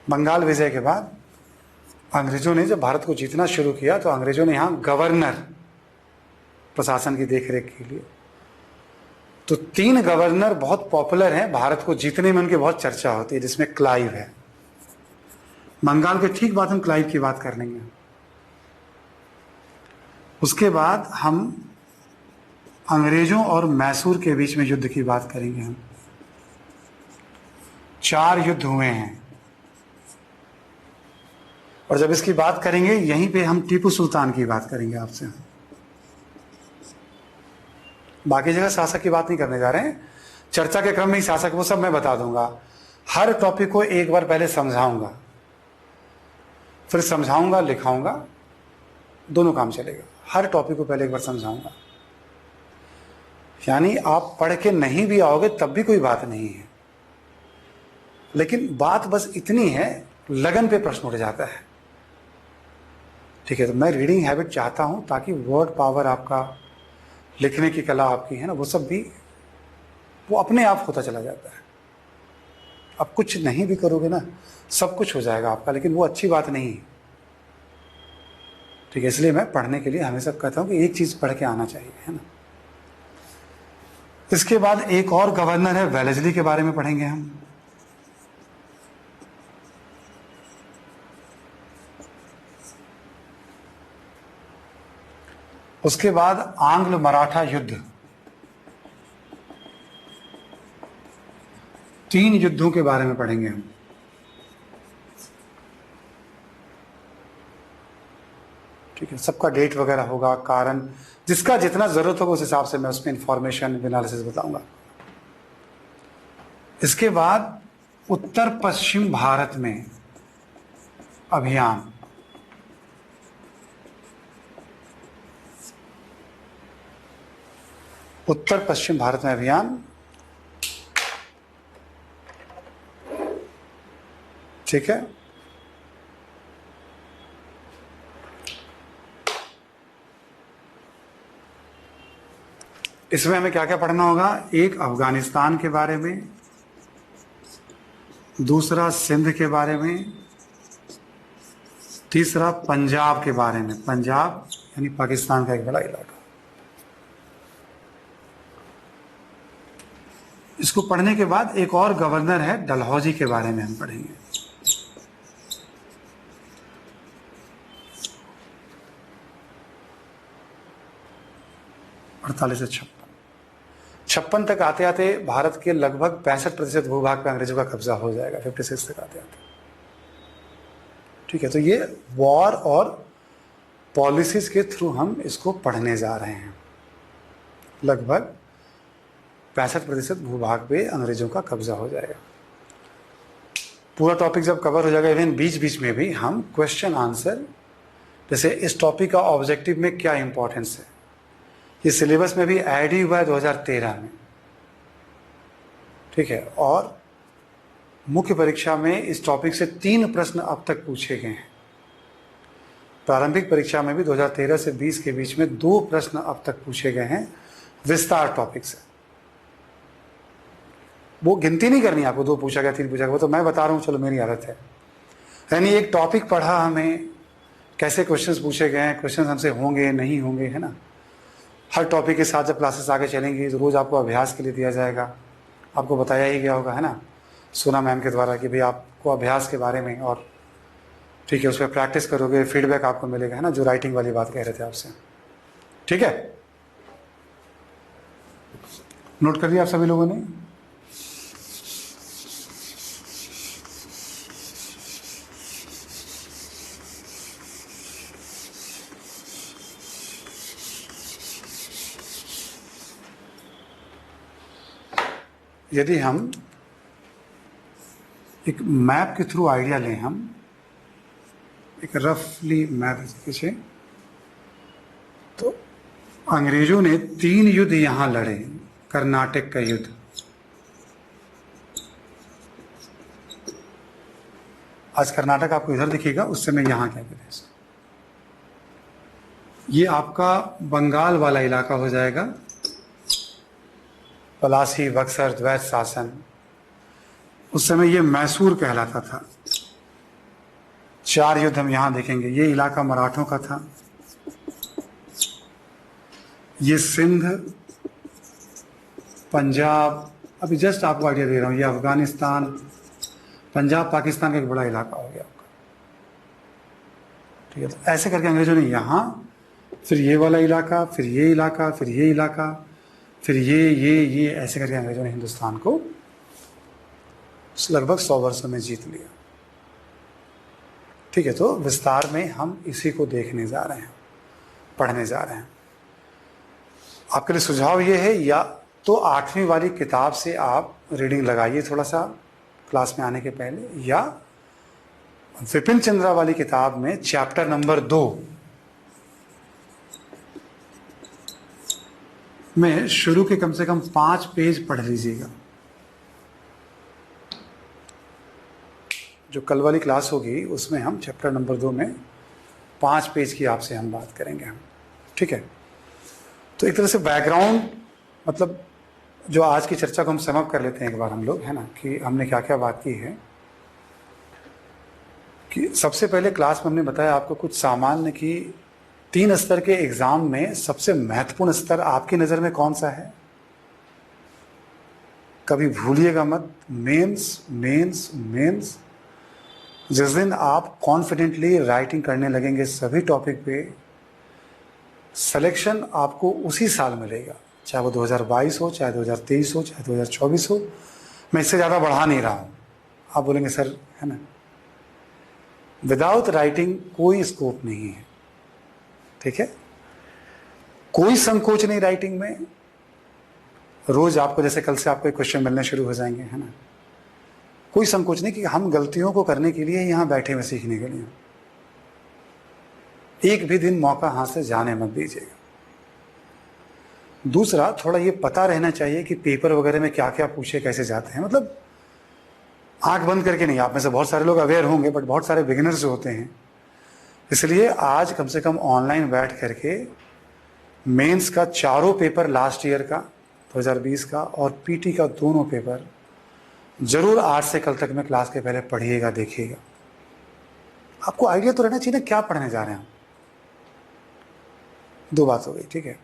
बंगाल विजय के बाद अंग्रेजों ने जब भारत को जीतना शुरू किया, तो अंग्रेजों ने यहां गवर्नर प्रशासन की देखरेख के लिए, तो 3 गवर्नर बहुत पॉपुलर हैं, भारत को जीतने में उनकी बहुत चर्चा होती है, जिसमें क्लाइव है। बंगाल के ठीक बाद हम क्लाइव की बात कर लेंगे। उसके बाद हम अंग्रेजों और मैसूर के बीच में युद्ध की बात करेंगे। हम 4 युद्ध हुए हैं, और जब इसकी बात करेंगे, यहीं पे हम टीपू सुल्तान की बात करेंगे आपसे। बाकी जगह शासक की बात नहीं करने जा रहे हैं, चर्चा के क्रम में ही शासक वो सब मैं बता दूंगा। हर टॉपिक को एक बार पहले समझाऊंगा, फिर समझाऊंगा, लिखाऊंगा, दोनों काम चलेगा। हर टॉपिक को पहले एक बार समझाऊंगा, यानी आप पढ़ के नहीं भी आओगे तब भी कोई बात नहीं है, लेकिन बात बस इतनी है, लगन पे प्रश्न उठ जाता है, ठीक है। तो मैं रीडिंग हैबिट चाहता हूं ताकि वर्ड पावर आपका, लिखने की कला आपकी है ना, वो सब भी वो अपने आप होता चला जाता है। अब कुछ नहीं भी करोगे ना, सब कुछ हो जाएगा आपका, लेकिन वो अच्छी बात नहीं है, ठीक है। इसलिए मैं पढ़ने के लिए हमेशा कहता हूं कि एक चीज पढ़ के आना चाहिए, है ना। इसके बाद एक और गवर्नर है, वेलेस्ली के बारे में पढ़ेंगे हम। उसके बाद आंग्ल मराठा युद्ध, 3 युद्धों के बारे में पढ़ेंगे हम। ठीक है, सबका डेट वगैरह होगा, कारण, जिसका जितना जरूरत होगा उस हिसाब से मैं उसमें इंफॉर्मेशन एनालिसिस बताऊंगा। इसके बाद उत्तर पश्चिम भारत में अभियान, उत्तर पश्चिम भारत में अभियान, ठीक है। इसमें हमें क्या क्या पढ़ना होगा, एक अफगानिस्तान के बारे में, दूसरा सिंध के बारे में, तीसरा पंजाब के बारे में, पंजाब यानी पाकिस्तान का एक बड़ा इलाका। इसको पढ़ने के बाद एक और गवर्नर है डलहौजी के बारे में हम पढ़ेंगे। अड़तालीस से 56 तक आते आते भारत के लगभग 65% भूभाग पे अंग्रेजों का कब्जा हो जाएगा, 56 तक आते आते, ठीक है। तो ये वॉर और पॉलिसीज के थ्रू हम इसको पढ़ने जा रहे हैं। लगभग 65% भूभाग पे अंग्रेजों का कब्जा हो जाएगा। पूरा टॉपिक जब कवर हो जाएगा, इवन बीच बीच में भी हम क्वेश्चन आंसर, जैसे इस टॉपिक का ऑब्जेक्टिव में क्या इंपॉर्टेंस है, ये सिलेबस में भी ऐड ही हुआ है 2013 में, ठीक है। और मुख्य परीक्षा में इस टॉपिक से 3 प्रश्न अब तक पूछे गए हैं। प्रारंभिक परीक्षा में भी 2013 से 20 के बीच में 2 प्रश्न अब तक पूछे गए हैं विस्तार टॉपिक से। वो गिनती नहीं करनी आपको, 2 पूछा गया 3 पूछा गया, वो तो मैं बता रहा हूँ, चलो मेरी आदत है। यानी एक टॉपिक पढ़ा, हमें कैसे क्वेश्चंस पूछे गए हैं, क्वेश्चंस हमसे होंगे नहीं होंगे, है ना। हर टॉपिक के साथ जब क्लासेस आगे चलेंगी तो रोज आपको अभ्यास के लिए दिया जाएगा, आपको बताया ही गया होगा, है ना, सोना मैम के द्वारा कि भाई आपको अभ्यास के बारे में, और ठीक है उस पर प्रैक्टिस करोगे, फीडबैक आपको मिलेगा, है ना, जो राइटिंग वाली बात कह रहे थे आपसे। ठीक है, नोट कर लिया आप सभी लोगों ने? यदि हम एक मैप के थ्रू आइडिया लें, हम एक रफली मैप पीछे, तो अंग्रेजों ने 3 युद्ध यहां लड़े। कर्नाटक का युद्ध, आज कर्नाटक आपको इधर दिखेगा, उस समय यहां क्या कहते हैं, ये आपका बंगाल वाला इलाका हो जाएगा, पलासी, बक्सर, द्वैत शासन। उस समय ये मैसूर कहलाता था। 4 युद्ध हम यहां देखेंगे। ये इलाका मराठों का था, ये सिंध, पंजाब, अभी जस्ट आपको आइडिया दे रहा हूं, ये अफगानिस्तान, पंजाब पाकिस्तान का एक बड़ा इलाका हो गया आपका। ठीक है, तो ऐसे करके अंग्रेजों ने यहां, फिर ये वाला इलाका, फिर ये इलाका, फिर ये इलाका, फिर ये ऐसे करके अंग्रेजों ने हिंदुस्तान को लगभग 100 वर्षों में जीत लिया। ठीक है, तो विस्तार में हम इसी को देखने जा रहे हैं, पढ़ने जा रहे हैं। आपके लिए सुझाव ये है, या तो 8वीं वाली किताब से आप रीडिंग लगाइए थोड़ा सा क्लास में आने के पहले, या विपिन चंद्रा वाली किताब में चैप्टर नंबर 2 में शुरू के कम से कम 5 पेज पढ़ लीजिएगा। जो कल वाली क्लास होगी उसमें हम चैप्टर नंबर 2 में 5 पेज की आपसे हम बात करेंगे हम। ठीक है, तो एक तरह से बैकग्राउंड, मतलब जो आज की चर्चा को हम समअप कर लेते हैं एक बार हम लोग, है ना, कि हमने क्या क्या बात की है। कि सबसे पहले क्लास में हमने बताया आपको कुछ सामान्य कि 3 स्तर के एग्जाम में सबसे महत्वपूर्ण स्तर आपकी नज़र में कौन सा है, कभी भूलिएगा मत। Mains, mains, mains. जिस दिन आप कॉन्फिडेंटली राइटिंग करने लगेंगे सभी टॉपिक पे, सिलेक्शन आपको उसी साल मिलेगा, चाहे वो 2022 हो, चाहे 2023 हो, चाहे 2024 हो। मैं इससे ज़्यादा बढ़ा नहीं रहा हूँ। आप बोलेंगे सर, है ना, विदाउट राइटिंग कोई स्कोप नहीं है। ठीक है, कोई संकोच नहीं राइटिंग में। रोज आपको, जैसे कल से आपको एक क्वेश्चन मिलने शुरू हो जाएंगे, है ना, कोई संकोच नहीं, कि हम गलतियों को करने के लिए यहाँ बैठे हुए सीखने के लिए। एक भी दिन मौका हाथ से जाने मत दीजिएगा। दूसरा, थोड़ा ये पता रहना चाहिए कि पेपर वगैरह में क्या क्या पूछे, कैसे जाते हैं, मतलब आंख बंद करके नहीं। आप में से बहुत सारे लोग अवेयर होंगे, बट बहुत सारे बिगिनर्स जो होते हैं, इसलिए आज कम से कम ऑनलाइन बैठ करके मेंस का 4 पेपर लास्ट ईयर का 2020 का और पीटी का दोनों पेपर जरूर आज से कल तक में क्लास के पहले पढ़िएगा, देखिएगा। आपको आइडिया तो रहना चाहिए ना क्या पढ़ने जा रहे हैं हम। 2 बात हो गई। ठीक है,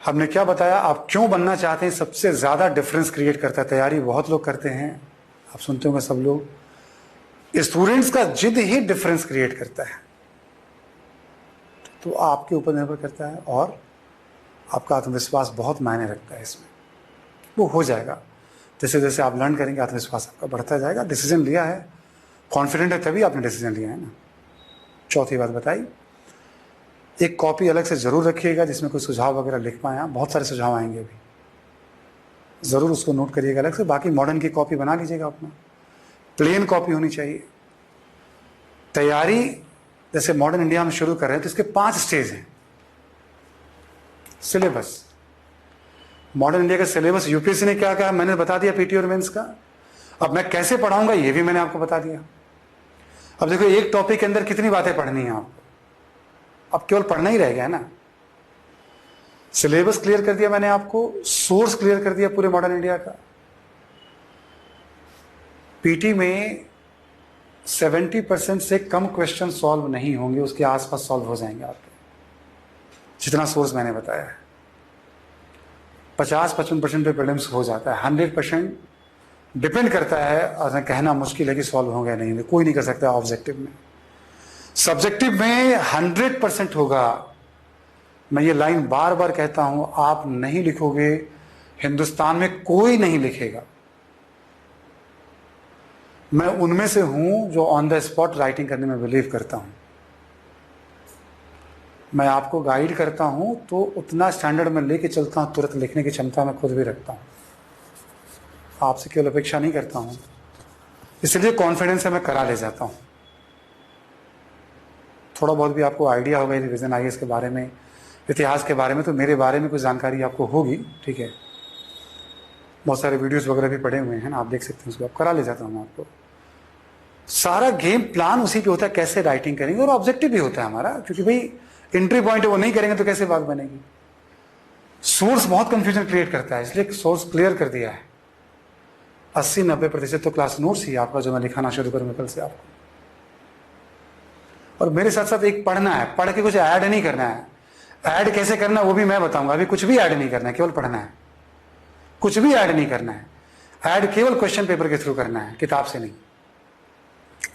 हमने क्या बताया, आप क्यों बनना चाहते हैं, सबसे ज्यादा डिफरेंस क्रिएट करता है। तैयारी बहुत लोग करते हैं, आप सुनते होंगे सब लोग, स्टूडेंट्स का जिद ही डिफरेंस क्रिएट करता है। तो आपके ऊपर निर्भर करता है, और आपका आत्मविश्वास बहुत मायने रखता है इसमें। वो हो जाएगा, जैसे जैसे आप लर्न करेंगे आत्मविश्वास आपका बढ़ता जाएगा। डिसीजन लिया है, कॉन्फिडेंट है, तभी आपने डिसीजन लिया है ना। चौथी बात बताई, एक कॉपी अलग से जरूर रखिएगा जिसमें कोई सुझाव वगैरह लिख पाए। आप बहुत सारे सुझाव आएंगे अभी, जरूर उसको नोट करिएगा अलग से। बाकी मॉडर्न की कॉपी बना लीजिएगा अपना, प्लेन कॉपी होनी चाहिए। तैयारी जैसे मॉडर्न इंडिया में शुरू कर रहे हैं तो इसके 5 स्टेज हैं। सिलेबस, मॉडर्न इंडिया का सिलेबस यूपीएससी ने क्या कहा मैंने बता दिया, पीटी और मेंस का। अब मैं कैसे पढ़ाऊंगा ये भी मैंने आपको बता दिया। अब देखो, एक टॉपिक के अंदर कितनी बातें पढ़नी है आपको, अब केवल पढ़ना ही रह गया है ना। सिलेबस क्लियर कर दिया मैंने आपको, सोर्स क्लियर कर दिया पूरे मॉडर्न इंडिया का। पीटी में 70% से कम क्वेश्चन सॉल्व नहीं होंगे, उसके आसपास सॉल्व हो जाएंगे आपके, जितना सोर्स मैंने बताया है। 50-55% पे प्रीलिम्स हो जाता है। 100% डिपेंड करता है, और कहना मुश्किल है कि सॉल्व हो गया नहीं, कोई नहीं कर सकता ऑब्जेक्टिव में। सब्जेक्टिव में 100% होगा। मैं ये लाइन बार बार कहता हूं, आप नहीं लिखोगे, हिंदुस्तान में कोई नहीं लिखेगा। मैं उनमें से हूं जो ऑन द स्पॉट राइटिंग करने में बिलीव करता हूं। मैं आपको गाइड करता हूं तो उतना स्टैंडर्ड में लेके चलता हूं, तुरंत लिखने की क्षमता मैं खुद भी रखता हूं। आपसे केवल अपेक्षा नहीं करता हूं, इसलिए कॉन्फिडेंस से मैं करा ले जाता हूं। थोड़ा बहुत भी आपको आइडिया होगा रिवीजन आईएएस के बारे में, इतिहास के बारे में, तो मेरे बारे में कुछ जानकारी आपको होगी, ठीक है। बहुत सारे वीडियोस वगैरह भी पड़े हुए हैं ना, आप देख सकते हैं, उसको आप करा ले जाता हूँ आपको। सारा गेम प्लान उसी पे होता है, कैसे राइटिंग करेंगे, और ऑब्जेक्टिव भी होता है हमारा, क्योंकि भाई एंट्री पॉइंट है, वो नहीं करेंगे तो कैसे बात बनेगी। सोर्स बहुत कंफ्यूजन क्रिएट करता है, इसलिए सोर्स क्लियर कर दिया है। 80-90% तो क्लास नोट्स ही आपका, जो मैं लिखाना शुरू करूंगा कल से आपको। और मेरे साथ साथ एक पढ़ना है, पढ़ के कुछ ऐड नहीं करना है। ऐड कैसे करना है वो भी मैं बताऊंगा। अभी कुछ भी ऐड नहीं करना है, केवल पढ़ना है, कुछ भी ऐड नहीं करना है। ऐड केवल क्वेश्चन पेपर के थ्रू करना है, किताब से नहीं।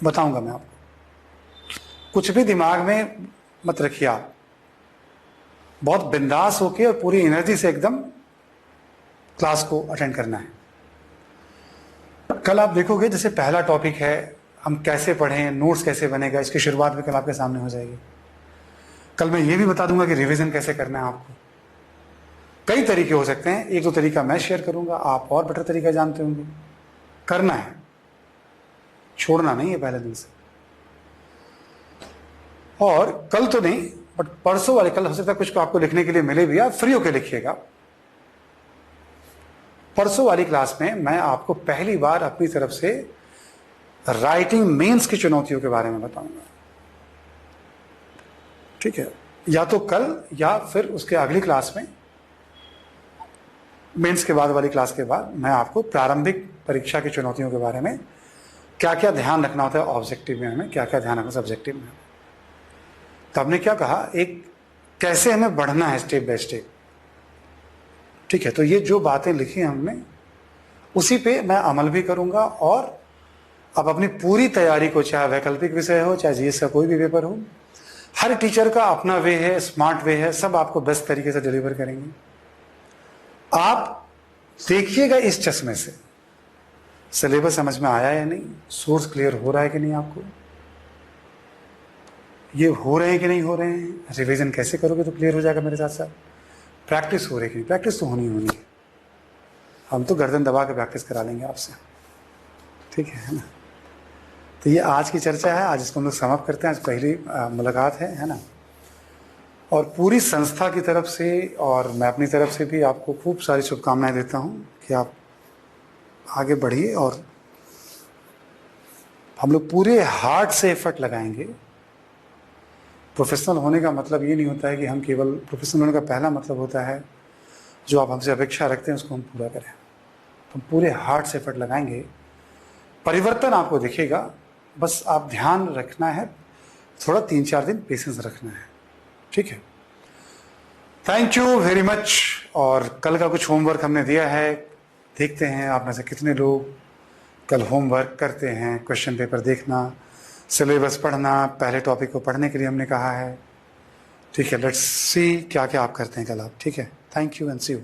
बताऊंगा मैं आपको। कुछ भी दिमाग में मत रखिए आप, बहुत बिंदास होके और पूरी एनर्जी से एकदम क्लास को अटेंड करना है। कल आप देखोगे, जैसे पहला टॉपिक है हम कैसे पढ़ें, नोट्स कैसे बनेगा, इसकी शुरुआत भी कल आपके सामने हो जाएगी। कल मैं ये भी बता दूंगा कि रिवीजन कैसे करना है आपको। कई तरीके हो सकते हैं, एक दो तरीका मैं शेयर करूंगा, आप और बेटर तरीका जानते होंगे। करना है, छोड़ना नहीं है पहले दिन से। और कल तो नहीं, बट परसों वाले, कल हो सकता है कुछ आपको लिखने के लिए मिले भी, आप फ्री होकर लिखिएगा। परसों वाली क्लास में मैं आपको पहली बार अपनी तरफ से राइटिंग मेंस की चुनौतियों के बारे में बताऊंगा, ठीक है। या तो कल या फिर उसके अगली क्लास में, मेंस के बाद वाली क्लास के बाद, मैं आपको प्रारंभिक परीक्षा की चुनौतियों के बारे में, क्या क्या ध्यान रखना होता है ऑब्जेक्टिव में, हमें क्या क्या ध्यान रखना सब्जेक्टिव में। तो हमने क्या कहा, एक कैसे हमें बढ़ना है स्टेप बाय स्टेप, ठीक है। तो ये जो बातें लिखी हमने, उसी पे मैं अमल भी करूंगा। और अब अपनी पूरी तैयारी को, चाहे वैकल्पिक विषय हो, चाहे जीएस का कोई भी पेपर हो, हर टीचर का अपना वे है, स्मार्ट वे है, सब आपको बेस्ट तरीके से डिलीवर करेंगे। आप देखिएगा इस चश्मे से, सिलेबस समझ में आया या नहीं, सोर्स क्लियर हो रहा है कि नहीं, आपको ये हो रहे हैं कि नहीं हो रहे हैं, रिवीजन कैसे करोगे तो क्लियर हो जाएगा मेरे साथ साथ। प्रैक्टिस हो रही है कि नहीं, प्रैक्टिस तो होनी है। हम तो गर्दन दबा के प्रैक्टिस करा लेंगे आपसे, ठीक है ना। तो ये आज की चर्चा है, आज इसको हम लोग समाप्त करते हैं। आज पहली मुलाकात है ना। और पूरी संस्था की तरफ से और मैं अपनी तरफ से भी आपको खूब सारी शुभकामनाएं देता हूं कि आप आगे बढ़िए। और हम लोग पूरे हार्ट से एफर्ट लगाएंगे। प्रोफेशनल होने का मतलब ये नहीं होता है कि हम केवल, प्रोफेशनल होने का पहला मतलब होता है जो आप हमसे अपेक्षा रखते हैं उसको हम पूरा करें। तो हम पूरे हार्ट से एफर्ट लगाएंगे, परिवर्तन आपको दिखेगा। बस आप ध्यान रखना है, थोड़ा 3-4 दिन पेशेंस रखना है, ठीक है। Thank you very much. और कल का कुछ होमवर्क हमने दिया है, देखते हैं आप में से कितने लोग कल होमवर्क करते हैं। क्वेश्चन पेपर देखना, सिलेबस पढ़ना, पहले टॉपिक को पढ़ने के लिए हमने कहा है, ठीक है। लेट्स सी क्या क्या आप करते हैं कल आप, ठीक है। Thank you and see you.